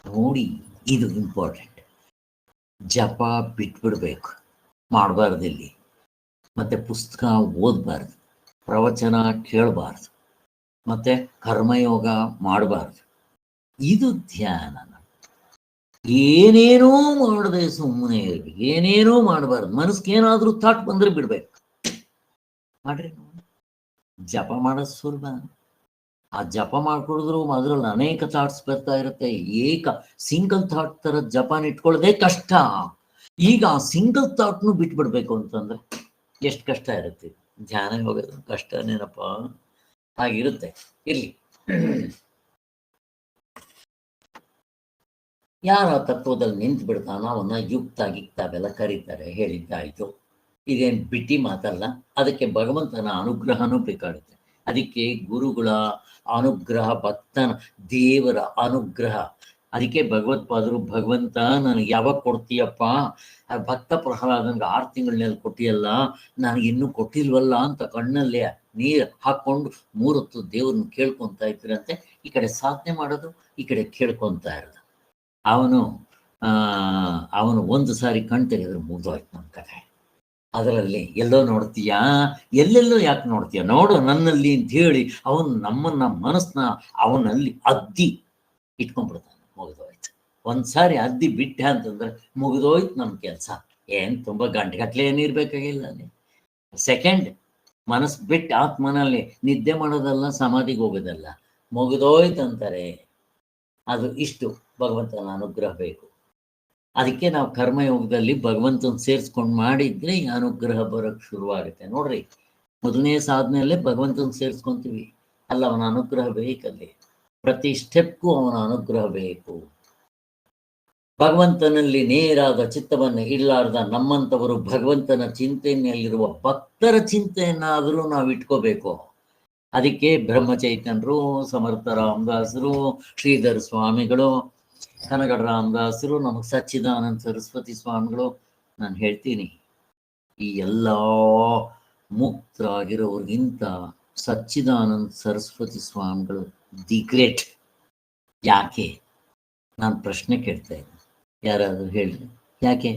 ನೋಡಿ, ಇದು ಇಂಪಾರ್ಟೆಂಟ್. ಜಪ ಬಿಟ್ಬಿಡ್ಬೇಕು, ಮಾಡಬಾರ್ದು ಇಲ್ಲಿ. ಮತ್ತೆ ಪುಸ್ತಕ ಓದಬಾರ್ದು, ಪ್ರವಚನ ಕೇಳಬಾರ್ದು, ಮತ್ತೆ ಕರ್ಮಯೋಗ ಮಾಡಬಾರ್ದು. ಇದು ಧ್ಯಾನ. ಏನೇನೋ ಮಾಡದೆ ಸುಮ್ಮನೆ ಇರ್ಬೇಕು, ಏನೇನೋ ಮಾಡಬಾರ್ದು. ಮನಸ್ಸಿಗೆ ಏನಾದ್ರೂ ಥಾಟ್ ಬಂದ್ರೆ ಬಿಡ್ಬೇಕು. ಮಾಡ್ರಿ, ಜಪ ಮಾಡೋದು ಸುಲಭ. ಆ ಜಪ ಮಾಡ್ಕೊಡಿದ್ರು ಅದ್ರಲ್ಲಿ ಅನೇಕ ಥಾಟ್ಸ್ ಬರ್ತಾ ಇರುತ್ತೆ. ಸಿಂಗಲ್ ಥಾಟ್ ತರ ಜಪಾನ ಇಟ್ಕೊಳ್ಳೋದೇ ಕಷ್ಟ. ಈಗ ಆ ಸಿಂಗಲ್ ಥಾಟ್ನು ಬಿಟ್ಬಿಡ್ಬೇಕು ಅಂತಂದ್ರೆ ಎಷ್ಟು ಕಷ್ಟ ಇರುತ್ತೆ. ಧ್ಯಾನ ಹೋಗೋದು ಕಷ್ಟನೇನಪ್ಪ, ಹಾಗಿರುತ್ತೆ. ಇರ್ಲಿ, ಯಾರ ತತ್ವದಲ್ಲಿ ನಿಂತು ಬಿಡ್ತಾನೋ ಅವನ್ನ ಯುಕ್ತ ಗಿಕ್ತ ಅವೆಲ್ಲ ಕರೀತಾರೆ, ಹೇಳಿದ್ದಾಯ್ತು. ಇದೇನು ಬಿಟ್ಟಿ ಮಾತಲ್ಲ. ಅದಕ್ಕೆ ಭಗವಂತನ ಅನುಗ್ರಹನೂ ಬೇಕಾಗುತ್ತೆ. ಅದಕ್ಕೆ ಗುರುಗಳ ಅನುಗ್ರಹ, ಭಕ್ತನ ದೇವರ ಅನುಗ್ರಹ. ಅದಕ್ಕೆ ಭಗವತ್ಪಾದರು, ಭಗವಂತ ನನಗೆ ಯಾವಾಗ ಕೊಡ್ತೀಯಪ್ಪ? ಭಕ್ತ ಪ್ರಹ್ಲಾದನ್ಗೆ 6 ತಿಂಗಳನ್ನೆಲ್ಲ ಕೊಟ್ಟಿಯಲ್ಲ, ನನಗಿನ್ನೂ ಕೊಟ್ಟಿಲ್ವಲ್ಲ ಅಂತ ಕಣ್ಣಲ್ಲೇ ನೀರು ಹಾಕ್ಕೊಂಡು 3 ಹೊತ್ತು ದೇವ್ರನ್ನ ಕೇಳ್ಕೊತಾ ಇದ್ರಂತೆ. ಈ ಕಡೆ ಸಾಧನೆ ಮಾಡೋದು, ಈ ಕಡೆ ಕೇಳ್ಕೊತಾ ಇರೋದು. ಅವನು ಒಂದು ಸಾರಿ ಕಣ್ ತೆಗೆದ್ರೆ ಮುಗ್ದೋಯ್ತು ನಮ್ಮ ಕಥೆ. ಅದರಲ್ಲಿ ಎಲ್ಲೋ ನೋಡ್ತೀಯಾ, ಎಲ್ಲೆಲ್ಲೋ ಯಾಕೆ ನೋಡ್ತೀಯ, ನೋಡು ನನ್ನಲ್ಲಿ ಅಂತ ಹೇಳಿ ಅವನು ನಮ್ಮನ್ನ ಮನಸ್ಸನ್ನ ಅವನಲ್ಲಿ ಅದ್ದಿ ಇಟ್ಕೊಂಡ್ಬಿಡ್ತಾನೆ. ಮುಗಿದೋಯ್ತು. ಒಂದ್ಸಾರಿ ಅದ್ದಿ ಬಿಟ್ಟ ಅಂತಂದ್ರೆ ಮುಗಿದೋಯ್ತು ನಮ್ಮ ಕೆಲಸ. ಏನು ತುಂಬ ಗಂಟೆಗಟ್ಲೆ ಏನಿರ್ಬೇಕಾಗಿಲ್ಲ ಅಲ್ಲಿ. ಸೆಕೆಂಡ್ ಮನಸ್ಸು ಬಿಟ್ಟು ಆತ್ಮನಲ್ಲಿ ನಿದ್ದೆ ಮಾಡೋದಲ್ಲ, ಸಮಾಧಿಗೆ ಹೋಗೋದಲ್ಲ, ಮುಗಿದೋಯ್ತು ಅಂತಾರೆ. ಅದು ಇಷ್ಟು ಭಗವಂತನ ಅನುಗ್ರಹ ಬೇಕು. ಅದಕ್ಕೆ ನಾವು ಕರ್ಮಯೋಗದಲ್ಲಿ ಭಗವಂತನ ಸೇರಿಸ್ಕೊಂಡು ಮಾಡಿದ್ರೆ ಈ ಅನುಗ್ರಹ ಬರೋಕ್ಕೆ ಶುರುವಾಗುತ್ತೆ. ನೋಡ್ರಿ, ಮೊದಲನೇ ಸಾಧನೆಯಲ್ಲೇ ಭಗವಂತನ ಸೇರಿಸ್ಕೊಂತೀವಿ ಅಲ್ಲ, ಅವನ ಅನುಗ್ರಹ ಬೇಕಲ್ಲಿ. ಪ್ರತಿ ಸ್ಟೆಪ್ಗೂ ಅವನ ಅನುಗ್ರಹ ಬೇಕು. ಭಗವಂತನಲ್ಲಿ ನೇರಾದ ಚಿತ್ತವನ್ನು ಇಡಲಾರ್ದ ನಮ್ಮಂಥವರು ಭಗವಂತನ ಚಿಂತನೆಯಲ್ಲಿರುವ ಭಕ್ತರ ಚಿಂತೆಯನ್ನಾದರೂ ನಾವು ಇಟ್ಕೋಬೇಕು. ಅದಕ್ಕೆ ಬ್ರಹ್ಮಚೈತನ್ಯರು, ಸಮರ್ಥ ರಾಮದಾಸರು, ಶ್ರೀಧರ ಸ್ವಾಮಿಗಳು, ಕನಗಡ ರಾಮದಾಸರು, ನಮಗೆ ಸಚ್ಚಿದಾನಂದ ಸರಸ್ವತಿ ಸ್ವಾಮಿಗಳು. ನಾನು ಹೇಳ್ತೀನಿ, ಈ ಎಲ್ಲ ಮುಕ್ತರಾಗಿರೋರಿಗಿಂತ ಸಚ್ಚಿದಾನಂದ ಸರಸ್ವತಿ ಸ್ವಾಮಿಗಳು ದಿ ಗ್ರೇಟ್. ಯಾಕೆ? ನಾನು ಪ್ರಶ್ನೆ ಕೇಳ್ತಾ ಇದ್ದೀನಿ, ಯಾರಾದರೂ ಹೇಳ್ರಿ ಯಾಕೆ?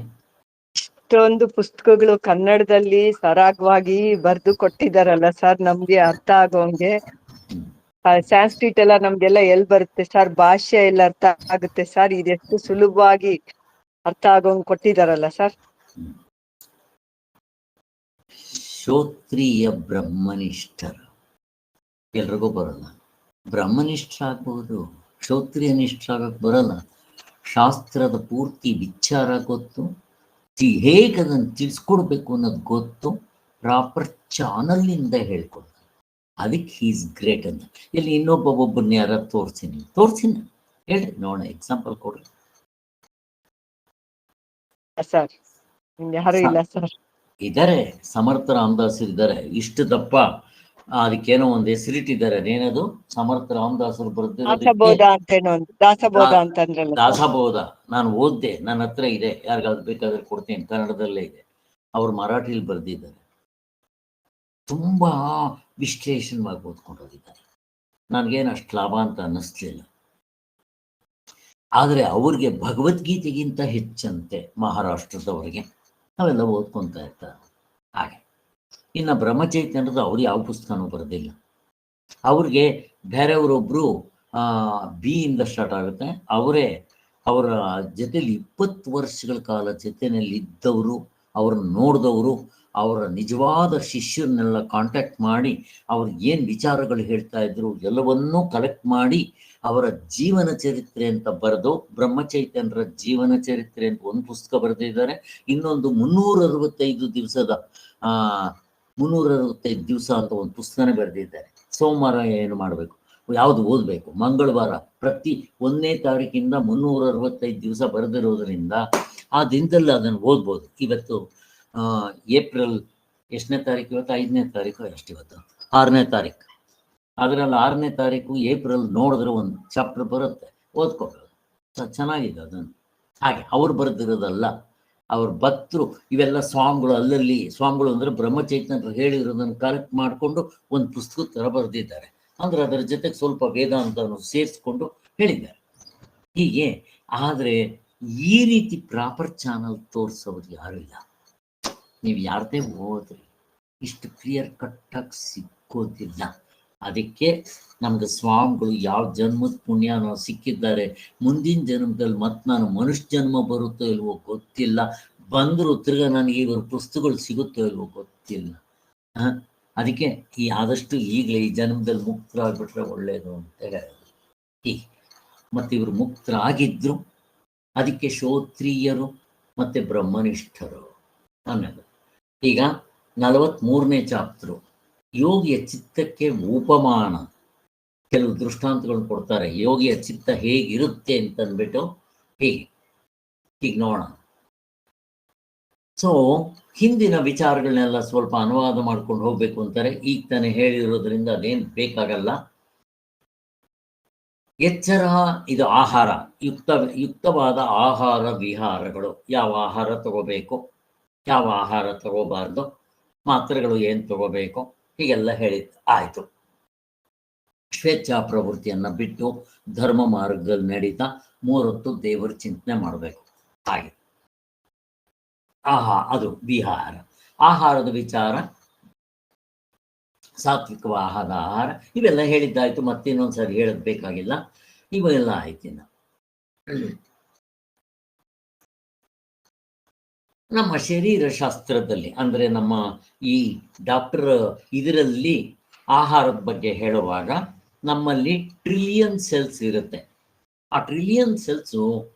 ಇಷ್ಟೊಂದು ಪುಸ್ತಕಗಳು ಕನ್ನಡದಲ್ಲಿ ಸರಾಗವಾಗಿ ಬರೆದು ಕೊಟ್ಟಿದಾರಲ್ಲ ಸರ್, ನಮ್ಗೆ ಅರ್ಥ ಆಗೋಂಗೆ. ಸಂಸ್ಕೃತ ಎಲ್ಲ ನಮ್ಗೆಲ್ಲ ಎಲ್ಲಿ ಬರುತ್ತೆ ಸರ್? ಭಾಷೆ ಎಲ್ಲ ಅರ್ಥ ಆಗುತ್ತೆ ಸರ್? ಇದೆಷ್ಟು ಸುಲಭವಾಗಿ ಅರ್ಥ ಆಗೋಂಗ್ ಕೊಟ್ಟಿದಾರಲ್ಲ ಸರ್. ಶ್ರೋತ್ರಿಯ ಬ್ರಹ್ಮನಿಷ್ಠರ ಎಲ್ರಿಗೂ ಬರಲ್ಲ. ಬ್ರಹ್ಮನಿಷ್ಠರಾಗ್ಬೋದು, ಕ್ಷೋತ್ರಿಯ ನಿಷ್ಠರಾಗಕ್ಕೆ ಬರಲ್ಲ. ಶಾಸ್ತ್ರದ ಪೂರ್ತಿ ವಿಚಾರ ಗೊತ್ತು, ಹೇಗೆ ಅದನ್ನು ತಿಳಿಸ್ಕೊಡ್ಬೇಕು ಅನ್ನೋದು ಗೊತ್ತು, ಪ್ರಾಪರ್ ಚಾನಲ್ನಿಂದ ಹೇಳ್ಕೊಡ್ತಾರೆ. ಅದಕ್ಕೆ ಈಸ್ ಗ್ರೇಟ್ ಅಂತ. ಇಲ್ಲಿ ಒಬ್ಬೊಬ್ಬರನ್ನ ಯಾರು ತೋರಿಸ್ತೀನಿ ಹೇಳ್ರಿ, ನೋಡೋಣ, ಎಕ್ಸಾಂಪಲ್ ಕೊಡ್ರಿ ಸರ್. ಯಾರು ಇಲ್ಲ ಸರ್. ಇದ್ದಾರೆ, ಸಮರ್ಥ ರಾಮದಾಸ್ ಇದ್ದಾರೆ, ಇಷ್ಟು ದಪ್ಪ. ಅದಕ್ಕೇನೋ ಒಂದು ಹೆಸರಿಟ್ಟಿದ್ದಾರೆ, ಏನದು? ಸಮರ್ಥ ರಾಮದಾಸರು ಬರೆದಿರೋದಕ್ಕೆ ದಾಸಬೋಧ ಅಂತೇನೋ ಒಂದು, ದಾಸಬೋಧ ಅಂತಂದ್ರಲ್ಲ. ದಾಸಬೋಧ ನಾನು ಓದ್ದೆ, ನನ್ನ ಹತ್ರ ಇದೆ, ಯಾರಿಗಾದ್ರು ಬೇಕಾದ್ರೆ ಕೊಡ್ತೀನಿ, ಕನ್ನಡದಲ್ಲೇ ಇದೆ. ಅವ್ರು ಮರಾಠಿಲಿ ಬರೆದಿದ್ದಾರೆ. ತುಂಬಾ ವಿಶ್ಲೇಷಣವಾಗಿ ಓದ್ಕೊಂಡೋಗಿದ್ದಾರೆ. ನನಗೇನು ಅಷ್ಟು ಲಾಭ ಅಂತ ಅನ್ನಿಸ್ಲಿಲ್ಲ. ಆದರೆ ಅವ್ರಿಗೆ ಭಗವದ್ಗೀತೆಗಿಂತ ಹೆಚ್ಚಂತೆ ಮಹಾರಾಷ್ಟ್ರದವರಿಗೆ ಅವೆಲ್ಲ ಓದ್ಕೊತಾ ಇರ್ತಾರೆ. ಹಾಗೆ ಇನ್ನು ಬ್ರಹ್ಮಚೈತನ್ಯದ ಅವ್ರು ಯಾವ ಪುಸ್ತಕನೂ ಬರೆದಿಲ್ಲ. ಅವ್ರಿಗೆ ಬೇರೆಯವರೊಬ್ಬರು ಬಿ ಇಂದ ಸ್ಟಾರ್ಟ್ ಆಗುತ್ತೆ, ಅವರ ಜೊತೆಲಿ 20 ವರ್ಷಗಳ ಕಾಲ ಜೊತೆಯಲ್ಲಿ ಇದ್ದವರು, ಅವ್ರನ್ನ ನೋಡಿದವರು, ಅವರ ನಿಜವಾದ ಶಿಷ್ಯರನ್ನೆಲ್ಲ ಕಾಂಟ್ಯಾಕ್ಟ್ ಮಾಡಿ ಅವ್ರಿಗೆ ಏನು ವಿಚಾರಗಳು ಹೇಳ್ತಾ ಇದ್ರು ಎಲ್ಲವನ್ನೂ ಕಲೆಕ್ಟ್ ಮಾಡಿ ಅವರ ಜೀವನ ಚರಿತ್ರೆ ಅಂತ ಬರೆದು, ಬ್ರಹ್ಮಚೈತನ್ಯರ ಜೀವನ ಚರಿತ್ರೆ ಅಂತ ಒಂದು ಪುಸ್ತಕ ಬರೆದಿದ್ದಾರೆ. ಇನ್ನೊಂದು 365 ದಿವಸದ 365 ದಿವಸ ಅಂತ ಒಂದು ಪುಸ್ತಕನೇ ಬರೆದಿದ್ದಾರೆ. ಸೋಮವಾರ ಏನು ಮಾಡಬೇಕು, ಯಾವುದು ಓದಬೇಕು, ಮಂಗಳವಾರ ಪ್ರತಿ 1ನೇ ತಾರೀಕಿಂದ 365 ದಿವಸ ಬರೆದಿರೋದ್ರಿಂದ ಆ ದಿನದಲ್ಲಿ ಅದನ್ನು ಓದ್ಬೋದು. ಇವತ್ತು ಏಪ್ರಿಲ್ ಎಷ್ಟನೇ ತಾರೀಕು? ಇವತ್ತು 5ನೇ ತಾರೀಕು, ಇವತ್ತು 6ನೇ ತಾರೀಕು. ಅದರಲ್ಲಿ 6ನೇ ತಾರೀಕು ಏಪ್ರಿಲ್ ನೋಡಿದ್ರೆ ಒಂದು ಚಾಪ್ಟರ್ ಬರುತ್ತೆ, ಓದ್ಕೋಬೇಕು, ಚೆನ್ನಾಗಿದೆ ಅದನ್ನು. ಹಾಗೆ ಅವ್ರು ಬರೆದಿರೋದಲ್ಲ, ಅವ್ರ ಭಕ್ತರು ಇವೆಲ್ಲ ಸ್ವಾಮಿಗಳು ಅಲ್ಲಲ್ಲಿ ಸ್ವಾಮಿಗಳು ಅಂದರೆ ಬ್ರಹ್ಮಚೈತನ್ಯರು ಹೇಳಿರೋದನ್ನು ಕಲೆಕ್ಟ್ ಮಾಡಿಕೊಂಡು ಒಂದು ಪುಸ್ತಕದ ಥರ ಬರೆದಿದ್ದಾರೆ. ಅಂದರೆ ಅದರ ಜೊತೆಗೆ ಸ್ವಲ್ಪ ವೇದಾಂತವನ್ನು ಸೇರಿಸ್ಕೊಂಡು ಹೇಳಿದ್ದಾರೆ ಹೀಗೆ. ಆದರೆ ಈ ರೀತಿ ಪ್ರಾಪರ್ ಚಾನಲ್ ತೋರಿಸೋರು ಯಾರು ಇಲ್ಲ. ನೀವು ಯಾರದೇ ಹೋದ್ರಿ ಇಷ್ಟು ಕ್ಲಿಯರ್ ಕಟ್ಟಾಗಿ ಸಿಕ್ಕೋದಿಲ್ಲ. ಅದಕ್ಕೆ ನಮ್ಗೆ ಸ್ವಾಮಿಗಳು ಯಾವ ಜನ್ಮದ ಪುಣ್ಯ ನಾವು ಸಿಕ್ಕಿದ್ದಾರೆ, ಮುಂದಿನ ಜನ್ಮದಲ್ಲಿ ಮತ್ತೆ ನಾನು ಮನುಷ್ಯ ಜನ್ಮ ಬರುತ್ತೋ ಇಲ್ವೋ ಗೊತ್ತಿಲ್ಲ, ಬಂದರೂ ತಿರ್ಗ ನನಗೆ ಇವ್ರ ಪುಸ್ತಕಗಳು ಸಿಗುತ್ತೋ ಇಲ್ವೋ ಗೊತ್ತಿಲ್ಲ. ಅದಕ್ಕೆ ಆದಷ್ಟು ಈಗಲೇ ಈ ಜನ್ಮದಲ್ಲಿ ಮುಕ್ತರಾಗ್ಬಿಟ್ರೆ ಒಳ್ಳೆಯದು ಅಂತ ಹೇಳೋದು. ಹೀಗೆ ಮತ್ತು ಇವರು ಮುಕ್ತರಾಗಿದ್ರು, ಅದಕ್ಕೆ ಶ್ರೋತ್ರಿಯರು ಮತ್ತು ಬ್ರಹ್ಮನಿಷ್ಠರು ಅನ್ನೋದು. ಈಗ 43ನೇ ಚಾಪ್ಟ್ರು ಯೋಗಿಯ ಚಿತ್ತಕ್ಕೆ ಉಪಮಾನ, ಕೆಲವು ದೃಷ್ಟಾಂತಗಳನ್ನು ಕೊಡ್ತಾರೆ. ಯೋಗಿಯ ಚಿತ್ತ ಹೇಗಿರುತ್ತೆ ಅಂತಂದ್ಬಿಟ್ಟು ಹೀಗೆ ನೋಡೋಣ. ಸೊ ಹಿಂದಿನ ವಿಚಾರಗಳನ್ನೆಲ್ಲ ಸ್ವಲ್ಪ ಅನುವಾದ ಮಾಡ್ಕೊಂಡು ಹೋಗ್ಬೇಕು ಅಂತಾರೆ. ಈಗ ತಾನೇ ಹೇಳಿರೋದ್ರಿಂದ ಅದೇನು ಬೇಕಾಗಲ್ಲ. ಎಚ್ಚರ, ಇದು ಆಹಾರ, ಯುಕ್ತವಾದ ಆಹಾರ ವಿಹಾರಗಳು. ಯಾವ ಆಹಾರ ತಗೋಬೇಕು, ಯಾವ ಆಹಾರ ತಗೋಬಾರ್ದು, ಮಾತ್ರೆಗಳು ಏನು ತಗೋಬೇಕು, ಹೀಗೆಲ್ಲ ಹೇಳಿದ್ದು ಆಯಿತು. ಸ್ವೇಚ್ಛಾ ಪ್ರವೃತ್ತಿಯನ್ನು ಬಿಟ್ಟು ಧರ್ಮ ಮಾರ್ಗದಲ್ಲಿ ನಡೀತಾ 3 ಹೊತ್ತು ದೇವರ ಚಿಂತನೆ ಮಾಡಬೇಕು. ಹಾಗೆ ಅದು ವಿಹಾರ. ಆಹಾರದ ವಿಚಾರ, ಸಾತ್ವಿಕವಾದ ಆಹಾರ, ಇವೆಲ್ಲ ಹೇಳಿದ್ದಾಯ್ತು. ಮತ್ತಿನ್ನೊಂದ್ಸರಿ ಹೇಳೋದು ಬೇಕಾಗಿಲ್ಲ. ಇವೆಲ್ಲ ಆಯ್ತಿನ ನಮ್ಮ ಶರೀರ ಶಾಸ್ತ್ರದಲ್ಲಿ, ಅಂದರೆ ನಮ್ಮ ಈ ಡಾಕ್ಟರ್ ಇದರಲ್ಲಿ ಆಹಾರದ ಬಗ್ಗೆ ಹೇಳುವಾಗ ನಮ್ಮಲ್ಲಿ ಟ್ರಿಲಿಯನ್ ಸೆಲ್ಸ್ ಇರುತ್ತೆ. ಆ ಟ್ರಿಲಿಯನ್ ಸೆಲ್ಸು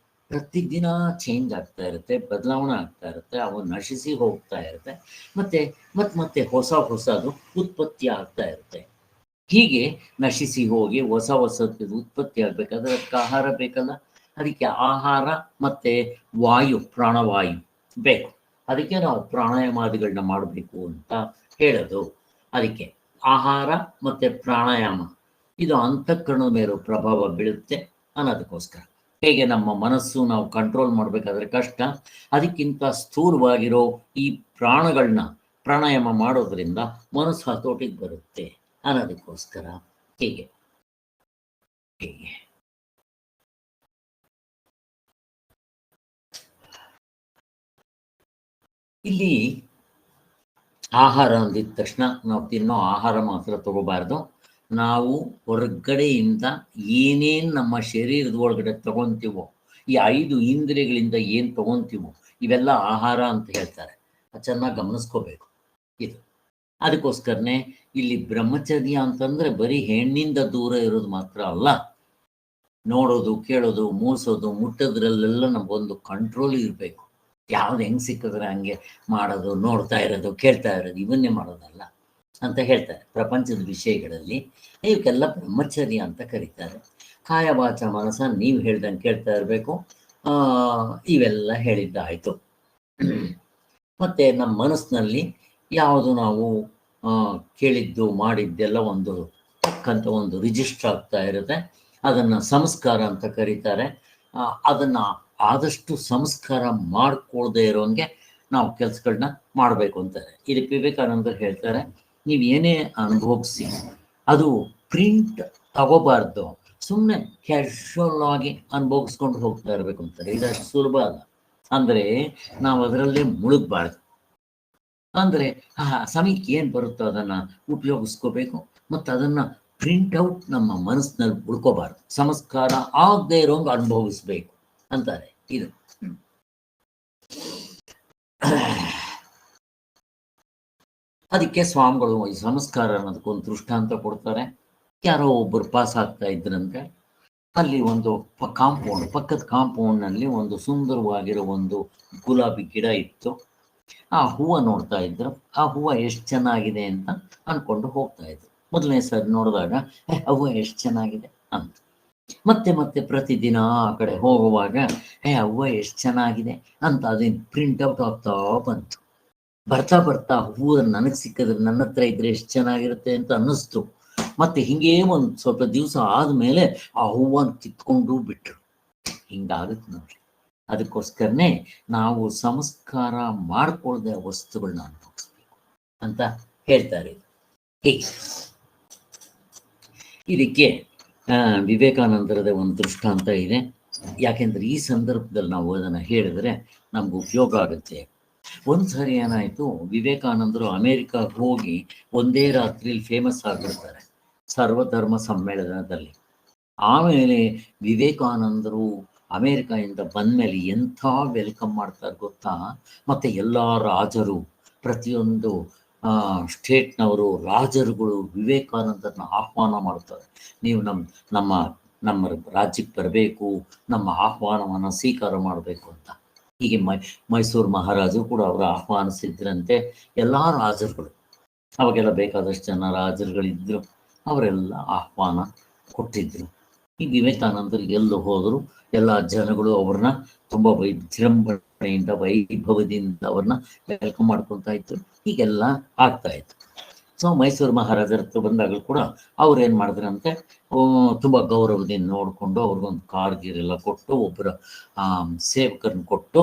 ಪ್ರತಿದಿನ ಚೇಂಜ್ ಆಗ್ತಾ ಇರುತ್ತೆ, ಬದಲಾವಣೆ ಆಗ್ತಾ ಇರುತ್ತೆ, ಅವು ನಶಿಸಿ ಹೋಗ್ತಾ ಇರುತ್ತೆ, ಮತ್ತೆ ಹೊಸದು ಉತ್ಪತ್ತಿ ಆಗ್ತಾ ಇರುತ್ತೆ. ಹೀಗೆ ನಶಿಸಿ ಹೋಗಿ ಹೊಸದು ಉತ್ಪತ್ತಿ ಆಗಬೇಕಾದ್ರೆ ಅದಕ್ಕೆ ಆಹಾರ ಬೇಕಲ್ಲ. ಅದಕ್ಕೆ ಆಹಾರ ಮತ್ತು ವಾಯು, ಪ್ರಾಣವಾಯು ಬೇಕು. ಅದಕ್ಕೆ ನಾವು ಪ್ರಾಣಾಯಾಮಾದಿಗಳನ್ನ ಮಾಡಬೇಕು ಅಂತ ಹೇಳೋದು. ಅದಕ್ಕೆ ಆಹಾರ ಮತ್ತು ಪ್ರಾಣಾಯಾಮ ಇದು ಅಂತಃಕರಣದ ಮೇಲೂ ಪ್ರಭಾವ ಬೀಳುತ್ತೆ ಅನ್ನೋದಕ್ಕೋಸ್ಕರ. ಹೇಗೆ ನಮ್ಮ ಮನಸ್ಸು ನಾವು ಕಂಟ್ರೋಲ್ ಮಾಡಬೇಕಾದ್ರೆ ಕಷ್ಟ, ಅದಕ್ಕಿಂತ ಸ್ಥೂಲವಾಗಿರೋ ಈ ಪ್ರಾಣಗಳನ್ನ ಪ್ರಾಣಾಯಾಮ ಮಾಡೋದ್ರಿಂದ ಮನಸ್ಸು ಹತೋಟಿಗೆ ಬರುತ್ತೆ ಅನ್ನೋದಕ್ಕೋಸ್ಕರ. ಹೀಗೆ ಇಲ್ಲಿ ಆಹಾರ ಅಂದಿದ ತಕ್ಷಣ ನಾವು ತಿನ್ನೋ ಆಹಾರ ಮಾತ್ರ ತಗೋಬಾರ್ದು. ನಾವು ಹೊರಗಡೆಯಿಂದ ಏನೇನು ನಮ್ಮ ಶರೀರದ ಒಳಗಡೆ ತಗೊತೀವೋ, ಈ 5 ಇಂದ್ರಿಯಗಳಿಂದ ಏನು ತಗೊತೀವೋ ಇವೆಲ್ಲ ಆಹಾರ ಅಂತ ಹೇಳ್ತಾರೆ. ಅದು ಚೆನ್ನಾಗಿ ಗಮನಿಸ್ಕೋಬೇಕು. ಇದು ಅದಕ್ಕೋಸ್ಕರನೇ ಇಲ್ಲಿ ಬ್ರಹ್ಮಚರ್ಯ ಅಂತಂದರೆ ಬರೀ ಹೆಣ್ಣಿಂದ ದೂರ ಇರೋದು ಮಾತ್ರ ಅಲ್ಲ. ನೋಡೋದು, ಕೇಳೋದು, ಮೂಸೋದು, ಮುಟ್ಟೋದ್ರಲ್ಲೆಲ್ಲ ನಮಗೊಂದು ಕಂಟ್ರೋಲ್ ಇರಬೇಕು. ಯಾವ್ದು ಹೆಂಗೆ ಸಿಕ್ಕಿದ್ರೆ ಹಂಗೆ ಮಾಡೋದು, ನೋಡ್ತಾ ಇರೋದು, ಕೇಳ್ತಾ ಇರೋದು, ಇವನ್ನೇ ಮಾಡೋದಲ್ಲ ಅಂತ ಹೇಳ್ತಾರೆ. ಪ್ರಪಂಚದ ವಿಷಯಗಳಲ್ಲಿ ಇವಕ್ಕೆಲ್ಲ ಬ್ರಹ್ಮಚರ್ಯ ಅಂತ ಕರೀತಾರೆ. ಕಾಯ ವಾಚ ಮನಸ ನೀವು ಹೇಳ್ದಂಗೆ ಕೇಳ್ತಾ ಇರಬೇಕು. ಇವೆಲ್ಲ ಹೇಳಿದ್ದಾಯಿತು. ಮತ್ತು ನಮ್ಮ ಮನಸ್ಸಿನಲ್ಲಿ ಯಾವುದು ನಾವು ಕೇಳಿದ್ದು ಮಾಡಿದ್ದೆಲ್ಲ ಒಂದು ತಕ್ಕಂಥ ಒಂದು ರಿಜಿಸ್ಟರ್ ಆಗ್ತಾ ಇರುತ್ತೆ. ಅದನ್ನು ಸಂಸ್ಕಾರ ಅಂತ ಕರೀತಾರೆ. ಅದನ್ನು ಆದಷ್ಟು ಸಂಸ್ಕಾರ ಮಾಡಿಕೊಳ್ಳದೆ ಇರೋಂಗೆ ನಾವು ಕೆಲಸಗಳನ್ನ ಮಾಡಬೇಕು ಅಂತಾರೆ. ಇದಕ್ಕೆ ವಿವೇಕಾನಂದರು ಹೇಳ್ತಾರೆ, ನೀವು ಏನೇ ಅನುಭವಿಸಿ ಅದು ಪ್ರಿಂಟ್ ತಗೋಬಾರ್ದು, ಸುಮ್ಮನೆ ಕ್ಯಾಶುವಲ್ ಆಗಿ ಅನುಭವಿಸ್ಕೊಂಡು ಹೋಗ್ತಾ ಇರಬೇಕು ಅಂತಾರೆ. ಇದಷ್ಟು ಸುಲಭ ಅಲ್ಲ. ಅಂದರೆ ನಾವು ಅದರಲ್ಲೇ ಮುಳುಗಬಾರ್ದು. ಅಂದರೆ ಸಮಯಕ್ಕೆ ಏನು ಬರುತ್ತೋ ಅದನ್ನು ಉಪಯೋಗಿಸ್ಕೋಬೇಕು, ಮತ್ತು ಅದನ್ನು ಪ್ರಿಂಟ್ಔಟ್ ನಮ್ಮ ಮನಸ್ಸಿನಲ್ಲಿ ಉಳ್ಕೋಬಾರ್ದು. ಸಂಸ್ಕಾರ ಆಗದೆ ಇರೋಂಗೆ ಅನುಭವಿಸ್ಬೇಕು ಅಂತಾರೆ. ಇದು ಅದಕ್ಕೆ ಸ್ವಾಮಿಗಳು ಈ ಸಂಸ್ಕಾರ ಅನ್ನೋದಕ್ಕೊಂದು ದೃಷ್ಟಾಂತ ಕೊಡ್ತಾರೆ. ಯಾರೋ ಒಬ್ಬರು ಪಾಸ್ ಆಗ್ತಾ ಇದ್ರಂತೆ. ಅಲ್ಲಿ ಒಂದು ಕಾಂಪೌಂಡ್, ಪಕ್ಕದ ಕಾಂಪೌಂಡ್ನಲ್ಲಿ ಒಂದು ಸುಂದರವಾಗಿರೋ ಒಂದು ಗುಲಾಬಿ ಗಿಡ ಇತ್ತು. ಆ ಹೂವು ನೋಡ್ತಾ ಇದ್ರು. ಆ ಹೂವು ಎಷ್ಟು ಚೆನ್ನಾಗಿದೆ ಅಂತ ಅಂದ್ಕೊಂಡು ಹೋಗ್ತಾ ಇದ್ರು. ಮೊದಲನೇ ಸರಿ ನೋಡಿದಾಗ ಹೂವು ಎಷ್ಟು ಚೆನ್ನಾಗಿದೆ ಅಂತ. ಮತ್ತೆ ಪ್ರತಿದಿನ ಆ ಕಡೆ ಹೋಗುವಾಗ ಹೂವು ಎಷ್ಟು ಚೆನ್ನಾಗಿದೆ ಅಂತ ಅದನ್ನು ಪ್ರಿಂಟ್ಔಟ್ ಆಗ್ತಾ ಬಂತು. ಬರ್ತಾ ಹೂವು ನನಗೆ ಸಿಕ್ಕಿದ್ರೆ ನನ್ನ ಹತ್ರ ಇದ್ರೆ ಎಷ್ಟು ಚೆನ್ನಾಗಿರುತ್ತೆ ಅಂತ ಅನ್ನಿಸ್ತು. ಮತ್ತೆ ಹಿಂಗೇ ಒಂದು ಸ್ವಲ್ಪ ದಿವಸ ಆದಮೇಲೆ ಆ ಹೂವನ್ನು ಕಿತ್ಕೊಂಡು ಬಿಟ್ರು. ಹಿಂಗಾಗುತ್ತೆ ನೋಡ್ರಿ. ಅದಕ್ಕೋಸ್ಕರನೇ ನಾವು ಸಂಸ್ಕಾರ ಮಾಡ್ಕೊಳ್ಳದೆ ವಸ್ತುಗಳನ್ನ ಅನುಭವಿಸ್ಬೇಕು ಅಂತ ಹೇಳ್ತಾರೆ. ಹೀಗೆ ಇದಕ್ಕೆ ವಿವೇಕಾನಂದರದ ಒಂದು ದೃಷ್ಟಾಂತ ಇದೆ. ಯಾಕೆಂದ್ರೆ ಈ ಸಂದರ್ಭದಲ್ಲಿ ನಾವು ಅದನ್ನು ಹೇಳಿದ್ರೆ ನಮ್ಗೆ ಉಪಯೋಗ ಆಗುತ್ತೆ. ಒಂದು ಸರಿ ಏನಾಯಿತು, ವಿವೇಕಾನಂದರು ಅಮೇರಿಕಾಗೆ ಹೋಗಿ ಒಂದೇ ರಾತ್ರಿಯಲ್ಲಿ ಫೇಮಸ್ ಆಗಿಬಿಡ್ತಾರೆ ಸರ್ವಧರ್ಮ ಸಮ್ಮೇಳನದಲ್ಲಿ. ಆಮೇಲೆ ವಿವೇಕಾನಂದರು ಅಮೇರಿಕಾದಿಂದ ಬಂದಮೇಲೆ ಎಂಥ ವೆಲ್ಕಮ್ ಮಾಡ್ತಾರೆ ಗೊತ್ತಾ. ಮತ್ತು ಎಲ್ಲ ರಾಜರು, ಪ್ರತಿಯೊಂದು ಸ್ಟೇಟ್ನವರು ರಾಜರುಗಳು ವಿವೇಕಾನಂದರನ್ನ ಆಹ್ವಾನ ಮಾಡ್ತಾರೆ. ನೀವು ನಮ್ಮ ರಾಜ್ಯಕ್ಕೆ ಬರಬೇಕು, ನಮ್ಮ ಆಹ್ವಾನವನ್ನು ಸ್ವೀಕಾರ ಮಾಡಬೇಕು ಅಂತ. ಹೀಗೆ ಮೈಸೂರು ಮಹಾರಾಜರು ಕೂಡ ಅವರು ಆಹ್ವಾನಿಸಿದ್ರಂತೆ. ಎಲ್ಲ ರಾಜರುಗಳು, ಅವಾಗೆಲ್ಲ ಬೇಕಾದಷ್ಟು ಜನ ರಾಜರುಗಳಿದ್ದರು, ಅವರೆಲ್ಲ ಆಹ್ವಾನ ಕೊಟ್ಟಿದ್ದರು. ಈ ವಿವೇಕಾನಂದರಿಗೆ ಎಲ್ಲೂ ಹೋದರು ಎಲ್ಲ ಜನಗಳು ಅವ್ರನ್ನ ತುಂಬ ವಿಜೃಂಭಣೆಯಿಂದ ವೈಭವದಿಂದ ಅವ್ರನ್ನ ವೆಲ್ಕಮ್ ಮಾಡ್ಕೊತಾ ಇದ್ರು. ಹೀಗೆಲ್ಲ ಆಗ್ತಾ ಇತ್ತು. ಸೊ ಮೈಸೂರು ಮಹಾರಾಜರ ಹತ್ರ ಬಂದಾಗಲೂ ಕೂಡ ಅವ್ರು ಏನು ಮಾಡಿದ್ರಂತೆ, ತುಂಬ ಗೌರವದಿಂದ ನೋಡಿಕೊಂಡು ಅವ್ರಿಗೊಂದು ಕಾರ್ಗಿರೆಲ್ಲ ಕೊಟ್ಟು, ಒಬ್ಬರ ಸೇವಕರನ್ನ ಕೊಟ್ಟು,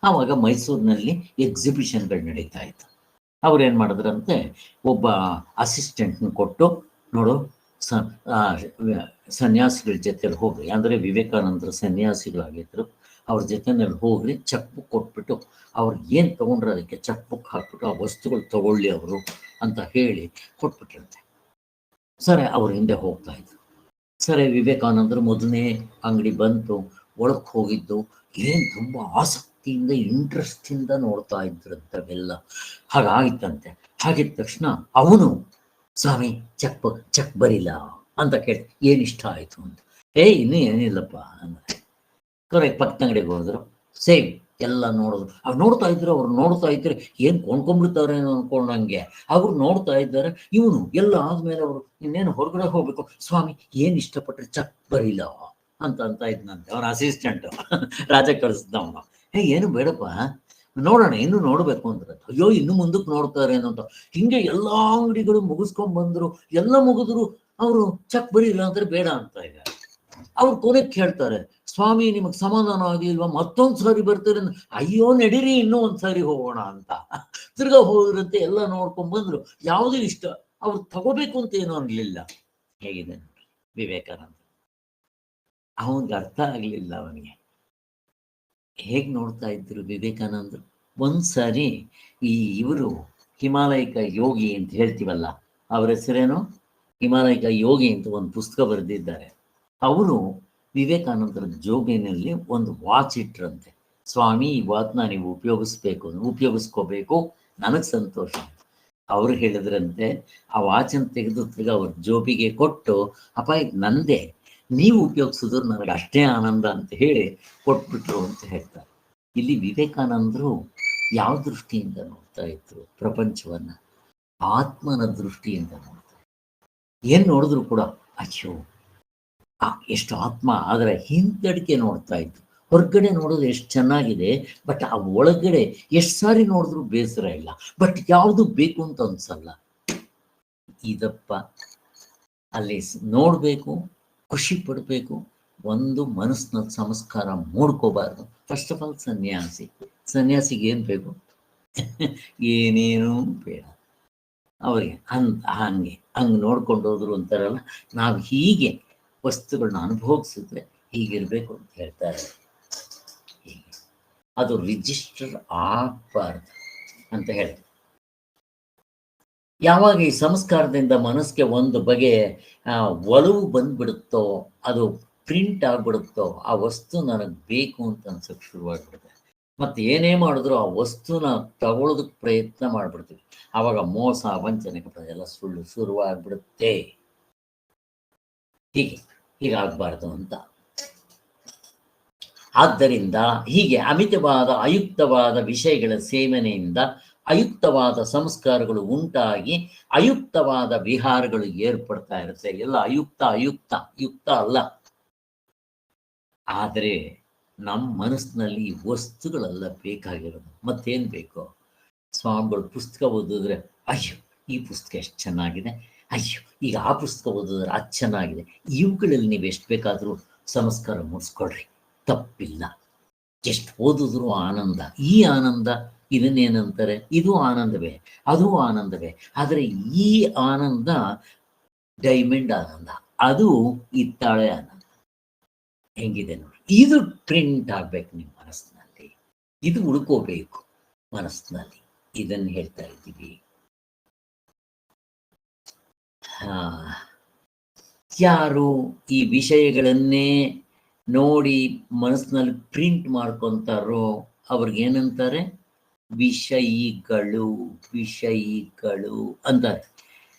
ಆವಾಗ ಮೈಸೂರಿನಲ್ಲಿ ಎಕ್ಸಿಬಿಷನ್ಗಳು ನಡೀತಾ ಇತ್ತು. ಅವ್ರೇನು ಮಾಡಿದ್ರಂತೆ, ಒಬ್ಬ ಅಸಿಸ್ಟೆಂಟ್ನ ಕೊಟ್ಟು, ನೋಡು ಸನ್ಯಾಸಿಗಳ ಜೊತೆಲಿ ಹೋಗ್ರಿ, ಅಂದರೆ ವಿವೇಕಾನಂದರು ಸನ್ಯಾಸಿಗಳಾಗಿದ್ದರು, ಅವ್ರ ಜೊತೆನಲ್ಲಿ ಹೋಗ್ರಿ, ಚೆಕ್ ಬುಕ್ ಕೊಟ್ಬಿಟ್ಟು ಅವ್ರಿಗೆ ಏನು ತೊಗೊಂಡ್ರೆ ಅದಕ್ಕೆ ಚೆಕ್ ಬುಕ್ ಹಾಕ್ಬಿಟ್ಟು ಆ ವಸ್ತುಗಳು ತಗೊಳ್ಳಿ ಅವರು ಅಂತ ಹೇಳಿ ಕೊಟ್ಬಿಟ್ಟಿರಂತೆ. ಸರಿ, ಅವ್ರ ಹಿಂದೆ ಹೋಗ್ತಾ ಇದ್ರು. ಸರಿ, ವಿವೇಕಾನಂದರು ಮೊದಲನೇ ಅಂಗಡಿ ಬಂತು, ಒಳಕ್ಕೆ ಹೋಗಿದ್ದು, ಏನು ತುಂಬ ಆಸಕ್ತಿಯಿಂದ ಇಂಟ್ರೆಸ್ಟಿಂದ ನೋಡ್ತಾ ಇದ್ರಂಥವೆಲ್ಲ. ಹಾಗಾಗಿತ್ತಂತೆ. ಹಾಗಿದ್ದ ತಕ್ಷಣ ಅವನು, ಸ್ವಾಮಿ ಚೆಕ್ ಬರಿಲ್ಲ ಅಂತ ಕೇಳಿ, ಏನು ಇಷ್ಟ ಆಯಿತು ಅಂತ. ಇನ್ನೂ ಏನಿಲ್ಲಪ್ಪ ಅಂದರೆ ಕರೆಕ್ಟ್ ಪಕ್ಕದ ಅಂಗಡಿಗೆ ಹೋದ್ರು. ಸೇಮ್ ಎಲ್ಲ ನೋಡಿದ್ರು. ಅವ್ರು ನೋಡ್ತಾ ಇದ್ರು, ಅವ್ರು ನೋಡ್ತಾ ಇದ್ರೆ ಏನು ಕೊಂಡ್ಕೊಂಡ್ಬಿಡ್ತಾರೆ ಅನ್ಕೊಂಡಂಗೆ ಅವ್ರು ನೋಡ್ತಾ ಇದ್ದಾರೆ. ಇವನು ಎಲ್ಲ ಆದ್ಮೇಲೆ ಅವರು ಇನ್ನೇನು ಹೊರಗಡೆ ಹೋಗ್ಬೇಕು, ಸ್ವಾಮಿ ಏನು ಇಷ್ಟಪಟ್ಟರೆ ಚೆಕ್ ಬರಿಲ್ಲ ಅಂತ ಇದ್ನಂತೆ ಅವ್ರ ಅಸಿಸ್ಟೆಂಟು. ರಾಜ ಕಳಿಸ್ದವನು, ಏನು ಬೇಡಪ್ಪ, ನೋಡೋಣ, ಇನ್ನೂ ನೋಡಬೇಕು ಅಂದ್ರೆ. ಅಯ್ಯೋ, ಇನ್ನು ಮುಂದಕ್ಕೆ ನೋಡ್ತಾರೆ ಅಂತ. ಹಿಂಗೆ ಎಲ್ಲ ಅಂಗಡಿಗಳು ಮುಗಿಸ್ಕೊಂಡ್ಬಂದ್ರು, ಎಲ್ಲ ಮುಗಿದ್ರು, ಅವರು ಚೆಕ್ ಬರೀಲ್ಲ ಅಂದ್ರೆ ಬೇಡ ಅಂತ ಇದ್ದಾರೆ. ಅವ್ರು ಕೊನೆಗೆ ಕೇಳ್ತಾರೆ, ಸ್ವಾಮಿ ನಿಮಗೆ ಸಮಾಧಾನ ಆಗಿಲ್ವಾ, ಮತ್ತೊಂದು ಸಾರಿ ಬರ್ತಾರೆ. ಅಯ್ಯೋ ನಡೀರಿ, ಇನ್ನೂ ಒಂದು ಸಾರಿ ಹೋಗೋಣ ಅಂತ ತಿರ್ಗಾ ಹೋದ್ರಂತೆ. ಎಲ್ಲ ನೋಡ್ಕೊಂಡ್ ಬಂದ್ರು, ಯಾವುದೂ ಇಷ್ಟ ಅವ್ರು ತಗೋಬೇಕು ಅಂತ ಏನೂ ಅನ್ಲಿಲ್ಲ. ಹೇಗಿದೆ ನೋಡಿ ವಿವೇಕಾನಂದ, ಅವನಿಗೆ ಅರ್ಥ ಆಗ್ಲಿಲ್ಲ. ಅವನಿಗೆ ಹೇಗೆ ನೋಡ್ತಾ ಇದ್ರು ವಿವೇಕಾನಂದರು. ಒಂದ್ಸಾರಿ ಇವರು ಹಿಮಾಲಯಿಕ ಯೋಗಿ ಅಂತ ಹೇಳ್ತೀವಲ್ಲ, ಅವ್ರ ಹೆಸರೇನು, ಹಿಮಾಲಯಿಕ ಯೋಗಿ ಅಂತ ಒಂದು ಪುಸ್ತಕ ಬರೆದಿದ್ದಾರೆ. ಅವರು ವಿವೇಕಾನಂದರ ಜೋಬಿನಲ್ಲಿ ಒಂದು ವಾಚ್ ಇಟ್ರಂತೆ. ಸ್ವಾಮಿ, ಈ ವಾಚ್ನ ನೀವು ಉಪಯೋಗಿಸ್ಕೋಬೇಕು, ನನಗೆ ಸಂತೋಷ. ಅವರು ಹೇಳಿದ್ರಂತೆ, ಆ ವಾಚನ್ನು ತೆಗೆದು ತಿರ್ಗ ಅವ್ರ ಜೋಬಿಗೆ ಕೊಟ್ಟು, ಅಪ್ಪ ಇದು ನಂದೇ, ನೀವು ಉಪಯೋಗಿಸಿದ್ರು ನನಗೆ ಅಷ್ಟೇ ಆನಂದ ಅಂತ ಹೇಳಿ ಕೊಟ್ಬಿಟ್ರು ಅಂತ ಹೇಳ್ತಾರೆ. ಇಲ್ಲಿ ವಿವೇಕಾನಂದರು ಯಾವ ದೃಷ್ಟಿಯಿಂದ ನೋಡ್ತಾ ಇದ್ರು ಪ್ರಪಂಚವನ್ನ? ಆತ್ಮನ ದೃಷ್ಟಿಯಿಂದ ನೋಡ್ತಾ ಇದ್ರು. ಏನು ನೋಡಿದ್ರು ಕೂಡ ಅಯ್ಯೋ ಎಷ್ಟು ಆತ್ಮ, ಅದರ ಹಿಂದಡಿಕೆ ನೋಡ್ತಾ ಇದ್ರು. ಹೊರಗಡೆ ನೋಡೋದು ಎಷ್ಟು ಚೆನ್ನಾಗಿದೆ, ಬಟ್ ಆ ಒಳಗಡೆ ಎಷ್ಟು ಸಾರಿ ನೋಡಿದ್ರು ಬೇಸರ ಇಲ್ಲ, ಬಟ್ ಯಾವುದು ಬೇಕು ಅಂತ ಅನ್ಸಲ್ಲ. ಇದಪ್ಪ ಅಲ್ಲಿ ನೋಡಬೇಕು, ಖುಷಿ ಪಡಬೇಕು, ಒಂದು ಮನಸ್ಸಿನ ಸಂಸ್ಕಾರ ಮೂಡ್ಕೋಬಾರ್ದು. ಫಸ್ಟ್ ಆಫ್ ಆಲ್ ಸನ್ಯಾಸಿಗೆ ಏನು ಬೇಕು? ಏನೇನೂ ಬೇಡ ಅವರಿಗೆ. ಹಂಗೆ ನೋಡ್ಕೊಂಡು ಹೋದ್ರು ಅಂತಾರಲ್ಲ, ನಾವು ಹೀಗೆ ವಸ್ತುಗಳನ್ನ ಅನುಭವಿಸಿದ್ರೆ ಹೀಗಿರ್ಬೇಕು ಅಂತ ಹೇಳ್ತಾರೆ. ಹೀಗೆ ಅದು ರಿಜಿಸ್ಟರ್ ಆಗಬಾರ್ದು ಅಂತ ಹೇಳಿ. ಯಾವಾಗ ಈ ಸಂಸ್ಕಾರದಿಂದ ಮನಸ್ಸಿಗೆ ಒಂದು ಬಗೆ ಒಲವು ಬಂದ್ಬಿಡುತ್ತೋ, ಅದು ಪ್ರಿಂಟ್ ಆಗ್ಬಿಡುತ್ತೋ, ಆ ವಸ್ತು ನನಗೆ ಬೇಕು ಅಂತ ಅನ್ಸೋಕೆ ಶುರುವಾಗ್ಬಿಡುತ್ತೆ. ಮತ್ತೆ ಏನೇ ಮಾಡಿದ್ರು ಆ ವಸ್ತುನ ತಗೊಳ್ಳೋದಕ್ಕೆ ಪ್ರಯತ್ನ ಮಾಡ್ಬಿಡ್ತೀವಿ. ಆವಾಗ ಮೋಸ, ವಂಚನೆ ಎಲ್ಲ ಸುಳ್ಳು ಶುರುವಾಗ್ಬಿಡುತ್ತೆ. ಹೀಗಾಗಬಾರ್ದು ಅಂತ. ಆದ್ದರಿಂದ ಹೀಗೆ ಅಮಿತವಾದ ಅಯುಕ್ತವಾದ ವಿಷಯಗಳ ಸೇವನೆಯಿಂದ ಅಯುಕ್ತವಾದ ಸಂಸ್ಕಾರಗಳು ಉಂಟಾಗಿ ಅಯುಕ್ತವಾದ ವಿಹಾರಗಳು ಏರ್ಪಡ್ತಾ ಇರುತ್ತೆ. ಎಲ್ಲ ಯುಕ್ತ ಅಲ್ಲ. ಆದರೆ ನಮ್ಮ ಮನಸ್ಸಿನಲ್ಲಿ ವಸ್ತುಗಳೆಲ್ಲ ಬೇಕಾಗಿರೋದು. ಮತ್ತೇನು ಬೇಕು? ಸ್ವಾಮಿಗಳು ಪುಸ್ತಕ ಓದಿದ್ರೆ ಅಯ್ಯೋ ಈ ಪುಸ್ತಕ ಎಷ್ಟು ಚೆನ್ನಾಗಿದೆ, ಅಯ್ಯೋ ಈಗ ಆ ಪುಸ್ತಕ ಓದಿದ್ರೆ ಅದು ಚೆನ್ನಾಗಿದೆ. ಇವುಗಳಲ್ಲಿ ನೀವು ಎಷ್ಟು ಬೇಕಾದರೂ ಸಂಸ್ಕಾರ ಮೂಡಿಸ್ಕೊಳ್ರಿ, ತಪ್ಪಿಲ್ಲ. ಎಷ್ಟು ಓದಿದ್ರು ಆನಂದ. ಈ ಆನಂದ ಇದನ್ನೇನಂತಾರೆ, ಇದು ಆನಂದವೇ, ಅದು ಆನಂದವೇ. ಆದರೆ ಈ ಆನಂದ ಡೈಮಂಡ್ ಆನಂದ, ಅದು ಹಿತ್ತಾಳೆ ಆನಂದ. ಹೆಂಗಿದೆ ನೋಡಿ, ಇದು ಪ್ರಿಂಟ್ ಆಗ್ಬೇಕು ನಿಮ್ಮ ಮನಸ್ಸಿನಲ್ಲಿ, ಇದು ಉಳ್ಕೋಬೇಕು ಮನಸ್ಸಿನಲ್ಲಿ. ಇದನ್ನು ಹೇಳ್ತಾ ಇದ್ದೀವಿ. ಯಾರು ಈ ವಿಷಯಗಳನ್ನೇ ನೋಡಿ ಮನಸ್ಸಿನಲ್ಲಿ ಪ್ರಿಂಟ್ ಮಾಡ್ಕೊಂತಾರೋ ಅವ್ರಿಗೇನಂತಾರೆ, ವಿಷಯಿಗಳು. ವಿಷಯಿಗಳು ಅಂತಾರೆ.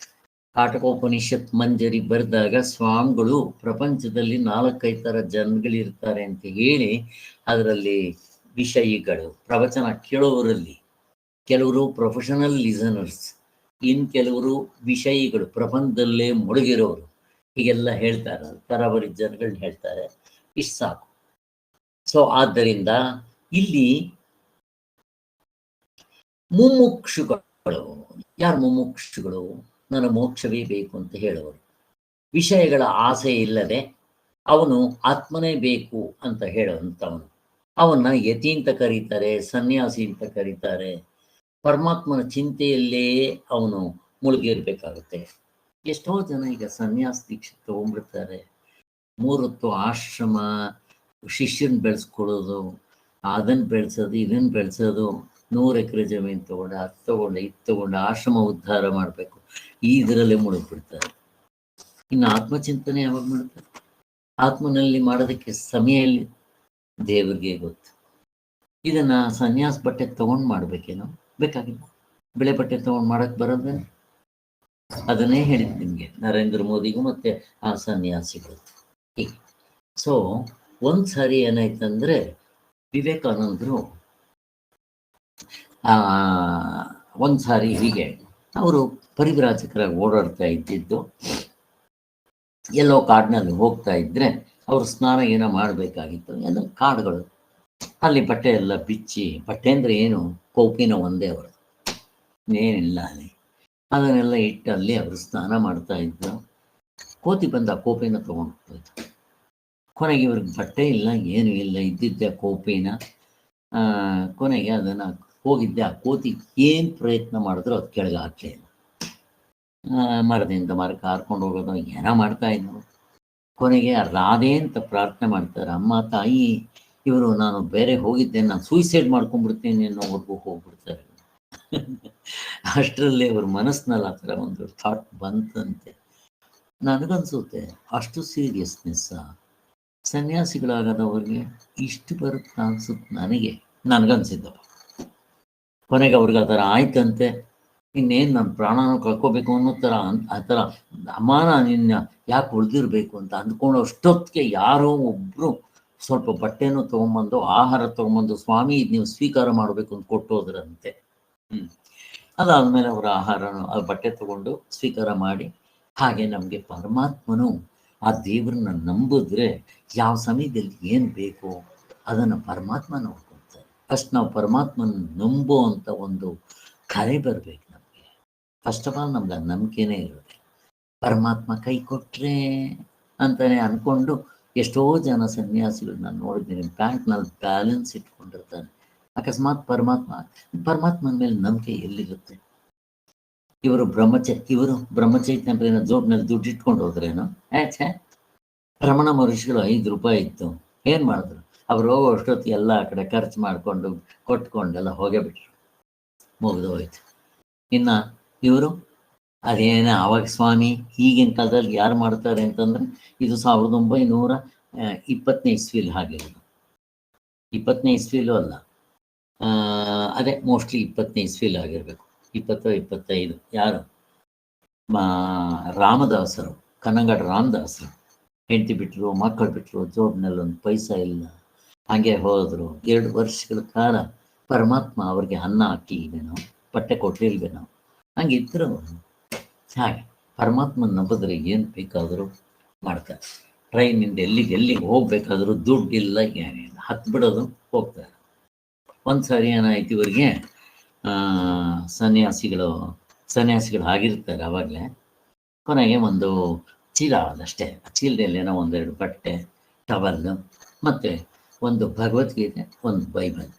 ಕಾಟಕೋಪನಿಷತ್ ಮಂಜರಿ ಬರೆದಾಗ ಸ್ವಾಮಿಗಳು ಪ್ರಪಂಚದಲ್ಲಿ 4-5 ಥರ ಜನಗಳಿರ್ತಾರೆ ಅಂತ ಹೇಳಿ ಅದರಲ್ಲಿ ವಿಷಯಿಗಳು, ಪ್ರವಚನ ಕೇಳೋರಲ್ಲಿ ಕೆಲವರು ಪ್ರೊಫೆಷನಲ್ ಲಿಸನರ್ಸ್, ಇನ್ನು ಕೆಲವರು ವಿಷಯಿಗಳು, ಪ್ರಪಂಚದಲ್ಲೇ ಮುಳುಗಿರೋರು, ಹೀಗೆಲ್ಲ ಹೇಳ್ತಾರೆ. ತರಾವರಿ ಜನಗಳನ್ನ ಹೇಳ್ತಾರೆ. ಇಷ್ಟು ಸಾಕು. ಸೊ ಆದ್ದರಿಂದ ಇಲ್ಲಿ ಮುಮುಕ್ಷುಗಳು. ಯಾರು ಮುಮುಕ್ಷುಗಳು? ನನ್ನ ಮೋಕ್ಷವೇ ಬೇಕು ಅಂತ ಹೇಳುವರು, ವಿಷಯಗಳ ಆಸೆ ಇಲ್ಲದೆ ಅವನು ಆತ್ಮನೇ ಬೇಕು ಅಂತ ಹೇಳುವಂಥವನು. ಅವನ್ನ ಯತಿ ಅಂತ ಕರೀತಾರೆ, ಸನ್ಯಾಸಿ ಅಂತ ಕರೀತಾರೆ. ಪರಮಾತ್ಮನ ಚಿಂತೆಯಲ್ಲೇ ಅವನು ಮುಳುಗಿರ್ಬೇಕಾಗುತ್ತೆ. ಎಷ್ಟೋ ಜನ ಈಗ ಸನ್ಯಾಸ ದೀಕ್ಷೆ ತಗೊಂಡ್ಬಿಡ್ತಾರೆ. 3 ಹೊತ್ತು ಆಶ್ರಮ, ಶಿಷ್ಯನ ಬೆಳೆಸ್ಕೊಳ್ಳೋದು, ಅದನ್ನು ಬೆಳೆಸೋದು, ಇದನ್ನು ಬೆಳೆಸೋದು, 100 ಎಕರೆ ಜಮೀನು ತಗೊಂಡು, ಅದು ತಗೊಂಡು, ಇದು ತಗೊಂಡು ಆಶ್ರಮ ಉದ್ಧಾರ ಮಾಡಬೇಕು, ಇದರಲ್ಲೇ ಮುಳುಗ್ಬಿಡ್ತಾರೆ. ಇನ್ನು ಆತ್ಮಚಿಂತನೆ ಯಾವಾಗ ಮಾಡ್ತಾರೆ? ಆತ್ಮನಲ್ಲಿ ಮಾಡೋದಕ್ಕೆ ಸಮಯ ಎಲ್ಲಿ? ದೇವರಿಗೆ ಗೊತ್ತು. ಇದನ್ನ ಸನ್ಯಾಸ ಬಟ್ಟೆ ತಗೊಂಡು ಮಾಡ್ಬೇಕೇನೋ? ಬೇಕಾಗಿಲ್ಲ. ಬೆಳೆ ಬಟ್ಟೆ ತಗೊಂಡು ಮಾಡಕ್ ಬರೋದೇ? ಅದನ್ನೇ ಹೇಳಿದ್ ನಿಮ್ಗೆ, ನರೇಂದ್ರ ಮೋದಿಗೂ ಮತ್ತೆ ಆ ಸನ್ಯಾಸಿಗಳು. ಹೀಗೆ. ಸೊ ಒಂದ್ಸಾರಿ ಏನಾಯ್ತಂದ್ರೆ, ವಿವೇಕಾನಂದರು ಒಂದ್ಸಾರಿ ಹೀಗೆ ಅವರು ಪರಿವ್ರಾಜಕರಾಗಿ ಓಡಾಡ್ತಾ ಇದ್ದಿದ್ದು, ಎಲ್ಲೋ ಕಾಡಿನಲ್ಲಿ ಹೋಗ್ತಾ ಇದ್ರೆ ಅವರು ಸ್ನಾನ ಏನೋ ಮಾಡಬೇಕಾಗಿತ್ತು. ಏನೋ ಕಾಡುಗಳು, ಅಲ್ಲಿ ಬಟ್ಟೆ ಎಲ್ಲ ಬಿಚ್ಚಿ, ಬಟ್ಟೆ ಅಂದರೆ ಏನು, ಕೋಪಿನ ಒಂದೇ ಅವರು, ಏನಿಲ್ಲ ಅಲ್ಲಿ, ಅದನ್ನೆಲ್ಲ ಇಟ್ಟು ಅಲ್ಲಿ ಅವರು ಸ್ನಾನ ಮಾಡ್ತಾ ಇದ್ರು. ಕೋತಿ ಬಂದ ಕೋಪಿನ ತಗೊಂಡು ಹೋಗ್ತಾಯಿದ್ರು. ಕೊನೆಗೆ ಇವ್ರಿಗೆ ಬಟ್ಟೆ ಇಲ್ಲ, ಏನೂ ಇಲ್ಲ, ಇದ್ದಿದ್ದೆ ಕೋಪಿನ. ಕೊನೆಗೆ ಅದನ್ನು ಹೋಗಿದ್ದೆ ಆ ಕೋತಿ ಏನು ಪ್ರಯತ್ನ ಮಾಡಿದ್ರು ಅದು ಕೆಳಗೆ ಹಾಕಲೇ ಇಲ್ಲ. ಮರದಿಂದ ಮರಕ್ಕೆ ಹಾರ್ಕೊಂಡು ಹೋಗೋದು ಏನೋ ಮಾಡ್ತಾ ಇದ್ರು. ಕೊನೆಗೆ ರಾಧೆ ಅಂತ ಪ್ರಾರ್ಥನೆ ಮಾಡ್ತಾರೆ, ಅಮ್ಮ ತಾಯಿ ಇವರು ನಾನು ಬೇರೆ ಹೋಗಿದ್ದೆ, ನಾನು ಸೂಸೈಡ್ ಮಾಡ್ಕೊಂಡ್ಬಿಡ್ತೀನಿ ಅನ್ನೋವರೆಗೂ ಹೋಗ್ಬಿಡ್ತಾರೆ. ಅಷ್ಟರಲ್ಲಿ ಅವ್ರ ಮನಸ್ಸಿನಲ್ಲಿ ಆ ಥರ ಒಂದು ಥಾಟ್ ಬಂತಂತೆ. ನನಗನ್ಸುತ್ತೆ ಅಷ್ಟು ಸೀರಿಯಸ್ನೆಸ್ ಸನ್ಯಾಸಿಗಳಾಗದವ್ರಿಗೆ ಇಷ್ಟು ಬರುತ್ತೆ ಅನ್ಸುತ್ತೆ ನನಗನ್ಸಿದ್ದವ. ಕೊನೆಗೆ ಅವ್ರಿಗೆ ಆ ಥರ ಆಯ್ತಂತೆ. ಇನ್ನೇನು ನನ್ನ ಪ್ರಾಣನ ಕಳ್ಕೋಬೇಕು ಅನ್ನೋ ಥರ ಆ ಥರ ಅಮ್ಮ ನಿನ್ನ ಯಾಕೆ ಉಳಿದಿರ್ಬೇಕು ಅಂತ ಅಂದ್ಕೊಂಡು ಅಷ್ಟೊತ್ತಿಗೆ ಯಾರೋ ಒಬ್ಬರು ಸ್ವಲ್ಪ ಬಟ್ಟೆನೂ ತೊಗೊಂಬಂದು, ಆಹಾರ ತೊಗೊಂಬಂದು, ಸ್ವಾಮಿ ಇದು ನೀವು ಸ್ವೀಕಾರ ಮಾಡಬೇಕು ಅಂತ ಕೊಟ್ಟೋದ್ರಂತೆ. ಅದಾದಮೇಲೆ ಅವರ ಆಹಾರನು ಆ ಬಟ್ಟೆ ತಗೊಂಡು ಸ್ವೀಕಾರ ಮಾಡಿ, ಹಾಗೆ ನಮಗೆ ಪರಮಾತ್ಮನು ಆ ದೇವ್ರನ್ನ ನಂಬಿದ್ರೆ ಯಾವ ಸಮಯದಲ್ಲಿ ಏನು ಬೇಕೋ ಅದನ್ನು ಪರಮಾತ್ಮ ನೋಡ್ಕೊಳ್ತಾರೆ. ಫಸ್ಟ್ ನಾವು ಪರಮಾತ್ಮನ ನಂಬೋ ಅಂತ ಒಂದು ಕಲೆ ಬರಬೇಕು ನಮಗೆ. ಫಸ್ಟ್ ಆಫ್ ಆಲ್ ನಮ್ಗೆ ನಂಬಿಕೆನೇ ಇರುತ್ತೆ. ಪರಮಾತ್ಮ ಕೈ ಕೊಟ್ಟರೆ ಅಂತಾನೆ ಅಂದ್ಕೊಂಡು ಎಷ್ಟೋ ಜನ ಸನ್ಯಾಸಿಗಳು ನಾನು ನೋಡಿದ್ದೀನಿ, ಬ್ಯಾಂಕ್ನಲ್ಲಿ ಬ್ಯಾಲೆನ್ಸ್ ಇಟ್ಕೊಂಡಿರ್ತಾನೆ. ಅಕಸ್ಮಾತ್ ಪರಮಾತ್ಮನ ಮೇಲೆ ನಂಬಿಕೆ ಎಲ್ಲಿರುತ್ತೆ? ಇವರು ಬ್ರಹ್ಮಚೈತನ್ಯ ಜೋಬ್ನಲ್ಲಿ ದುಡ್ಡು ಇಟ್ಕೊಂಡು ಹೋದ್ರೇನು? ರಮಣ ಮಹರ್ಷಿಗಳು 5 ರೂಪಾಯಿ ಇತ್ತು, ಏನು ಮಾಡಿದ್ರು? ಅವ್ರು ಹೋಗೋ ಅಷ್ಟೊತ್ತಿಗೆ ಎಲ್ಲ ಆ ಕಡೆ ಖರ್ಚು ಮಾಡಿಕೊಂಡು ಕೊಟ್ಕೊಂಡೆಲ್ಲ ಹೋಗೇ ಬಿಟ್ರು, ಮುಗಿದು ಹೋಯ್ತು. ಇನ್ನು ಇವರು ಅದೇನೇ ಆವಾಗ ಸ್ವಾಮಿ ಈಗಿನ ಕಾಲದಲ್ಲಿ ಯಾರು ಮಾಡ್ತಾರೆ ಅಂತಂದರೆ, ಇದು 1920ನೇ ಇಸ್ವಿಲಿ ಆಗಿರೋದು. 20ನೇ ಇಸ್ವಿಲೂ ಅಲ್ಲ, ಅದೇ ಮೋಸ್ಟ್ಲಿ 20ನೇ ಇಸ್ವಿಲಿ ಆಗಿರಬೇಕು, 20-25. ಯಾರು? ರಾಮದಾಸರು, ಕನ್ನಂಗಡ ರಾಮದಾಸರು. ಹೆಂಡತಿ ಬಿಟ್ಟರು, ಮಕ್ಕಳು ಬಿಟ್ಟರು, ಜೋಬ್ನಲ್ಲಿ ಒಂದು ಪೈಸಾ ಇಲ್ಲ, ಹಾಗೆ ಹೋದರು. 2 ವರ್ಷಗಳ ಕಾಲ ಪರಮಾತ್ಮ ಅವ್ರಿಗೆ ಅನ್ನ ಹಾಕಿಲ್ವೇನೋ, ಬಟ್ಟೆ ಕೊಟ್ಟಿಲ್ವೇನೋ, ಹಂಗಿದ್ರು. ಹಾಗೆ ಪರಮಾತ್ಮನ ನಂಬಿದ್ರೆ ಏನು ಬೇಕಾದರೂ ಮಾಡ್ತಾರೆ. ಟ್ರೈನಿಂದ ಎಲ್ಲಿಗೆ ಹೋಗ್ಬೇಕಾದ್ರೂ ದುಡ್ಡಿಲ್ಲ, ಏನಿಲ್ಲ, ಹತ್ಬಿಡೋದು, ಹೋಗ್ತಾರೆ. ಒಂದು ಸಾರಿ ಏನಾಯ್ತು, ಇವರಿಗೆ ಸನ್ಯಾಸಿಗಳು ಆಗಿರ್ತಾರೆ ಆವಾಗಲೇ. ಕೊನೆಗೆ ಒಂದು ಚೀಲ ಅದಷ್ಟೇ, ಚೀಲದಲ್ಲೇನೋ 1-2 ಬಟ್ಟೆ, ಟವಲ್ಲು ಮತ್ತು ಒಂದು ಭಗವದ್ಗೀತೆ, ಒಂದು ಬೈಬಲ್.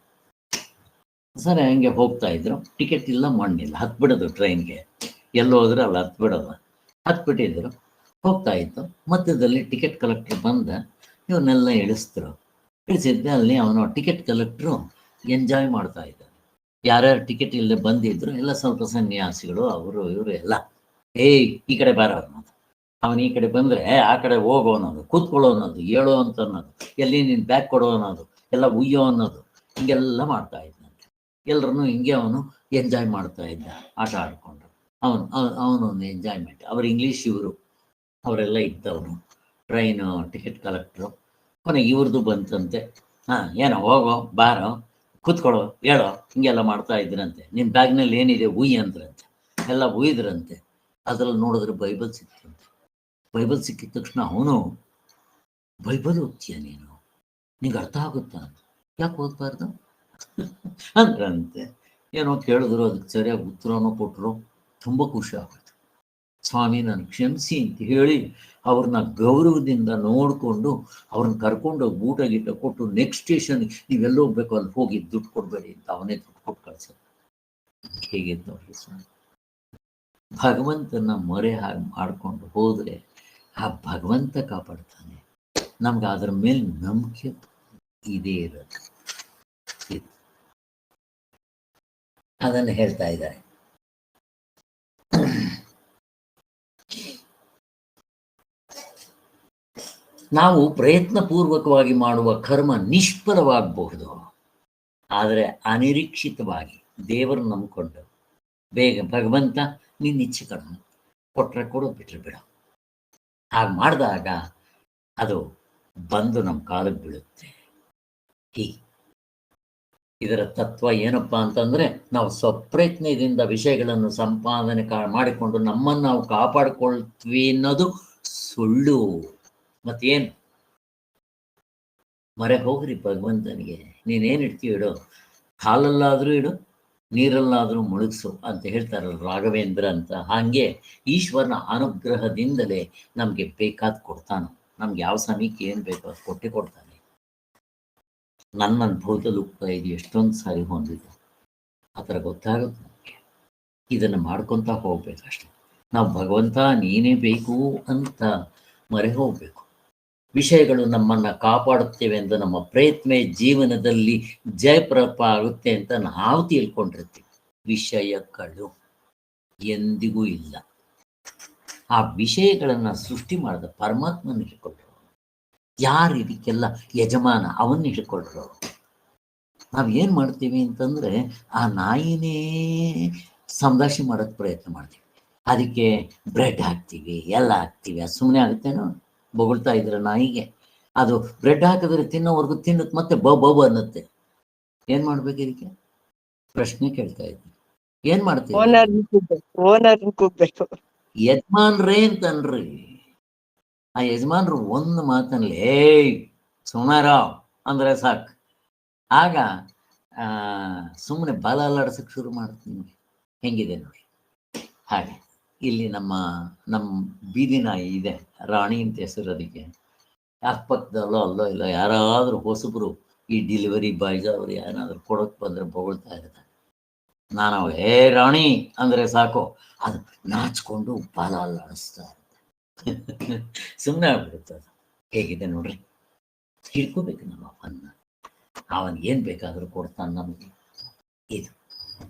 ಸರಿ, ಹಂಗೆ ಹೋಗ್ತಾ ಇದ್ರು. ಟಿಕೆಟ್ ಇಲ್ಲ, ಮಣ್ಣಿಲ್ಲ, ಹತ್ಬಿಡೋದು ಟ್ರೈನ್ಗೆ. ಎಲ್ಲಿ ಹೋದ್ರೆ ಅಲ್ಲಿ ಹತ್ಬಿಡೋದು. ಹತ್ಬಿಟ್ಟಿದ್ರು, ಹೋಗ್ತಾ ಇತ್ತು. ಮಧ್ಯದಲ್ಲಿ ಟಿಕೆಟ್ ಕಲೆಕ್ಟರ್ ಬಂದ ಇವನ್ನೆಲ್ಲ ಇಳಿಸಿದ್ರು. ಇಳಿಸಿದ್ದೆ ಅಲ್ಲಿ ಅವನು ಟಿಕೆಟ್ ಕಲೆಕ್ಟ್ರು ಎಂಜಾಯ್ ಮಾಡ್ತಾ ಇದ್ದಾನೆ. ಯಾರ್ಯಾರು ಟಿಕೆಟ್ ಇಲ್ಲದೆ ಬಂದಿದ್ರು ಎಲ್ಲ ಸ್ವಲ್ಪ ಸನ್ಯಾಸಿಗಳು, ಅವರು ಇವರು ಎಲ್ಲ, ಏಯ್ ಈ ಕಡೆ ಬಾರ ಅನ್ನೋದು. ಅವನು ಈ ಕಡೆ ಬಂದರೆ ಆ ಕಡೆ ಹೋಗೋ ಅನ್ನೋದು, ಕೂತ್ಕೊಳ್ಳೋ ಅನ್ನೋದು, ಹೇಳೋ ಅಂತ ಅನ್ನೋದು, ಎಲ್ಲಿ ನೀನು ಬ್ಯಾಗ್ ಕೊಡೋ ಅನ್ನೋದು, ಎಲ್ಲ ಉಯ್ಯೋ ಅನ್ನೋದು, ಹಿಂಗೆಲ್ಲ ಮಾಡ್ತಾ ಇದ್ದಂತೆ. ಎಲ್ಲರನ್ನು ಹಿಂಗೆ ಅವನು ಎಂಜಾಯ್ ಮಾಡ್ತಾ ಇದ್ದ, ಆಟ ಆಡಿಕೊಂಡು. ಅವನೊಂದು ಎಂಜಾಯ್ಮೆಂಟ್. ಅವ್ರು ಇಂಗ್ಲೀಷ್, ಇವರು ಅವರೆಲ್ಲ ಇದ್ದವನು ಟ್ರೈನು ಟಿಕೆಟ್ ಕಲೆಕ್ಟ್ರು. ಕೊನೆಗೆ ಇವ್ರದ್ದು ಬಂತಂತೆ. ಏನೋ ಹೋಗೋ, ಬಾರೋ, ಕೂತ್ಕೊಳ್ಳೋ, ಹೇಳೋ, ಹಿಂಗೆಲ್ಲ ಮಾಡ್ತಾ ಇದ್ರಂತೆ. ನಿಮ್ಮ ಬ್ಯಾಗ್ನಲ್ಲಿ ಏನಿದೆ ಉಯ್ ಅಂದ್ರಂತೆ. ಎಲ್ಲ ಉಯ್ದ್ರಂತೆ. ಅದ್ರಲ್ಲಿ ನೋಡಿದ್ರೆ ಬೈಬಲ್ ಸಿಕ್ತಂತೆ. ಬೈಬಲ್ ಸಿಕ್ಕಿದ ತಕ್ಷಣ ಅವನು, ಬೈಬಲ್ ಓದ್ತೀಯ ನೀನು, ನಿಂಗೆ ಅರ್ಥ ಆಗುತ್ತಾ? ಯಾಕೆ ಓದ್ಬಾರ್ದು ಅಂದ್ರಂತೆ. ಏನೋ ಕೇಳಿದ್ರು, ಅದಕ್ಕೆ ಸರಿಯಾಗಿ ಉತ್ತರನೂ ಕೊಟ್ಟರು. ತುಂಬ ಖುಷಿ ಆಗುತ್ತೆ. ಸ್ವಾಮಿ ನಾನು ಕ್ಷಮಿಸಿ ಅಂತ ಹೇಳಿ ಅವ್ರನ್ನ ಗೌರವದಿಂದ ನೋಡಿಕೊಂಡು ಅವ್ರನ್ನ ಕರ್ಕೊಂಡೋಗಿ ಊಟ ಗೀಟ ಕೊಟ್ಟು, ನೆಕ್ಸ್ಟ್ ಸ್ಟೇಷನ್ ನೀವೆಲ್ಲ ಹೋಗ್ಬೇಕು ಅಲ್ಲಿ ಹೋಗಿ ದುಡ್ಡು ಕೊಡಬೇಡಿ ಅಂತ ಅವನೇ ದುಡ್ಡು ಕೊಟ್ಟು ಕಳ್ಸೋದು. ಹೇಗೆ ನೋಡ್ರಿ ಸ್ವಾಮಿ, ಭಗವಂತನ ಮೊರೆ ಹಾಗೆ ಮಾಡಿಕೊಂಡು ಹೋದರೆ ಆ ಭಗವಂತ ಕಾಪಾಡ್ತಾನೆ. ನಮ್ಗೆ ಅದ್ರ ಮೇಲೆ ನಂಬಿಕೆ ಇದೇ ಇರೋದು. ಅದನ್ನು ಹೇಳ್ತಾ ಇದ್ದಾರೆ. ನಾವು ಪ್ರಯತ್ನಪೂರ್ವಕವಾಗಿ ಮಾಡುವ ಕರ್ಮ ನಿಷ್ಫಲವಾಗಬಹುದು. ಆದರೆ ಅನಿರೀಕ್ಷಿತವಾಗಿ ದೇವರು ನಂಬಿಕೊಂಡು ಬೇಗ ಭಗವಂತ ನಿನ್ನ ಇಚ್ಛೆ ಕರ್ಮ ಕೊಟ್ಟರೆ ಕೊಡು, ಬಿಟ್ಟರೆ ಬಿಡು, ಹಾಗೆ ಮಾಡಿದಾಗ ಅದು ಬಂದು ನಮ್ಮ ಕಾಲಕ್ಕೆ ಬೀಳುತ್ತೆ. ಹೀಗೆ ಇದರ ತತ್ವ ಏನಪ್ಪ ಅಂತಂದರೆ, ನಾವು ಸ್ವಪ್ರಯತ್ನದಿಂದ ವಿಷಯಗಳನ್ನು ಸಂಪಾದನೆ ಮಾಡಿಕೊಂಡು ನಮ್ಮನ್ನು ನಾವು ಕಾಪಾಡಿಕೊಳ್ತೀವಿ ಅನ್ನೋದು ಸುಳ್ಳು. ಮತ್ತೇನು? ಮರೆ ಹೋಗ್ರಿ ಭಗವಂತನಿಗೆ. ನೀನೇನು ಇಡ್ತೀವಿ ಇಡು, ಹಾಲಲ್ಲಾದರೂ ಇಡು, ನೀರಲ್ಲಾದರೂ ಮುಳುಗಿಸು ಅಂತ ಹೇಳ್ತಾರಲ್ಲ ರಾಘವೇಂದ್ರ ಅಂತ. ಹಾಗೆ ಈಶ್ವರನ ಅನುಗ್ರಹದಿಂದಲೇ ನಮಗೆ ಬೇಕಾದ ಕೊಡ್ತಾನೆ. ನಮ್ಗೆ ಯಾವ ಸಮಯಕ್ಕೆ ಏನು ಬೇಕೋ ಅದು ಕೊಟ್ಟೆ ಕೊಡ್ತಾನೆ. ನನ್ನ ಅನುಭವದಲ್ಲಿ ಉಕ್ತ ಇದು ಎಷ್ಟೊಂದು ಸಾರಿ ಹೊಂದಿದೆ. ಆ ಥರ ಗೊತ್ತಾಗುತ್ತೆ ನಮಗೆ. ಇದನ್ನು ಮಾಡ್ಕೊತಾ ಹೋಗ್ಬೇಕಷ್ಟೆ. ನಾವು ಭಗವಂತ ನೀನೇ ಬೇಕು ಅಂತ ಮರೆ ಹೋಗಬೇಕು. ವಿಷಯಗಳು ನಮ್ಮನ್ನು ಕಾಪಾಡುತ್ತೇವೆ ಎಂದು ನಮ್ಮ ಪ್ರಯತ್ನ ಜೀವನದಲ್ಲಿ ಜಯಪ್ರಪ ಆಗುತ್ತೆ ಅಂತ ನಾವು ತಿಳ್ಕೊಂಡಿರ್ತೀವಿ. ವಿಷಯಗಳು ಎಂದಿಗೂ ಇಲ್ಲ. ಆ ವಿಷಯಗಳನ್ನು ಸೃಷ್ಟಿ ಮಾಡಿದ ಪರಮಾತ್ಮನ ಹಿಡ್ಕೊಂಡ್ರು. ಯಾರು ಇದಕ್ಕೆಲ್ಲ ಯಜಮಾನ? ಅವನ್ನ ಹಿಡ್ಕೊಂಡ್ರು. ನಾವೇನು ಮಾಡ್ತೀವಿ ಅಂತಂದರೆ, ಆ ನಾಯಿನೇ ಸಂದಾಶಿ ಮಾಡೋಕ್ಕೆ ಪ್ರಯತ್ನ ಮಾಡ್ತೀವಿ. ಅದಕ್ಕೆ ಬ್ರೆಡ್ ಹಾಕ್ತೀವಿ, ಎಲ್ಲ ಹಾಕ್ತೀವಿ. ಅದು ಸುಮ್ಮನೆ ಆಗುತ್ತೇನೋ? ಬೊಗಳ್ತಾ ಇದ್ರೆ ನಾಯಿಗೆ ಅದು ಬ್ರೆಡ್ ಹಾಕಿದ್ರೆ ತಿನ್ನೋವರೆಗೂ ತಿನ್ನುತ್ತೆ, ಮತ್ತೆ ಬಬ್ ಅನ್ನುತ್ತೆ. ಏನು ಮಾಡ್ಬೇಕು? ಇದಕ್ಕೆ ಪ್ರಶ್ನೆ ಕೇಳ್ತಾ ಇದ್ದೀನಿ. ಏನು ಮಾಡ್ತೀವಿ? ಓನರ್ ಕೂಗ್ಬೇಕು. ಯಜಮಾನ್ರೇ ಅಂತನ್ರಿ. ಆ ಯಜಮಾನ್ರು ಒಂದು ಮಾತಲ್ಲಿ ಏಯ್ ಸುಮಾರಾವ್ ಅಂದರೆ ಸಾಕು. ಆಗ ಸುಮ್ಮನೆ ಬಾಲ ಅಲ್ಲಾಡ್ಸಕ್ಕೆ ಶುರು ಮಾಡುತ್ತೆ. ನಿಮಗೆ ಹೆಂಗಿದೆ ನೋಡಿ. ಹಾಗೆ ಇಲ್ಲಿ ನಮ್ಮ ಬೀದಿ ನಾಯಿ ಇದೆ, ರಾಣಿ ಅಂತ ಹೆಸರು ಅದಕ್ಕೆ. ಅಕ್ಕಪಕ್ಕದಲ್ಲೋ ಅಲ್ಲೋ ಇಲ್ಲ ಯಾರಾದರೂ ಹೊಸಬರು ಈ ಡೆಲಿವರಿ ಬಾಯ್ಸ್ ಅವರು ಏನಾದರೂ ಕೊಡೋಕ್ಕೆ ಬಂದರೆ ಬೊಗಳ್ತಾ ಇರ್ತಾರೆ. ನಾನು ಏ ರಾಣಿ ಅಂದರೆ ಸಾಕು, ಅದು ನಾಚ್ಕೊಂಡು ಬಾಲ ಅಲ್ಲಾಡಿಸ್ತಾ ಇರುತ್ತೆ. ಸುಮ್ಮನೆ ಆಗ್ಬಿಡುತ್ತೆ. ಅದು ಹೇಗಿದೆ ನೋಡ್ರಿ. ಹಿಡ್ಕೋಬೇಕು ನಮ್ಮ ಅಪ್ಪನ್ನ. ಅವನಿಗೆ ಏನು ಬೇಕಾದರೂ ಕೊಡ್ತಾನೆ ನಮಗೆ. ಇದು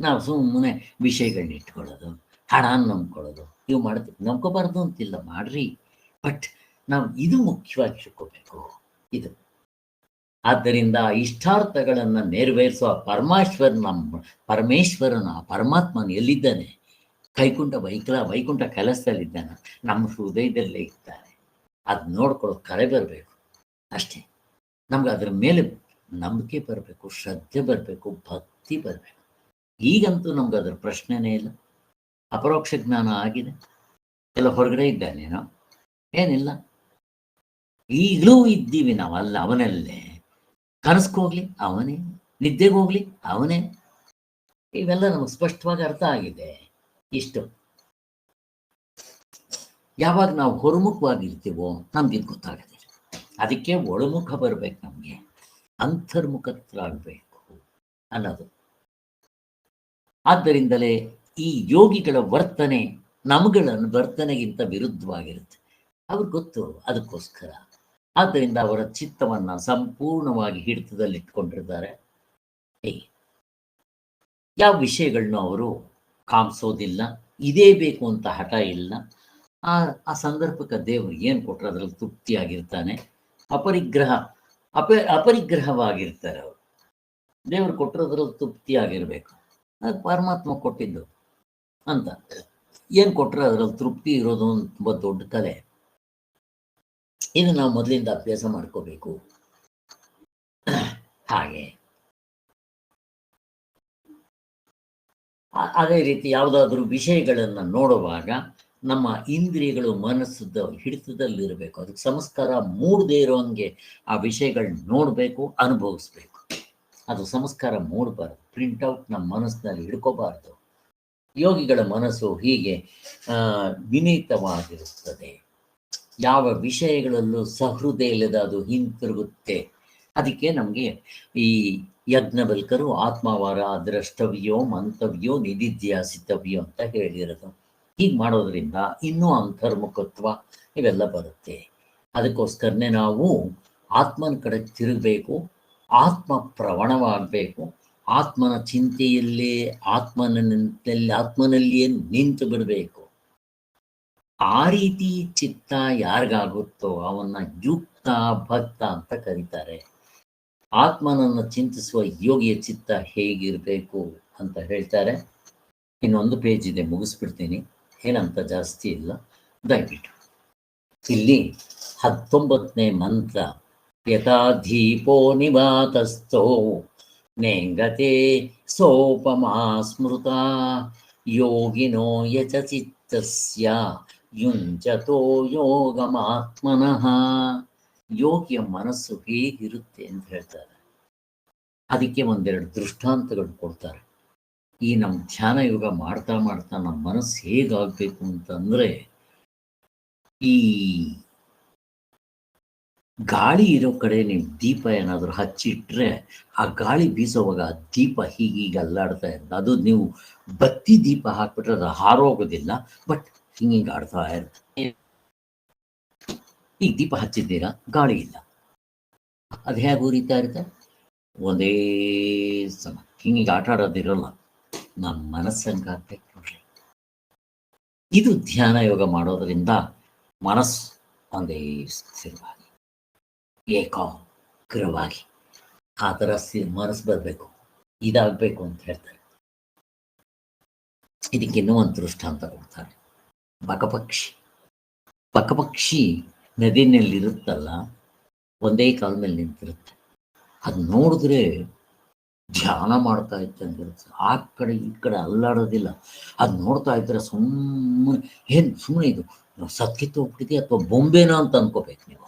ನಾವು ಸುಮ್ಮನೆ ವಿಷಯಗಳನ್ನ ಇಟ್ಕೊಳ್ಳೋದು, ಹಣ ನಂಬ್ಕೊಳ್ಳೋದು, ಇವು ಮಾಡ್ತೀವಿ. ನಂಬ್ಕೋಬಾರ್ದು ಅಂತಿಲ್ಲ, ಮಾಡ್ರಿ. ಬಟ್ ನಾವು ಇದು ಮುಖ್ಯವಾಗಿ ಇಟ್ಕೋಬೇಕು. ಇದು ಆದ್ದರಿಂದ ಇಷ್ಟಾರ್ಥಗಳನ್ನು ನೆರವೇರಿಸುವ ಪರಮೇಶ್ವರನ ಪರಮಾತ್ಮನ ಎಲ್ಲಿದ್ದಾನೆ? ವೈಕುಂಠ ಕೆಲಸದಲ್ಲಿದ್ದಾನೆ, ನಮ್ಮ ಹೃದಯದಲ್ಲೇ ಇದ್ದಾನೆ. ಅದು ನೋಡ್ಕೊಳ್ಳೋ ಕರೆ ಬರಬೇಕು ಅಷ್ಟೇ. ನಮ್ಗೆ ಅದರ ಮೇಲೆ ನಂಬಿಕೆ ಬರಬೇಕು, ಶ್ರದ್ಧೆ ಬರಬೇಕು, ಭಕ್ತಿ ಬರಬೇಕು. ಈಗಂತೂ ನಮ್ಗೆ ಅದರ ಪ್ರಶ್ನೆನೇ ಇಲ್ಲ. ಅಪರೋಕ್ಷ ಜ್ಞಾನ ಆಗಿದೆ. ಎಲ್ಲ ಹೊರಗಡೆ ಇದ್ದಾನೇನೋ? ಏನಿಲ್ಲ, ಈಗಲೂ ಇದ್ದೀವಿ ನಾವು. ಅಲ್ಲ ಅವನಲ್ಲೇ. ಕನಸ್ಕೋಗ್ಲಿ ಅವನೇ, ನಿದ್ದೆಗೆ ಹೋಗ್ಲಿ ಅವನೇ. ಇವೆಲ್ಲ ನಮಗೆ ಸ್ಪಷ್ಟವಾಗಿ ಅರ್ಥ ಆಗಿದೆ. ಇಷ್ಟು ಯಾವಾಗ ನಾವು ಹೊರಮುಖವಾಗಿರ್ತೀವೋ ನಮ್ಗೆ ಇದು ಗೊತ್ತಾಗತ್ತೆ. ಅದಕ್ಕೆ ಒಳಮುಖ ಬರ್ಬೇಕು ನಮಗೆ. ಅಂತರ್ಮುಖರಾಗಬೇಕು ಅನ್ನೋದು. ಆದ್ದರಿಂದಲೇ ಈ ಯೋಗಿಗಳ ವರ್ತನೆ ನಮ್ಗಳ ವರ್ತನೆಗಿಂತ ವಿರುದ್ಧವಾಗಿರುತ್ತೆ. ಅವ್ರಿಗೆ ಗೊತ್ತು, ಅದಕ್ಕೋಸ್ಕರ. ಆದ್ದರಿಂದ ಅವರ ಚಿತ್ತವನ್ನ ಸಂಪೂರ್ಣವಾಗಿ ಹಿಡಿತದಲ್ಲಿಟ್ಕೊಂಡಿರ್ತಾರೆ. ಯಾವ ವಿಷಯಗಳನ್ನ ಅವರು ಕಾಮಿಸೋದಿಲ್ಲ, ಇದೇ ಬೇಕು ಅಂತ ಹಠ ಇಲ್ಲ. ಆ ಸಂದರ್ಭಕ್ಕೆ ದೇವರು ಏನು ಕೊಟ್ಟರೆ ಅದರಲ್ಲಿ ತೃಪ್ತಿಯಾಗಿರ್ತಾನೆ. ಅಪರಿಗ್ರಹವಾಗಿರ್ತಾರೆ ಅವರು. ದೇವರು ಕೊಟ್ಟಿರೋದ್ರಲ್ಲಿ ತೃಪ್ತಿಯಾಗಿರ್ಬೇಕು. ಅದು ಪರಮಾತ್ಮ ಕೊಟ್ಟಿದ್ದು ಅಂತ ಏನು ಕೊಟ್ಟರೆ ಅದರಲ್ಲಿ ತೃಪ್ತಿ ಇರೋದು ತುಂಬ ದೊಡ್ಡ ಕಲೆ. ಇದು ನಾವು ಮೊದಲಿಂದ ಅಭ್ಯಾಸ ಮಾಡ್ಕೋಬೇಕು. ಹಾಗೆ ಅದೇ ರೀತಿ ಯಾವುದಾದ್ರೂ ವಿಷಯಗಳನ್ನು ನೋಡುವಾಗ ನಮ್ಮ ಇಂದ್ರಿಯಗಳು ಮನಸ್ಸದ ಹಿಡಿತದಲ್ಲಿರಬೇಕು. ಅದಕ್ಕೆ ಸಂಸ್ಕಾರ ಮೂಡದೇ ಇರೋಂಗೆ ಆ ವಿಷಯಗಳನ್ನ ನೋಡಬೇಕು, ಅನುಭವಿಸ್ಬೇಕು. ಅದು ಸಂಸ್ಕಾರ ಮೂಡಬಾರ್ದು, ಪ್ರಿಂಟ್ಔಟ್ ನಮ್ಮ ಮನಸ್ಸಿನಲ್ಲಿ ಹಿಡ್ಕೋಬಾರ್ದು. ಯೋಗಿಗಳ ಮನಸ್ಸು ಹೀಗೆ ವಿನೀತವಾಗಿರುತ್ತದೆ. ಯಾವ ವಿಷಯಗಳಲ್ಲೂ ಸಹೃದಯ ಇಲ್ಲದ ಅದು ಹಿಂತಿರುಗುತ್ತೆ. ಅದಕ್ಕೆ ನಮಗೆ ಈ ಯಜ್ಞವಲ್ಕರು ಆತ್ಮವಾರ ದ್ರಷ್ಟವ್ಯೋ ಮಂತವ್ಯೋ ನಿಧಿಧ್ಯಾಸಿತವ್ಯೋ ಅಂತ ಹೇಳಿರೋದು. ಹೀಗೆ ಮಾಡೋದ್ರಿಂದ ಇನ್ನೂ ಅಂತರ್ಮುಖತ್ವ ಇವೆಲ್ಲ ಬರುತ್ತೆ. ಅದಕ್ಕೋಸ್ಕರನೇ ನಾವು ಆತ್ಮನ ಕಡೆ ತಿರುಗಬೇಕು, ಆತ್ಮ ಪ್ರವಣವಾಗಬೇಕು, ಆತ್ಮನ ಚಿಂತೆಯಲ್ಲೇ ಆತ್ಮನಲ್ಲಿಯೇ ನಿಂತು ಬಿಡಬೇಕು. ಆ ರೀತಿ ಚಿತ್ತ ಯಾರಿಗಾಗುತ್ತೋ ಅವನ್ನ ಯುಕ್ತ ಭಕ್ತ ಅಂತ ಕರೀತಾರೆ. ಆತ್ಮನನ್ನು ಚಿಂತಿಸುವ ಯೋಗಿಯ ಚಿತ್ತ ಹೇಗಿರಬೇಕು ಅಂತ ಹೇಳ್ತಾರೆ. ಇನ್ನೊಂದು ಪೇಜ್ ಇದೆ, ಮುಗಿಸ್ಬಿಡ್ತೀನಿ, ಏನಂತ ಜಾಸ್ತಿ ಇಲ್ಲ, ದಯವಿಟ್ಟು. ಇಲ್ಲಿ 19ನೇ ಮಂತ್ರ, ಯಥಾ ದೀಪೋ ನಿವಾತಸ್ಥೋ ನೇಂಗತೆ ಸೋಪಮಾ ಸ್ಮೃತ ಯೋಗಿನೋ ಯಚ ಚಿತ್ತಸ್ಯ ಯುಂಜತೋ ಯೋಗಮಾತ್ಮನಃ. ಯೋಗಿಯ ಮನಸ್ಸು ಹೇಗಿರುತ್ತೆ ಅಂತ ಹೇಳ್ತಾರೆ. ಅದಕ್ಕೆ ಒಂದೆರಡು ದೃಷ್ಟಾಂತಗಳು ಕೊಡ್ತಾರೆ. ಈ ನಮ್ಮ ಧ್ಯಾನ ಯೋಗ ಮಾಡ್ತಾ ಮಾಡ್ತಾ ನಮ್ಮ ಮನಸ್ಸು ಹೇಗಾಗಬೇಕು ಅಂತಂದ್ರೆ, ಈ ಗಾಳಿ ಇರೋ ಕಡೆ ನೀವು ದೀಪ ಏನಾದರೂ ಹಚ್ಚಿಟ್ರೆ ಆ ಗಾಳಿ ಬೀಸೋವಾಗ ಆ ದೀಪ ಹೀಗೀಗ ಅಲ್ಲಾಡ್ತಾ ಇರುತ್ತೆ. ಅದು ನೀವು ಬತ್ತಿ ದೀಪ ಹಾಕ್ಬಿಟ್ರೆ ಅದು ಹಾರೋಗೋದಿಲ್ಲ, ಬಟ್ ಹಿಂಗೀಗ ಆಡ್ತಾ ಇರುತ್ತೆ. ಈಗ ದೀಪ ಹಚ್ಚಿದ್ದೀರಾ, ಗಾಳಿ ಇಲ್ಲ, ಅದು ಹೇಗೆ ಉರಿತಾ ಇರುತ್ತೆ? ಒಂದೇ ಸಮ ಹಿಂಗೀಗ ಆಟ ಆಡೋದಿರೋಲ್ಲ. ನಮ್ಮ ಮನಸ್ಸಂಗಾಗ್ಬೇಕು ನೋಡ್ರಿ. ಇದು ಧ್ಯಾನ ಯೋಗ ಮಾಡೋದ್ರಿಂದ ಮನಸ್ಸು ಒಂದೇ ಸ್ಥಿರವಾಗಿ ಏಕಾಗ್ರವಾಗಿ ಆ ಥರ ಮನಸ್ಸು ಬರಬೇಕು, ಇದಾಗಬೇಕು ಅಂತ ಹೇಳ್ತಾರೆ. ಇದಕ್ಕೆ ಇನ್ನೂ ಒಂದು ದೃಷ್ಟಾಂತ ಕೊಡ್ತಾರೆ. ಬಕಪಕ್ಷಿ ನದಿನಲ್ಲಿರುತ್ತಲ್ಲ, ಒಂದೇ ಕಾಲ ಮೇಲೆ ನಿಂತಿರುತ್ತೆ. ಅದು ನೋಡಿದ್ರೆ ಧ್ಯಾನ ಮಾಡ್ತಾ ಇದ್ದಂಗಿರುತ್ತೆ. ಆ ಕಡೆ ಈ ಕಡೆ ಅಲ್ಲಾಡೋದಿಲ್ಲ. ಅದು ನೋಡ್ತಾ ಇದ್ರೆ ಸುಮ್ಮನೆ ಇದು ಸತ್ಕಿತ್ತು ಹೋಗ್ಬಿಟ್ಟಿದೆ ಅಥವಾ ಬೊಂಬೆನೋ ಅಂತ ಅನ್ಕೋಬೇಕು ನೀವು.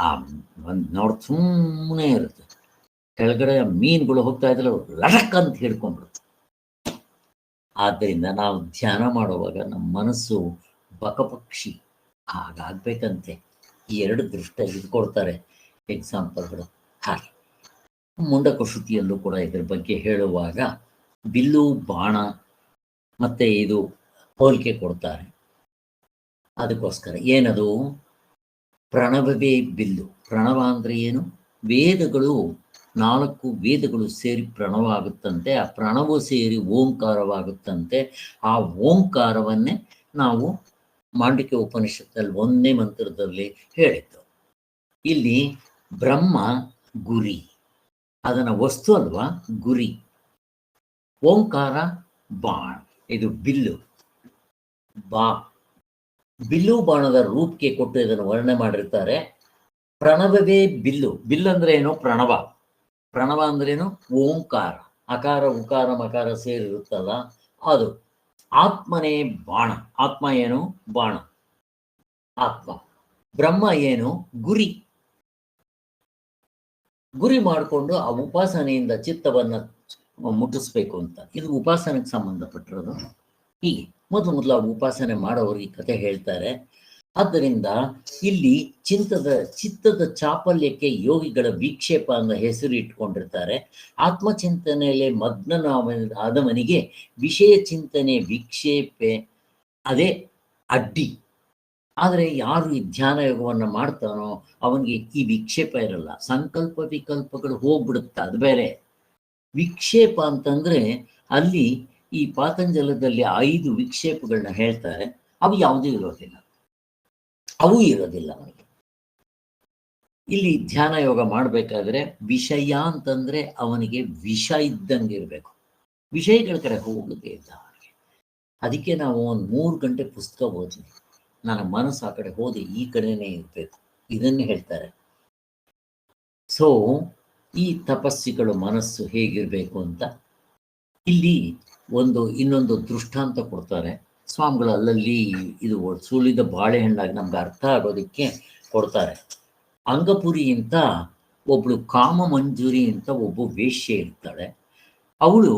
ಆ ಒಂದು ನೋಡಿ ಸುಮ್ಮನೆ ಇರುತ್ತೆ. ಕೆಳಗಡೆ ಮೀನುಗಳು ಹೋಗ್ತಾ ಇದ್ರೆ ಲಡಕ್ ಅಂತ ಹಿಡ್ಕೊಂಡ್ಬಿಡುತ್ತೆ. ಆದ್ದರಿಂದ ನಾವು ಧ್ಯಾನ ಮಾಡುವಾಗ ನಮ್ಮ ಮನಸ್ಸು ಬಕಪಕ್ಷಿ ಹಾಗಾಗ್ಬೇಕಂತೆ. ಈ ಎರಡು ದೃಷ್ಟ ಇದ್ಕೊಡ್ತಾರೆ ಎಕ್ಸಾಂಪಲ್ಗಳು. ಹಾಗೆ ಮುಂಡಕ ಶ್ರುತಿಯಲ್ಲೂ ಕೂಡ ಇದ್ರ ಬಗ್ಗೆ ಹೇಳುವಾಗ ಬಿಲ್ಲು ಬಾಣ ಮತ್ತೆ ಇದು ಹೋಲಿಕೆ ಕೊಡ್ತಾರೆ. ಅದಕ್ಕೋಸ್ಕರ ಏನದು? ಪ್ರಣವವೇ ಬಿಲ್ಲು. ಪ್ರಣವ ಅಂದ್ರೆ ಏನು? ವೇದಗಳು, 4 ವೇದಗಳು ಸೇರಿ ಪ್ರಣವ ಆಗುತ್ತಂತೆ. ಆ ಪ್ರಣವ ಸೇರಿ ಓಂಕಾರವಾಗುತ್ತಂತೆ. ಆ ಓಂಕಾರವನ್ನೇ ನಾವು ಮಾಂಡಕ್ಯ ಉಪನಿಷತ್ತಲ್ಲಿ 1ನೇ ಮಂತ್ರದಲ್ಲಿ ಹೇಳಿದ್ದು. ಇಲ್ಲಿ ಬ್ರಹ್ಮ ಗುರಿ, ಅದನ್ನ ವಸ್ತು ಅಲ್ವಾ ಗುರಿ. ಓಂಕಾರ ಬಾಣ, ಇದು ಬಿಲ್ಲು. ಬಿಲ್ಲು ಬಾಣದ ರೂಪಕ್ಕೆ ಕೊಟ್ಟು ಇದನ್ನು ವರ್ಣನೆ ಮಾಡಿರ್ತಾರೆ. ಪ್ರಣವವೇ ಬಿಲ್ಲು. ಬಿಲ್ಲು ಅಂದ್ರೆ ಏನು? ಪ್ರಣವ. ಪ್ರಣವ ಅಂದ್ರೇನು? ಓಂಕಾರ. ಅಕಾರ ಉಕಾರ ಮಕಾರ ಸೇರಿರುತ್ತಲ್ಲ ಅದು. ಆತ್ಮನೇ ಬಾಣ. ಆತ್ಮ ಏನು? ಬಾಣ, ಆತ್ಮ. ಬ್ರಹ್ಮ ಏನು? ಗುರಿ. ಗುರಿ ಮಾಡಿಕೊಂಡು ಆ ಉಪಾಸನೆಯಿಂದ ಚಿತ್ತವನ್ನ ಮುಟ್ಟಿಸ್ಬೇಕು ಅಂತ. ಇದು ಉಪಾಸನೆಗೆ ಸಂಬಂಧಪಟ್ಟಿರೋದು. ಹೀಗೆ ಮೊದಲು ಆ ಉಪಾಸನೆ ಮಾಡೋರು ಈ ಕತೆ ಹೇಳ್ತಾರೆ. ಆದ್ದರಿಂದ ಇಲ್ಲಿ ಚಿತ್ತದ ಚಾಪಲ್ಯಕ್ಕೆ ಯೋಗಿಗಳ ವಿಕ್ಷೇಪ ಅನ್ನೋ ಹೆಸರು ಇಟ್ಕೊಂಡಿರ್ತಾರೆ. ಆತ್ಮಚಿಂತನೆಯಲ್ಲಿ ಆದವನಿಗೆ ವಿಷಯ ಚಿಂತನೆ ವಿಕ್ಷೇಪೆ ಅದೇ ಅಡ್ಡಿ. ಆದರೆ ಯಾರು ಈ ಧ್ಯಾನ ಯೋಗವನ್ನು ಮಾಡ್ತಾನೋ ಅವನಿಗೆ ಈ ವಿಕ್ಷೇಪ ಇರಲ್ಲ, ಸಂಕಲ್ಪ ವಿಕಲ್ಪಗಳು ಹೋಗ್ಬಿಡುತ್ತೆ, ಅದು ಬೇರೆ. ವಿಕ್ಷೇಪ ಅಂತಂದ್ರೆ ಅಲ್ಲಿ ಈ ಪಾತಂಜಲದಲ್ಲಿ 5 ವಿಕ್ಷೇಪಗಳನ್ನ ಹೇಳ್ತಾರೆ, ಅವು ಯಾವುದೂ ಇರೋದಿಲ್ಲ, ಅವನಿಗೆ. ಇಲ್ಲಿ ಧ್ಯಾನ ಯೋಗ ಮಾಡಬೇಕಾದ್ರೆ ವಿಷಯ ಅಂತಂದ್ರೆ ಅವನಿಗೆ ವಿಷ ಇದ್ದಂಗೆ ಇರಬೇಕು, ವಿಷಯಗಳ ಕಡೆ ಹೋಗದೆ ಇದ್ದ ಹಾಗೆ. ಅದಕ್ಕೆ ನಾವು ಒಂದು 3 ಗಂಟೆ ಪುಸ್ತಕ ಓದ್ಲಿ, ನನ್ನ ಮನಸ್ಸು ಆ ಕಡೆ ಹೋದೆ ಈ ಕಡೆನೇ ಇರಬೇಕು, ಇದನ್ನೇ ಹೇಳ್ತಾರೆ. ಸೊ ಈ ತಪಸ್ಸಿಗಳು ಮನಸ್ಸು ಹೇಗಿರಬೇಕು ಅಂತ ಇಲ್ಲಿ ಇನ್ನೊಂದು ದೃಷ್ಟಾಂತ ಕೊಡ್ತಾರೆ ಸ್ವಾಮಿಗಳು. ಅಲ್ಲಲ್ಲಿ ಇದು ಸುಲಿದ ಬಾಳೆಹಣ್ಣಾಗಿ ನಮ್ಗೆ ಅರ್ಥ ಆಗೋದಕ್ಕೆ ಕೊಡ್ತಾರೆ. ಅಂಗಪುರಿ ಅಂತ ಒಬ್ಳು ಕಾಮ ಮಂಜೂರಿ ಅಂತ ಒಬ್ಬ ವೇಶ್ಯೆ ಇರ್ತಾಳೆ. ಅವಳು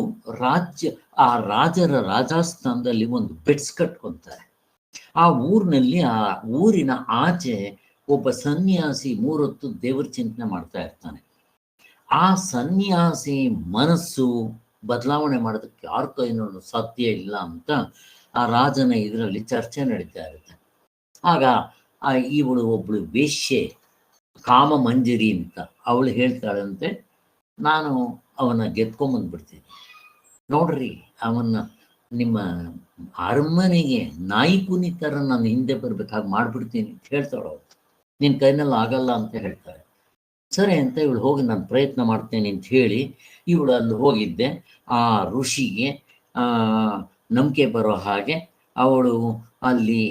ಆ ರಾಜರ ರಾಜಸ್ಥಾನದಲ್ಲಿ ಒಂದು ಬೆಡ್ಸ್ ಕಟ್ಕೊಂತಾರೆ. ಆ ಊರಿನ ಆಚೆ ಒಬ್ಬ ಸನ್ಯಾಸಿ 3 ಹೊತ್ತು ದೇವರ ಚಿಂತನೆ ಮಾಡ್ತಾ ಇರ್ತಾನೆ. ಆ ಸನ್ಯಾಸಿ ಮನಸ್ಸು ಬದಲಾವಣೆ ಮಾಡೋದಕ್ಕೆ ಯಾರ ಕೈನೂ ಸಾಧ್ಯ ಇಲ್ಲ ಅಂತ ಆ ರಾಜನ ಇದರಲ್ಲಿ ಚರ್ಚೆ ನಡೀತಾ ಇರುತ್ತೆ. ಆಗ ಇವಳು ಒಬ್ಳು ವೇಶ್ಯೆ ಕಾಮ ಮಂಜರಿ ಅಂತ ಅವಳು ಹೇಳ್ತಾಳಂತೆ, ನಾನು ಅವನ್ನ ಗೆದ್ಕೊಂಬಂದ್ಬಿಡ್ತೀನಿ ನೋಡ್ರಿ, ಅವನ್ನ ನಿಮ್ಮ ಅರಮನೆಗೆ ನಾಯಿ ಕುನಿತರ ನಾನು ಹಿಂದೆ ಬರ್ಬೇಕಾಗಿ ಮಾಡ್ಬಿಡ್ತೀನಿ ಅಂತ ಹೇಳ್ತಾಳು. ಅವಳು ನಿನ್ನ ಕೈನಲ್ಲಿ ಆಗಲ್ಲ ಅಂತ ಹೇಳ್ತಾರೆ. ಸರಿ ಅಂತ ಇವಳು ಹೋಗಿ ನಾನು ಪ್ರಯತ್ನ ಮಾಡ್ತೇನೆ ಅಂತ ಹೇಳಿ ಇವಳು ಅಲ್ಲಿ ಹೋಗಿದ್ದೆ. ಆ ಋಷಿಗೆ ನಂಬಿಕೆ ಬರೋ ಹಾಗೆ ಅವಳು ಅಲ್ಲಿ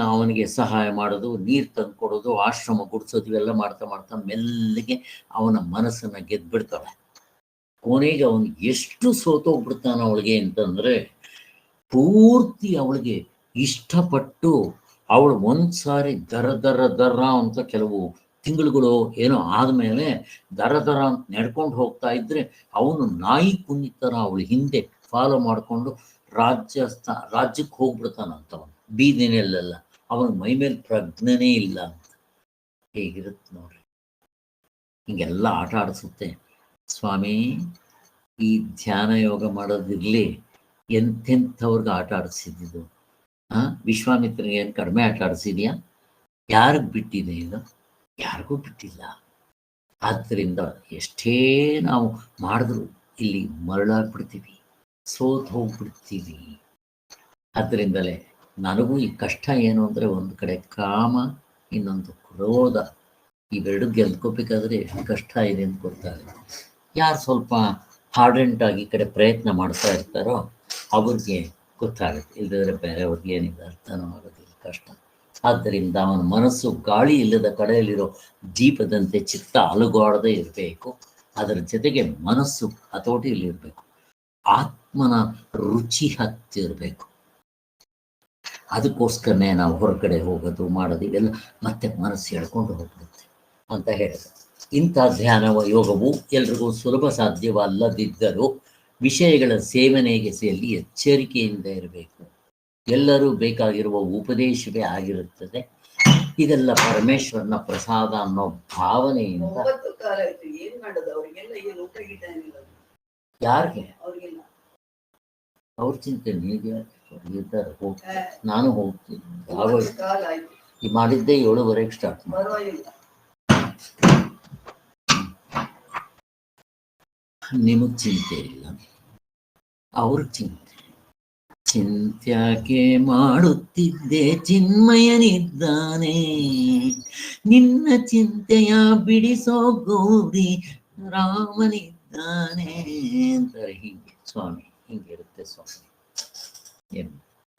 ಅವನಿಗೆ ಸಹಾಯ ಮಾಡೋದು, ನೀರು ತಂದು ಕೊಡೋದು, ಆಶ್ರಮ ಗುಡಿಸೋದು, ಇವೆಲ್ಲ ಮಾಡ್ತಾ ಮೆಲ್ಲಗೆ ಅವನ ಮನಸ್ಸನ್ನು ಗೆದ್ಬಿಡ್ತಾಳೆ. ಕೊನೆಗೆ ಅವನು ಎಷ್ಟು ಸೋತೋಗ್ಬಿಡ್ತಾನ ಅವಳಿಗೆ ಅಂತಂದ್ರೆ, ಪೂರ್ತಿ ಅವಳಿಗೆ ಇಷ್ಟಪಟ್ಟು ಅವಳು ಒಂದ್ಸಾರಿ ದರ ಅಂತ ಕೆಲವು ತಿಂಗಳುಗಳು ಏನೋ ಆದಮೇಲೆ ದರ ಅಂತ ನಡ್ಕೊಂಡು ಹೋಗ್ತಾ ಇದ್ರೆ ಅವನು ನಾಯಿ ಕುನ್ನಿತರ ಅವಳು ಹಿಂದೆ ಫಾಲೋ ಮಾಡಿಕೊಂಡು ರಾಜ್ಯಕ್ಕೆ ಹೋಗ್ಬಿಡ್ತಾನಂತವನು ಬೀದಿನಲ್ಲೆಲ್ಲ. ಅವನ ಮೈ ಮೇಲೆ ಪ್ರಜ್ಞೆನೇ ಇಲ್ಲ ಅಂತ. ಹೇಗಿರುತ್ತೆ ನೋಡ್ರಿ, ಹಿಂಗೆಲ್ಲ ಆಟ ಆಡಿಸುತ್ತೆ. ಸ್ವಾಮಿ, ಈ ಧ್ಯಾನ ಯೋಗ ಮಾಡೋದಿರ್ಲಿ, ಎಂತೆಂಥವ್ರಿಗೆ ಆಟ ಆಡಿಸಿದ್ದು. ವಿಶ್ವಾಮಿತ್ರನಿಗೆ ಏನು ಕಡಿಮೆ ಆಟ ಆಡಿಸಿದ್ಯಾ? ಯಾರಿಗೆ ಬಿಟ್ಟಿದೆ ಇದು? ಯಾರಿಗೂ ಬಿಟ್ಟಿಲ್ಲ. ಆದ್ದರಿಂದ ಎಷ್ಟೇ ನಾವು ಮಾಡಿದ್ರು ಇಲ್ಲಿ ಮರಳಾಗ್ಬಿಡ್ತೀವಿ, ಸೋತು ಹೋಗ್ಬಿಡ್ತೀವಿ. ಅದರಿಂದಲೇ ನನಗೂ ಈ ಕಷ್ಟ ಏನು ಅಂದರೆ, ಒಂದು ಕಡೆ ಕಾಮ, ಇನ್ನೊಂದು ಕ್ರೋಧ, ಇವೆರಡು ಗೆಲ್ಕೋಬೇಕಾದ್ರೆ ಎಷ್ಟು ಕಷ್ಟ ಇದೆ ಅಂತ ಗೊತ್ತಾಗುತ್ತೆ. ಯಾರು ಸ್ವಲ್ಪ ಹಾರ್ಡೆಂಟಾಗಿ ಈ ಕಡೆ ಪ್ರಯತ್ನ ಮಾಡ್ತಾ ಇರ್ತಾರೋ ಅವ್ರಿಗೆ ಗೊತ್ತಾಗುತ್ತೆ, ಇಲ್ಲದ್ರೆ ಬೇರೆಯವ್ರಿಗೆ ಏನಿದೆ ಅರ್ಥನೂ ಆಗೋದಿಲ್ಲ, ಕಷ್ಟ. ಆದ್ದರಿಂದ ಅವನ ಮನಸ್ಸು ಗಾಳಿ ಇಲ್ಲದ ಕಡೆಯಲ್ಲಿರೋ ದೀಪದಂತೆ ಚಿತ್ತ ಅಲುಗಾಡದೇ ಇರಬೇಕು. ಅದರ ಜೊತೆಗೆ ಮನಸ್ಸು ಹತೋಟಿಯಲ್ಲಿರಬೇಕು, ಆತ್ಮನ ರುಚಿ ಹತ್ತಿರಬೇಕು. ಅದಕ್ಕೋಸ್ಕರನೇ ನಾವು ಹೊರಗಡೆ ಹೋಗೋದು ಮಾಡೋದು ಇವೆಲ್ಲ ಮತ್ತೆ ಮನಸ್ಸು ಎಳ್ಕೊಂಡು ಹೋಗ್ಬಿಡುತ್ತೆ ಅಂತ ಹೇಳಿದೆ. ಇಂಥ ಧ್ಯಾನ ಯೋಗವು ಎಲ್ರಿಗೂ ಸುಲಭ ಸಾಧ್ಯವಲ್ಲದಿದ್ದರೂ ವಿಷಯಗಳ ಸೇವನೆಗೆ ಎಚ್ಚರಿಕೆಯಿಂದ ಇರಬೇಕು. ಎಲ್ಲರೂ ಬೇಕಾಗಿರುವ ಉಪದೇಶವೇ ಆಗಿರುತ್ತದೆ. ಇದೆಲ್ಲ ಪರಮೇಶ್ವರನ ಪ್ರಸಾದ ಅನ್ನೋ ಭಾವನೆಯಿಂದ. ಯಾರಿಗೆ ಅವ್ರ ಚಿಂತೆ ನೀಗೆ ಇದ್ದಾರೆ, ನಾನು ಹೋಗ್ತೀನಿ. ಈ ಮಾಡಿದ್ದೆ 7:30 ಸ್ಟಾರ್ಟ್ ಮಾಡಿ. ನಿಮಗ್ ಚಿಂತೆ ಇಲ್ಲ, ಅವ್ರ ಚಿಂತ್ಯಾಕೆ ಮಾಡುತ್ತಿದ್ದೆ, ಚಿನ್ಮಯನಿದ್ದಾನೆ ನಿನ್ನ ಚಿಂತೆಯ ಬಿಡಿಸೋ ಗೌರಿ ರಾಮನಿದ್ದಾನೆ ಅಂತಾರೆ. ಹೀಗೆ ಸ್ವಾಮಿ, ಹಿಂಗಿರುತ್ತೆ ಸ್ವಾಮಿ.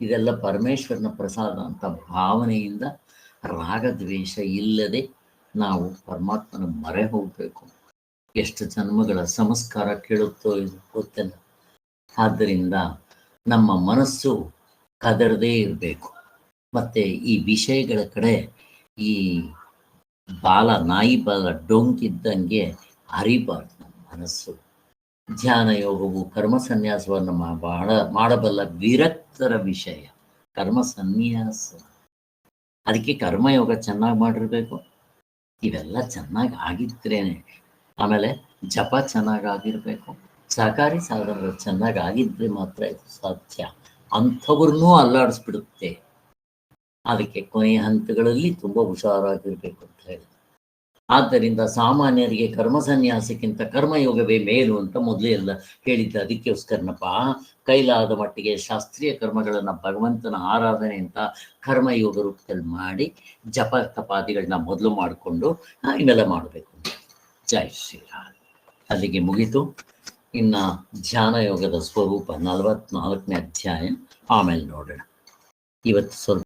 ಇದೆಲ್ಲ ಪರಮೇಶ್ವರನ ಪ್ರಸಾದ ಅಂತ ಭಾವನೆಯಿಂದ, ರಾಗದ್ವೇಷ ಇಲ್ಲದೆ ನಾವು ಪರಮಾತ್ಮನ ಮೊರೆ ಹೋಗ್ಬೇಕು. ಎಷ್ಟು ಜನ್ಮಗಳ ಸಂಸ್ಕಾರ ಕೇಳುತ್ತೋ ಇದು ಗೊತ್ತಿಲ್ಲ. ಆದ್ದರಿಂದ ನಮ್ಮ ಮನಸ್ಸು ಕದರದೇ ಇರಬೇಕು. ಮತ್ತೆ ಈ ವಿಷಯಗಳ ಕಡೆ ಈ ನಾಯಿ ಬಾಲ ಡೊಂಕಿದ್ದಂಗೆ ಹರಿಬಾರ್ದು ನಮ್ಮ ಮನಸ್ಸು. ಧ್ಯಾನ ಯೋಗವು ಕರ್ಮ ಸನ್ಯಾಸವನ್ನು ಮಾಡಬಲ್ಲ ವಿರಕ್ತರ ವಿಷಯ. ಕರ್ಮ ಸನ್ಯಾಸ ಅದಕ್ಕೆ ಕರ್ಮಯೋಗ ಚೆನ್ನಾಗಿ ಮಾಡಿರ್ಬೇಕು. ಇವೆಲ್ಲ ಚೆನ್ನಾಗಿ ಆಗಿದ್ರೇನೆ. ಆಮೇಲೆ ಜಪ ಚೆನ್ನಾಗಿ ಆಗಿರಬೇಕು. ಸಹಕಾರಿ ಸಾಧನಗಳು ಚೆನ್ನಾಗಿ ಆಗಿದ್ರೆ ಮಾತ್ರ ಇದು ಸಾಧ್ಯ. ಅಂಥವ್ರನ್ನೂ ಅಲ್ಲಾಡಿಸ್ಬಿಡುತ್ತೆ. ಅದಕ್ಕೆ ಕೊನೆಯ ಹಂತಗಳಲ್ಲಿ ತುಂಬ ಹುಷಾರಾಗಿರ್ಬೇಕು ಅಂತ ಹೇಳಿ. ಆದ್ದರಿಂದ ಸಾಮಾನ್ಯರಿಗೆ ಕರ್ಮ ಸನ್ಯಾಸಕ್ಕಿಂತ ಕರ್ಮಯೋಗವೇ ಮೇಲು ಅಂತ ಮೊದಲೇ ಎಲ್ಲ ಹೇಳಿದ್ದೆ. ಅದಕ್ಕೋಸ್ಕರನಪ್ಪ ಕೈಲಾದ ಮಟ್ಟಿಗೆ ಶಾಸ್ತ್ರೀಯ ಕರ್ಮಗಳನ್ನು ಭಗವಂತನ ಆರಾಧನೆ ಅಂತ ಕರ್ಮಯೋಗ ರೂಪದಲ್ಲಿ ಮಾಡಿ ಜಪ ತಪಾದಿಗಳನ್ನ ಮೊದಲು ಮಾಡಿಕೊಂಡು ಇವೆಲ್ಲ ಮಾಡಬೇಕು. ಜೈ ಶ್ರೀರಾಮ್. ಅಲ್ಲಿಗೆ ಮುಗಿತು. ಇನ್ನು ಧ್ಯಾನ ಯೋಗದ ಸ್ವರೂಪ 44ನೇ ಅಧ್ಯಾಯ ಆಮೇಲೆ ನೋಡೋಣ. ಇವತ್ತು ಸ್ವಲ್ಪ